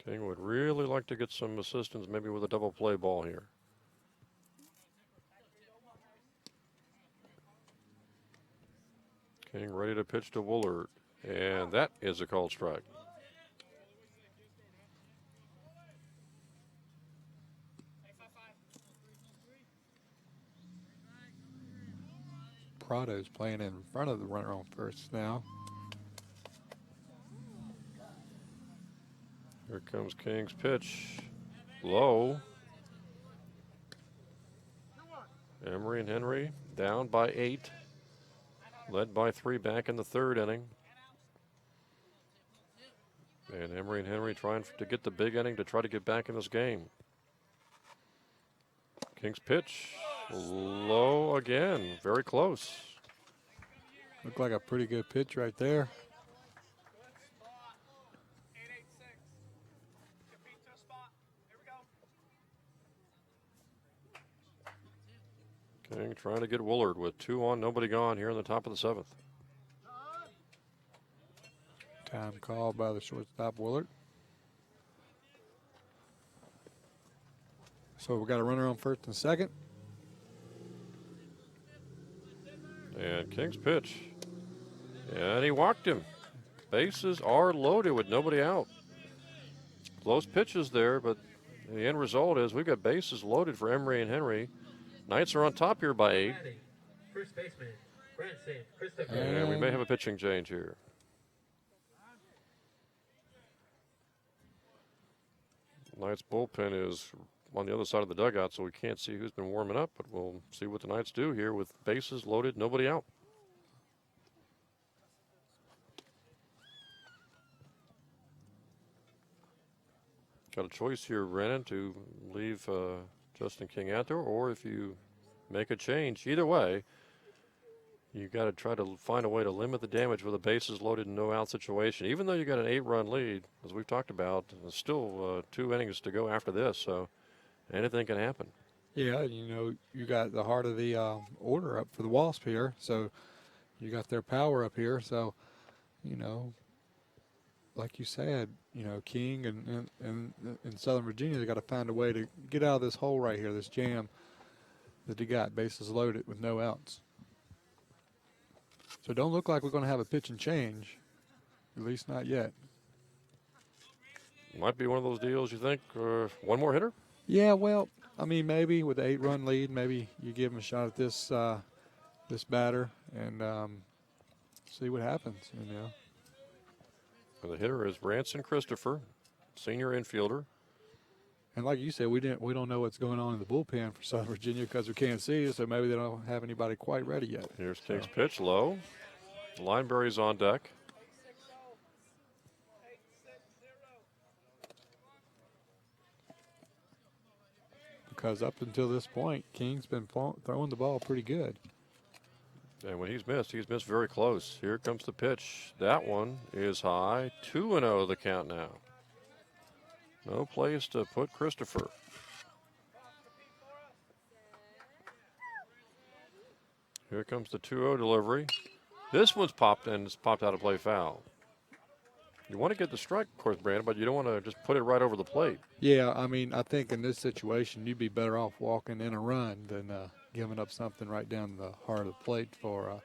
King would really like to get some assistance, maybe with a double play ball here. King ready to pitch to Woolard, and that is a called strike. Prado's playing in front of the runner on first now. Here comes King's pitch. Low. Emory and Henry down by 8. Led by 3 back in the 3rd inning. And Emory and Henry trying to get the big inning to try to get back in this game. King's pitch. Low again. Very close. Looked like a pretty good pitch right there. King trying to get Woolard with 2 on, nobody gone here in the top of the 7th. Time called by the shortstop, Willard. So we got a runner on first and second. And King's pitch. And he walked him. Bases are loaded with nobody out. Close pitches there, but the end result is we've got bases loaded for Emory and Henry. Knights are on top here by 8. First baseman, Branson Christopher. And we may have a pitching change here. Knights bullpen is on the other side of the dugout, so we can't see who's been warming up, but we'll see what the Knights do here with bases loaded, nobody out. Got a choice here, Brennan, to leave Justin King out there, or if you make a change. Either way, you got to try to find a way to limit the damage with a bases loaded and no out situation. Even though you got an 8-run lead, as we've talked about, there's still 2 innings to go after this, so anything can happen. Yeah, you know, you got the heart of the order up for the Wasp here, so you got their power up here. So, you know, like you said, you know, King and Southern Virginia, they got to find a way to get out of this hole right here, this jam that they got, bases loaded with no outs. So don't look like we're going to have a pitch and change, at least not yet. Might be one of those deals, you think, one more hitter? Yeah, well, I mean, maybe with the 8-run lead, maybe you give him a shot at this this batter and see what happens, you know. And the hitter is Branson Christopher, senior infielder. And like you said, we don't know what's going on in the bullpen for Southern Virginia because we can't see it, so maybe they don't have anybody quite ready yet. Here's King's pitch, low. Lineberry's on deck. Because up until this point, King's been throwing the ball pretty good. And when he's missed very close. Here comes the pitch. That one is high. 2-0 the count now. No place to put Christopher. Here comes the 2-0 delivery. This one's popped and it's popped out of play foul. You want to get the strike, of course, Brandon, but you don't want to just put it right over the plate. Yeah, I mean, I think in this situation, you'd be better off walking in a run than giving up something right down the heart of the plate for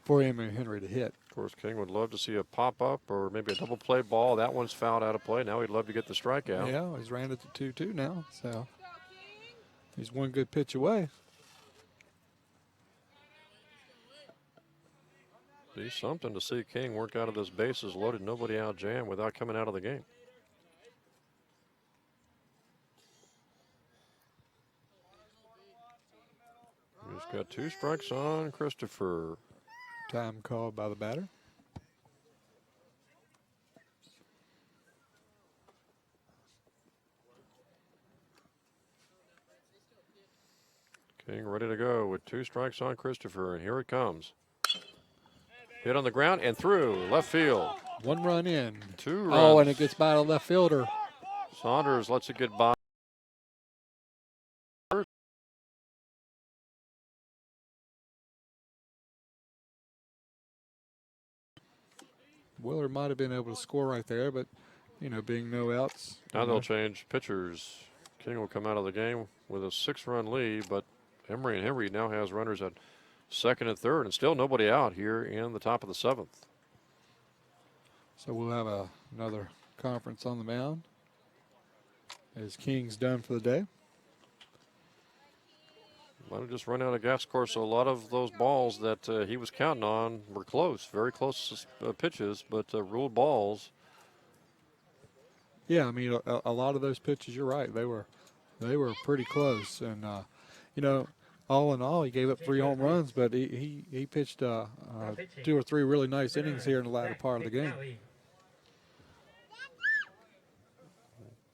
Emory Henry to hit. Of course, King would love to see a pop-up or maybe a double play ball. That one's fouled out of play. Now he'd love to get the strikeout. Yeah, he's ran it to 2-2 now, so he's one good pitch away. Be something to see King work out of this bases loaded, nobody out jam without coming out of the game. He's got 2 strikes on Christopher. Time called by the batter. King ready to go with 2 strikes on Christopher, and here it comes. Hit on the ground and through left field. 1 run in. 2 runs. Oh, and it gets by the left fielder. Saunders lets it get by. Willard might have been able to score right there, but, you know, being no outs. Now they'll change pitchers. King will come out of the game with a 6-run lead, but Emory and Henry now has runners at second and third, and still nobody out here in the top of the 7th. So we'll have another conference on the mound as King's done for the day. Might have just run out of gas, of course. So a lot of those balls that he was counting on were close, very close pitches, but ruled balls. Yeah, I mean, a lot of those pitches, you're right. They were pretty close. And, you know, all in all, he gave up 3 home runs, but he pitched 2 or 3 really nice innings here in the latter part of the game.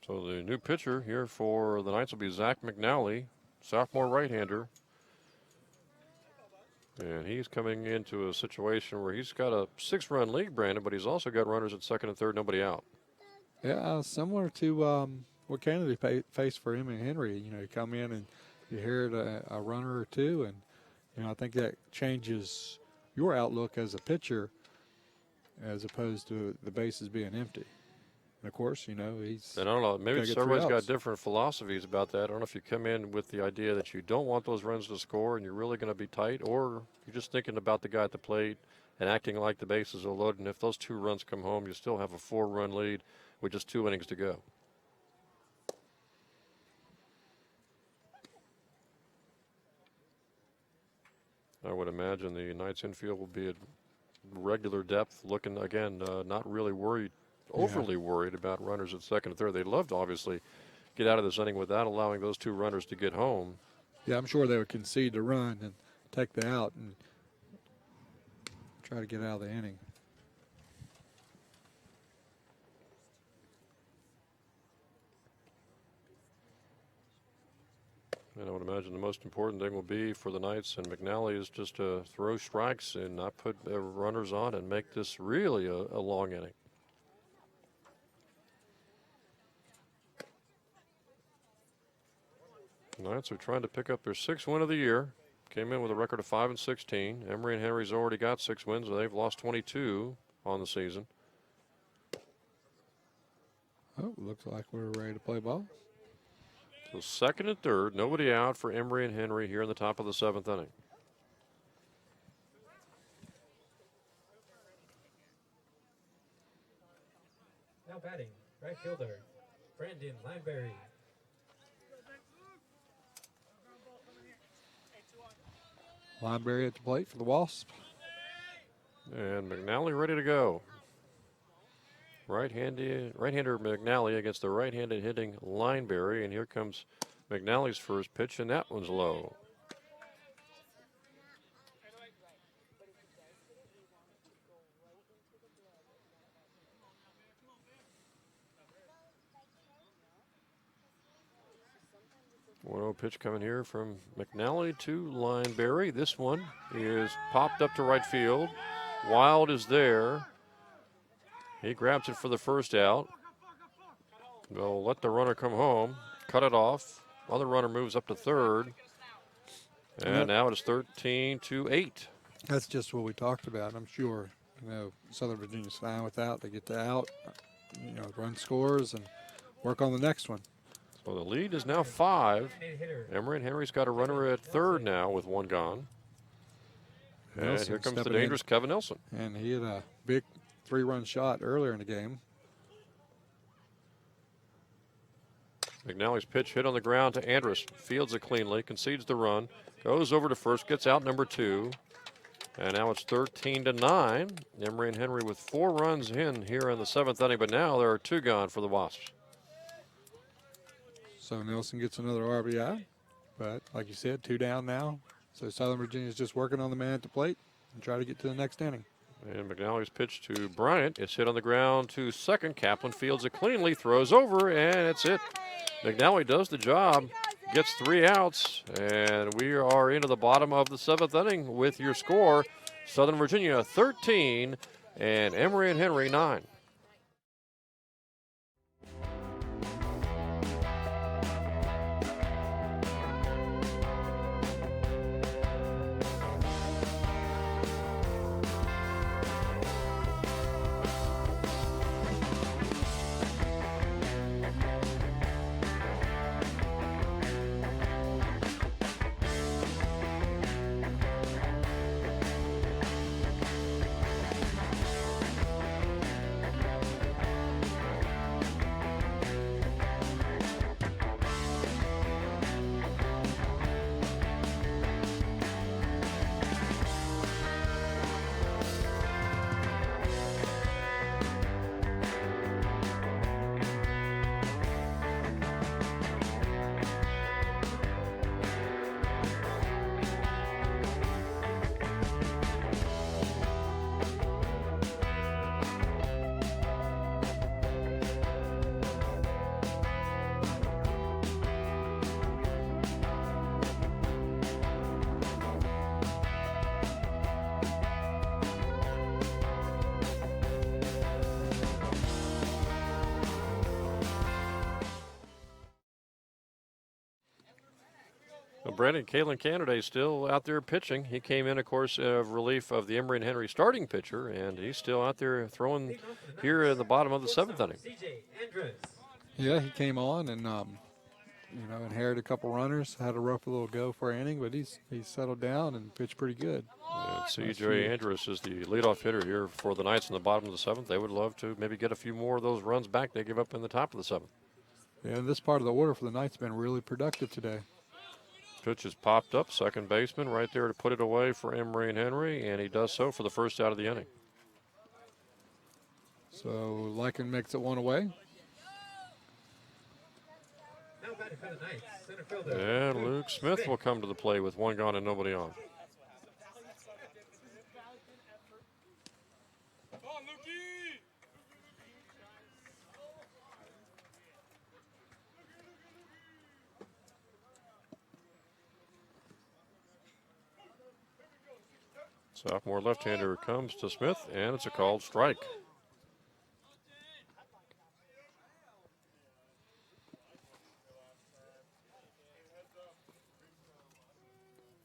So the new pitcher here for the Knights will be Zach McNally, sophomore right-hander. And he's coming into a situation where he's got a 6-run lead, Brandon, but he's also got runners at second and third, nobody out. Yeah, similar to what Kennedy faced for him and Henry. You know, he come in and you hear it a runner or two, and I think that changes your outlook as a pitcher as opposed to the bases being empty. And of course, he's. And I don't know, maybe gotta get 3 everybody's got outs. different philosophies about that. I don't know if you come in with the idea that you don't want those runs to score and you're really going to be tight, or you're just thinking about the guy at the plate and acting like the bases are loaded. And if those 2 runs come home, you still have a 4-run lead with just 2 innings to go. I would imagine the Knights infield will be at regular depth, looking, again, not really worried, overly worried about runners at second and third. They'd love to obviously get out of this inning without allowing those 2 runners to get home. Yeah, I'm sure they would concede the run and take the out and try to get out of the inning. And I would imagine the most important thing will be for the Knights and McNally is just to throw strikes and not put runners on and make this really a long inning. The Knights are trying to pick up their 6th win of the year. Came in with a record of 5-16. Emory and Henry's already got 6 wins, and they've lost 22 on the season. Oh, looks like we're ready to play ball. So 2nd and 3rd, nobody out for Emory and Henry here in the top of the 7th inning. Now batting, right fielder, Brandon Lineberry. Lineberry at the plate for the Wasp. And McNally ready to go. Right-hander McNally against the right-handed hitting Lineberry, and here comes McNally's first pitch, and that one's low. One-0 pitch coming here from McNally to Lineberry. This one is popped up to right field. Wild is there. He grabs it for the first out. They'll let the runner come home, cut it off. Other runner moves up to third. And now it is 13-8. That's just what we talked about. I'm sure, Southern Virginia's fine with that. They get the out, run scores and work on the next one. So the lead is now 5. Emory and Henry's got a runner at third now with 1 gone. And Nelson here comes the stepping in. dangerous Kevin Nelson. And he had a big 3-run shot earlier in the game. McNally's pitch hit on the ground to Andrus. Fields it cleanly, concedes the run, goes over to first, gets out number 2. And now it's 13-9. Emory and Henry with 4 runs in here in the 7th inning, but now there are 2 gone for the Wasps. So Nelson gets another RBI. But like you said, 2 down now. So Southern Virginia's just working on the man at the plate and try to get to the next inning. And McNally's pitch to Bryant. It's hit on the ground to second. Kaplan fields it cleanly, throws over, and it's it. McNally does the job, gets 3 outs, and we are into the bottom of the 7th inning with your score. Southern Virginia 13 and Emory and Henry 9. Brandon Kalen Canaday still out there pitching. He came in, of course, relief of the Emory and Henry starting pitcher, and he's still out there throwing here in the bottom of the 7th inning. Yeah, he came on and inherited a couple runners, had a rough little go for an inning, but he's settled down and pitched pretty good. And C.J. Andrus is the leadoff hitter here for the Knights in the bottom of the 7th. They would love to maybe get a few more of those runs back they give up in the top of the 7th. Yeah, this part of the order for the Knights has been really productive today. Pitch is popped up, second baseman right there to put it away for Emory and Henry, and he does so for the first out of the inning. So Lycan makes it one away. And Luke Smith will come to the plate with one gone and nobody on. Sophomore left-hander comes to Smith, and it's a called strike.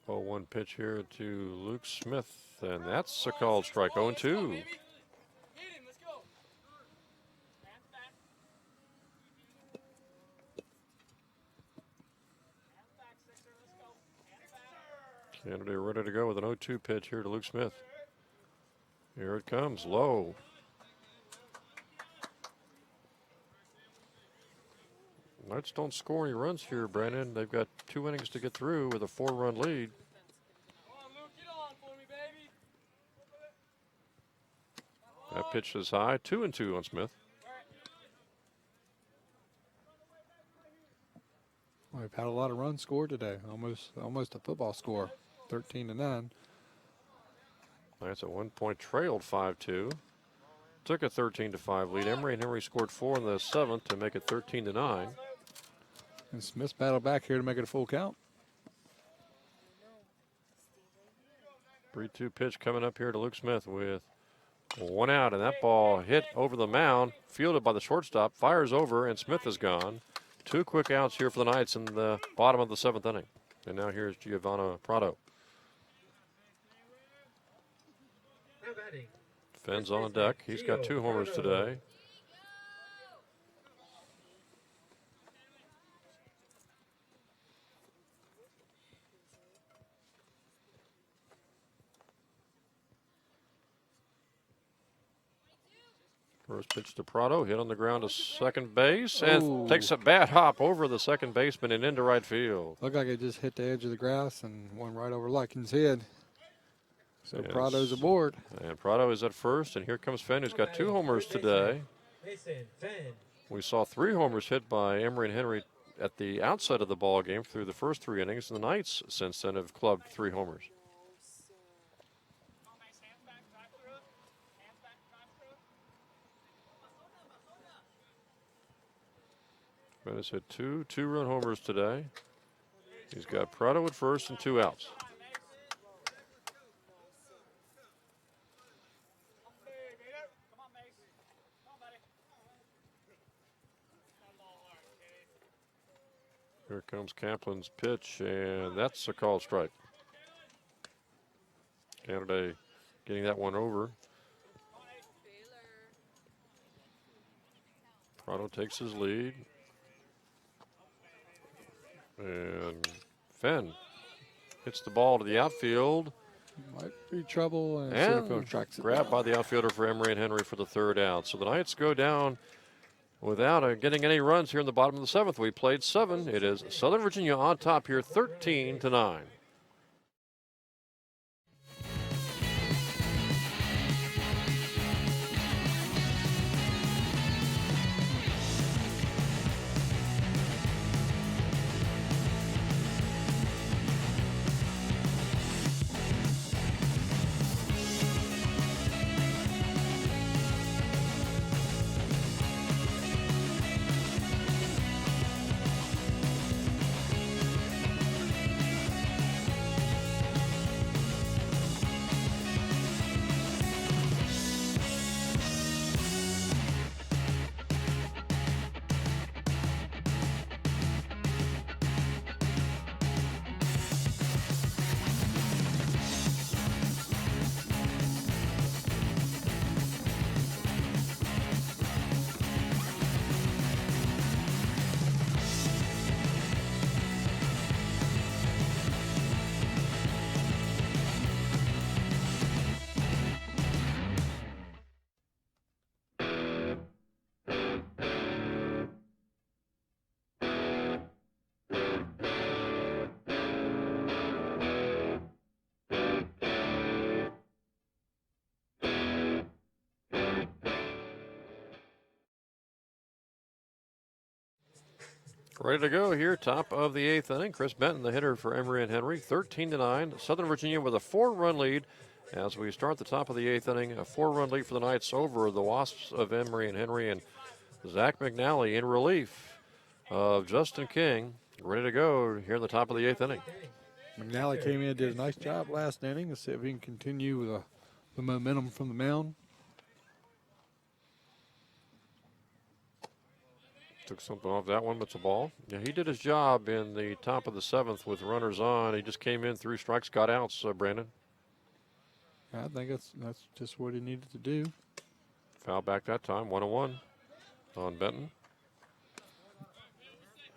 Oh, 1 pitch here to Luke Smith, and that's a called strike. 0-2. Kennedy ready to go with an 0-2 pitch here to Luke Smith. Here it comes, low. Knights don't score any runs here, Brandon. They've got 2 innings to get through with a 4-run lead. That pitch is high, 2-2 on Smith. Well, we've had a lot of runs scored today, almost a football score, 13-9. Knights at one point trailed 5-2. Took a 13-5 lead. Emory and Henry scored 4 in the 7th to make it 13-9. And Smith's battled back here to make it a full count. 3-2 pitch coming up here to Luke Smith with 1 out, and that ball hit over the mound, fielded by the shortstop, fires over, and Smith is gone. 2 quick outs here for the Knights in the bottom of the 7th inning. And now here's Giovanni Prado. Fenn's on deck. He's got 2 homers today. First pitch to Prado, hit on the ground to second base, and takes a bad hop over the second baseman and into right field. Looked like it just hit the edge of the grass and went right over Lycan's head. So Yes. Prado's aboard. And Prado is at first, and here comes Fenn, who's got 2 homers today. We saw 3 homers hit by Emory and Henry at the outset of the ball game through the first 3 innings, and the Knights since then have clubbed 3 homers. Fenn has hit 2 2-run homers today. He's got Prado at first and 2 outs. Here comes Kaplan's pitch, and that's a called strike. Canada getting that one over. Prado takes his lead. And Fenn hits the ball to the outfield. Might be trouble, and center field tracks it. Grabbed by the outfielder for Emory and Henry for the 3rd out. So the Knights go down without getting any runs here in the bottom of the 7th. We played 7. It is Southern Virginia on top here, 13-9. Ready to go here, top of the 8th inning. Chris Benton, the hitter for Emory and Henry, 13-9. Southern Virginia with a 4-run lead as we start the top of the 8th inning. A 4-run lead for the Knights over the Wasps of Emory and Henry, and Zach McNally in relief of Justin King, ready to go here in the top of the 8th inning. McNally came in and did a nice job last inning. Let's see if he can continue with the momentum from the mound. Took something off that one, but it's a ball. Yeah, he did his job in the top of the 7th with runners on. He just came in, threw strikes, got outs, Brandon. I think that's just what he needed to do. Foul back that time, 1-1 on Benton.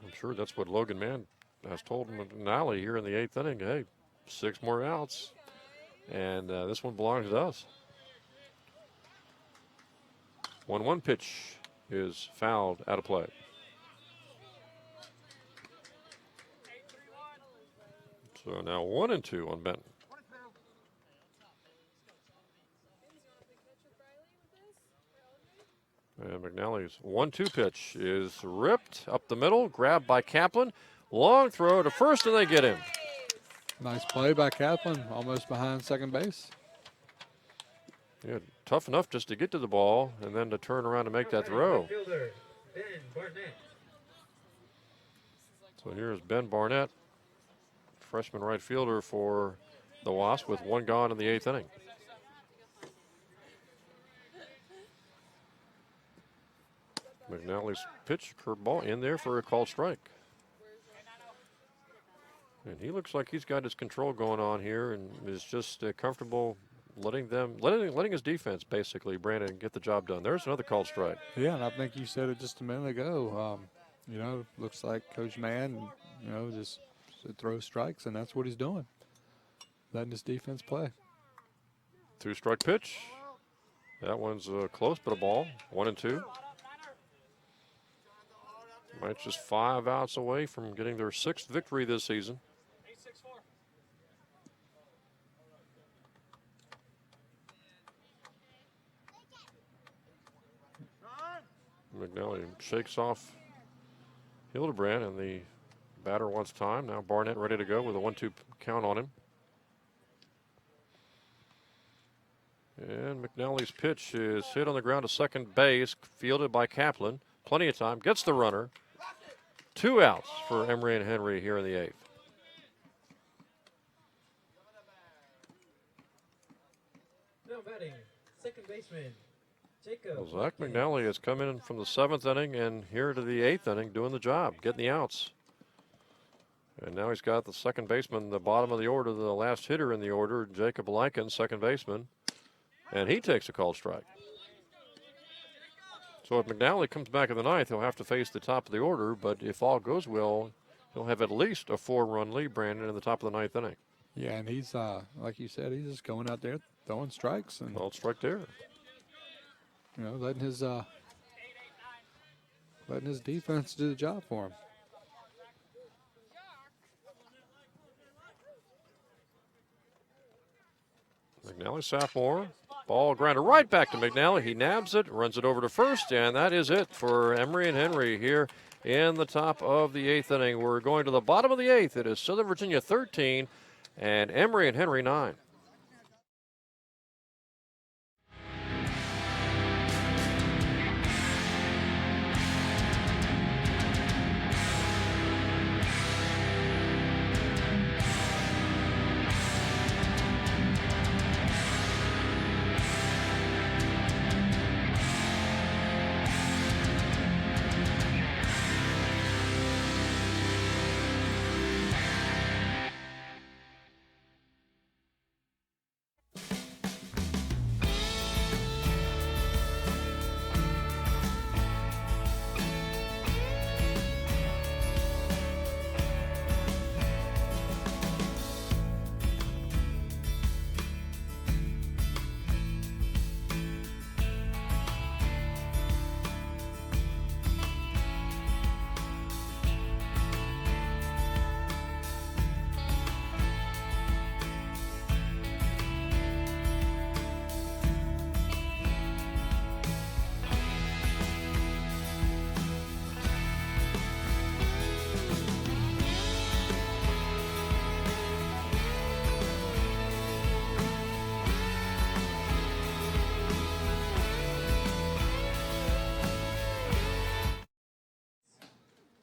I'm sure that's what Logan Mann has told McNally here in the 8th inning. Hey, 6 more outs, and this one belongs to us. 1-1 pitch is fouled out of play. So now 1-2 on Benton. And McNally's 1-2 pitch is ripped up the middle, grabbed by Kaplan. Long throw to first, and they get him. Nice play by Kaplan, almost behind second base. Yeah, tough enough just to get to the ball and then to turn around and make that throw. Ben Barnett. So here's Ben Barnett, freshman right fielder for the Wasps, with 1 gone in the 8th inning. McNally's pitch, curveball in there for a called strike. And he looks like he's got his control going on here and is just comfortable letting his defense basically, Brandon, get the job done. There's another called strike. Yeah, and I think you said it just a minute ago. Looks like Coach Mann, just throws strikes, and that's what he's doing, letting his defense play. 2-strike pitch. That one's close, but a ball. 1-2. Knights just 5 outs away from getting their 6th victory this season. McNally shakes off Hildebrand, and the batter wants time. Now Barnett ready to go with a 1-2 count on him. And McNally's pitch is hit on the ground to second base, fielded by Kaplan. Plenty of time, gets the runner. 2 outs for Emory and Henry here in the 8th. Now batting, second baseman, Jacob. Well, Zach McNally has come in from the 7th inning and here to the 8th inning doing the job, getting the outs. And now he's got the second baseman, the bottom of the order, the last hitter in the order, Jacob Lykin, second baseman. And he takes a called strike. So if McNally comes back in the 9th, he'll have to face the top of the order. But if all goes well, he'll have at least a 4-run lead, Brandon, in the top of the 9th inning. Yeah, and he's, like you said, he's just going out there throwing strikes. And Called strike there. letting his defense do the job for him. McNally, sophomore. Ball grounded right back to McNally. He nabs it, runs it over to first, and that is it for Emory and Henry here in the top of the 8th inning. We're going to the bottom of the 8th. It is Southern Virginia 13 and Emory and Henry 9.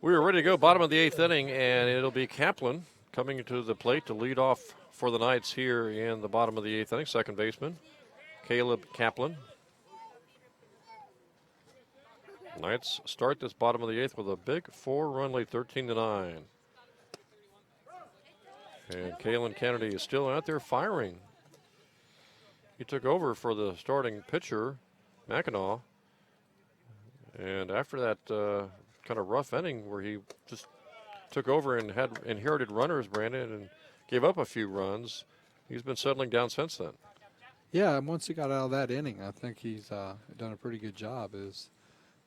We are ready to go. Bottom of the 8th inning, and it'll be Kaplan coming to the plate to lead off for the Knights here in the bottom of the 8th inning. Second baseman, Caleb Kaplan. Knights start this bottom of the 8th with a big 4-run lead, 13-9. And Kalen Kennedy is still out there firing. He took over for the starting pitcher, Mackinac. And after that kind of rough inning where he just took over and had inherited runners, Brandon, and gave up a few runs, he's been settling down since then. Yeah, and once he got out of that inning, I think he's done a pretty good job.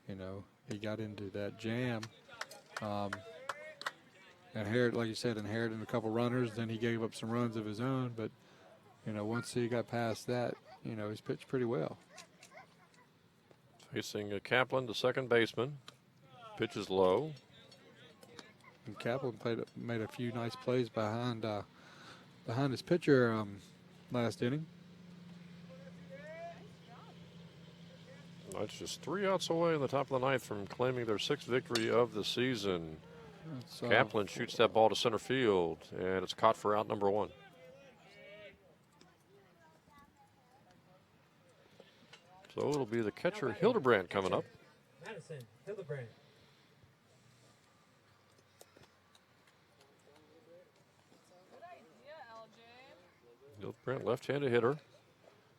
He got into that jam. Like you said, inherited a couple runners. Then he gave up some runs of his own. But, once he got past that, he's pitched pretty well. Facing Kaplan, the second baseman. Pitch is low. And Kaplan made a few nice plays behind his pitcher last inning. That's just 3 outs away in the top of the 9th from claiming their 6th victory of the season. Kaplan shoots that ball to center field, and it's caught for out number 1. So it'll be the catcher Hildebrand coming up. Madison Hildebrand. Hildebrand, left-handed hitter,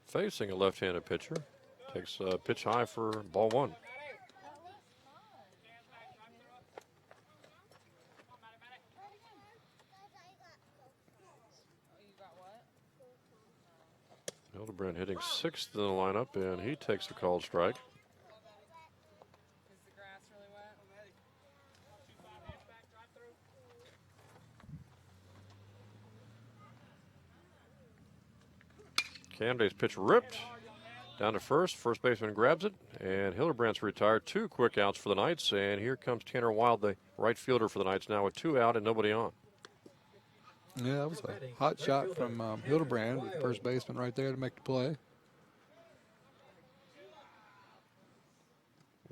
facing a left-handed pitcher. Takes a pitch high for ball 1. Hildebrand hitting 6th in the lineup, and he takes the called strike. Candace's pitch ripped down to first. First baseman grabs it, and Hildebrand's retired. 2 quick outs for the Knights, and here comes Tanner Wild, the right fielder for the Knights, now with 2 out and nobody on. Yeah, that was a hot shot from Hildebrand, the first baseman right there to make the play.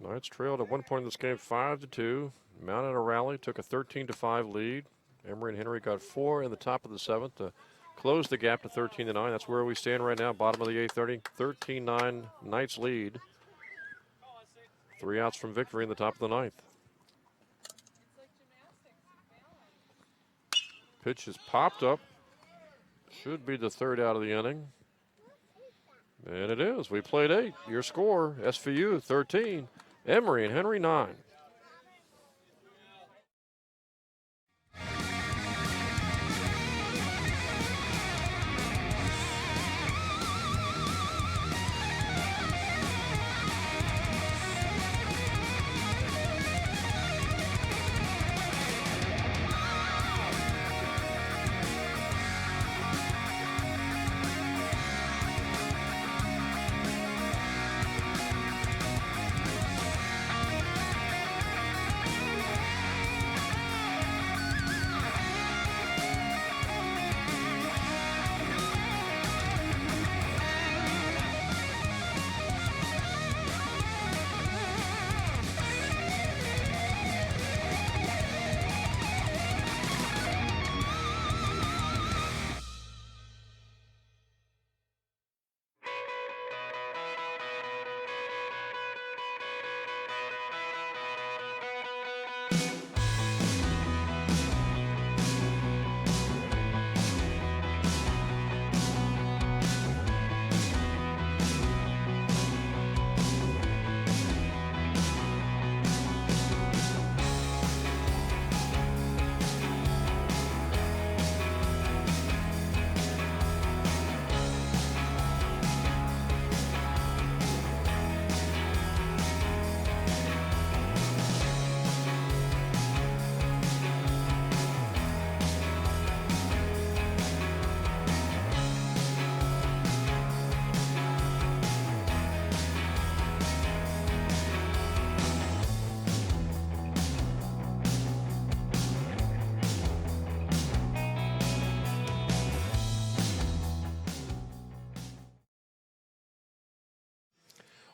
Knights trailed at one point in this game 5-2. Mounted a rally, took a 13-5 lead. Emory and Henry got 4 in the top of the 7th to close the gap to 13-9. That's where we stand right now, bottom of the 8th inning. 13-9 Knights lead. 3 outs from victory in the top of the 9th. Pitch is popped up. Should be the 3rd out of the inning. And it is. We played 8. Your score, SVU 13, Emory and Henry 9.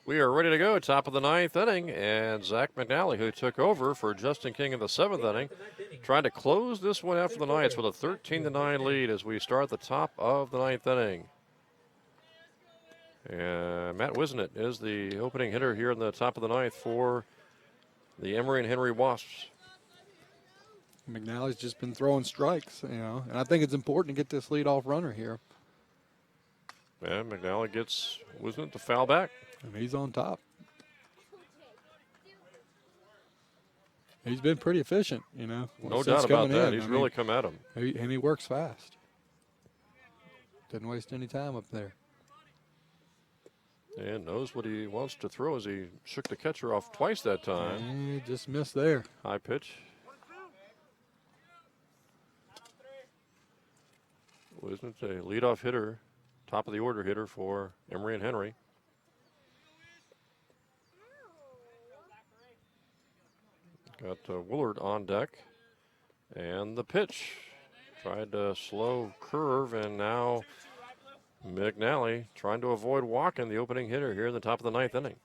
We are ready to go. Top of the 9th inning, and Zach McNally, who took over for Justin King in the 7th inning, trying to close this one out for the Knights with a 13-9 lead as we start the top of the 9th inning. And Matt Wisnett is the opening hitter here in the top of the 9th for the Emory and Henry Wasps. McNally's just been throwing strikes, and I think it's important to get this leadoff runner here. And McNally gets Wisnett to foul back. And he's on top. He's been pretty efficient, No since doubt about coming that. in. He's really come at him. And he works fast. Doesn't waste any time up there. And knows what he wants to throw as he shook the catcher off twice that time. And he just missed there. High pitch. Wisnett's a leadoff hitter, top of the order hitter for Emory and Henry. Got Willard on deck. And the pitch. Tried to slow curve, and now McNally trying to avoid walking the opening hitter here in the top of the 9th inning.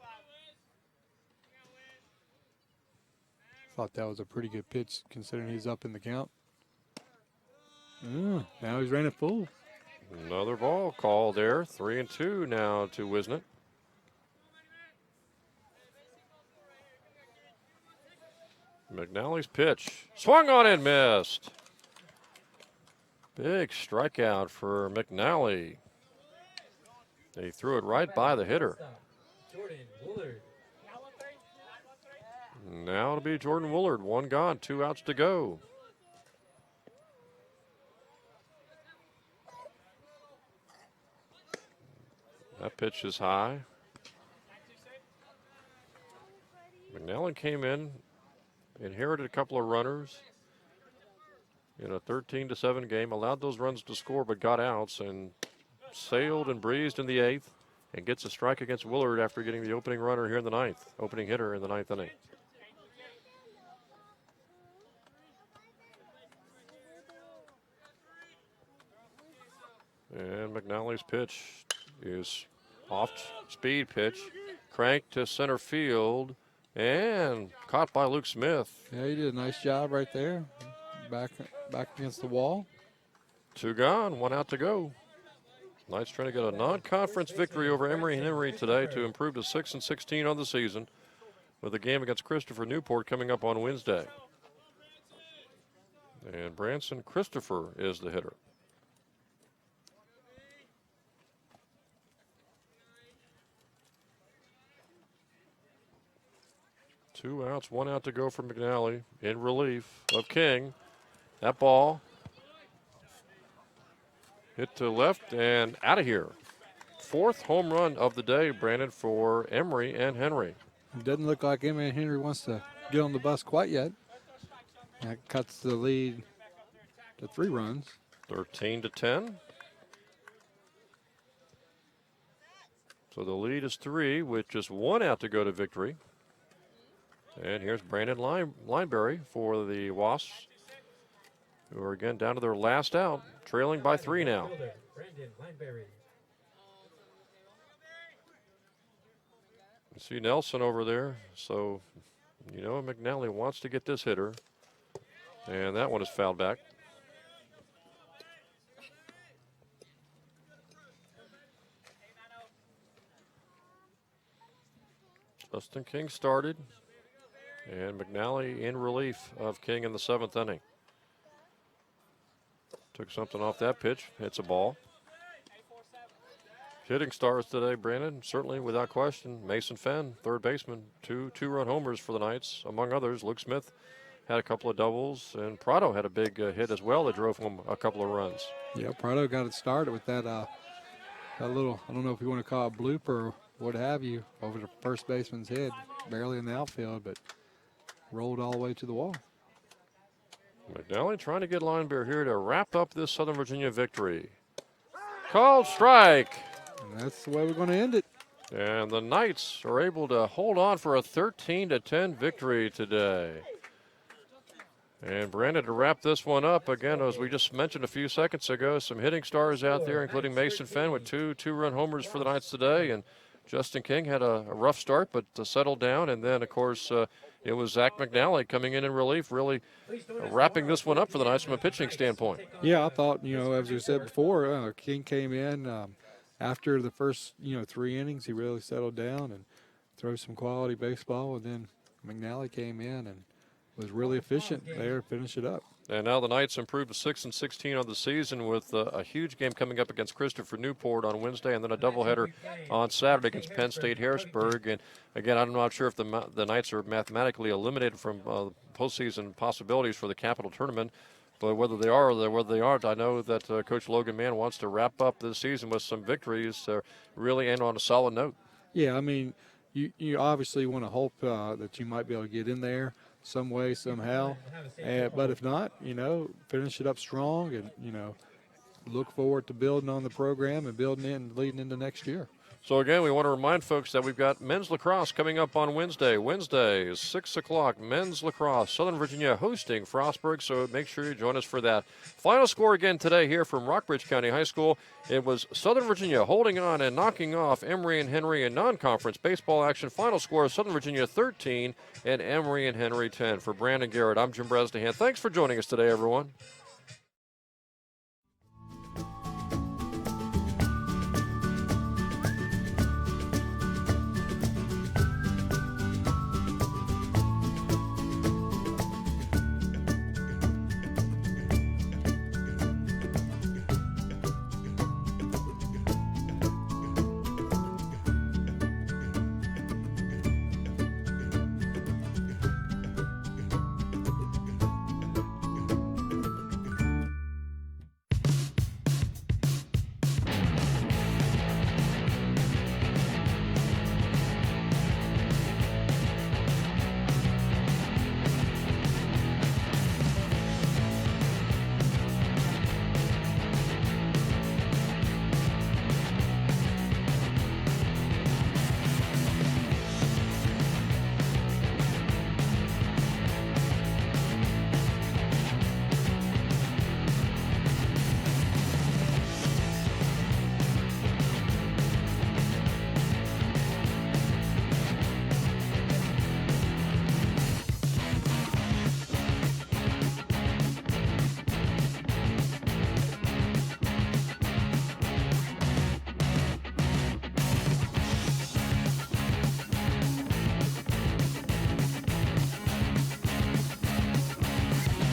Thought that was a pretty good pitch considering he's up in the count. Now he's ran it full. Another ball called there. 3-2 now to Wisnett. McNally's pitch. Swung on and missed. Big strikeout for McNally. He threw it right by the hitter. Jordan Woolard. Now it'll be Jordan Woolard. One gone, 2 outs to go. That pitch is high. McNally came in, inherited a couple of runners in a 13-7 game, allowed those runs to score but got outs and sailed and breezed in the 8th and gets a strike against Willard after getting the opening runner here in the 9th, opening hitter in the 9th inning. And McNally's pitch is off-speed pitch, cranked to center field, and caught by Luke Smith. Yeah, he did a nice job right there. Back against the wall. 2 gone, 1 out to go. Knights trying to get a non-conference victory over Emory and Henry today to improve to 6-16 on the season, with a game against Christopher Newport coming up on Wednesday. And Branson Christopher is the hitter. Two outs, 1 out to go for McNally in relief of King. That ball hit to left and out of here. 4th home run of the day, Brandon, for Emory and Henry. It doesn't look like Emory and Henry wants to get on the bus quite yet. That cuts the lead to 3 runs. 13-10. So the lead is 3 with just 1 out to go to victory. And here's Brandon Lineberry for the Wasps, who are again down to their last out, trailing by 3 now. Brandon Lineberry. You see Nelson over there, so McNally wants to get this hitter, and that one is fouled back. Justin King started. And McNally in relief of King in the 7th inning. Took something off that pitch, hits a ball. Hitting stars today, Brandon, certainly without question. Mason Fenn, 3rd baseman, 2 two-run homers for the Knights. Among others, Luke Smith had a couple of doubles, and Prado had a big hit as well that drove home a couple of runs. Yeah, Prado got it started with that little, I don't know if you want to call it blooper or what have you, over the first baseman's head, barely in the outfield, but rolled all the way to the wall. McNally trying to get Linebear here to wrap up this Southern Virginia victory. Called strike. And that's the way we're going to end it. And the Knights are able to hold on for a 13-10 victory today. And Brandon, to wrap this one up, again, as we just mentioned a few seconds ago, some hitting stars out there, including Mason Fenn with 2 two-run homers for the Knights today. And Justin King had a rough start, but settled down. And then, of course, it was Zach McNally coming in relief, really wrapping this one up for the Knights from a pitching standpoint. Yeah, I thought, as we said before, King came in after the first, 3 innings. He really settled down and threw some quality baseball. And then McNally came in and was really efficient there to finish it up. And now the Knights improved to 6-16 on the season with a huge game coming up against Christopher Newport on Wednesday, and then a doubleheader on Saturday against Penn State Harrisburg. And again, I'm not sure if the Knights are mathematically eliminated from postseason possibilities for the Capital Tournament, but whether they are or whether they aren't, I know that Coach Logan Mann wants to wrap up this season with some victories to really end on a solid note. Yeah, I mean, you obviously want to hope that you might be able to get in there some way, somehow. But if not, finish it up strong and, look forward to building on the program and leading into next year. So, again, we want to remind folks that we've got men's lacrosse coming up on Wednesday. Wednesday is 6 o'clock, men's lacrosse. Southern Virginia hosting Frostburg, so make sure you join us for that. Final score again today here from Rockbridge County High School. It was Southern Virginia holding on and knocking off Emory and Henry in non-conference baseball action. Final score, Southern Virginia 13 and Emory and Henry 10. For Brandon Garrett, I'm Jim Bresnahan. Thanks for joining us today, everyone.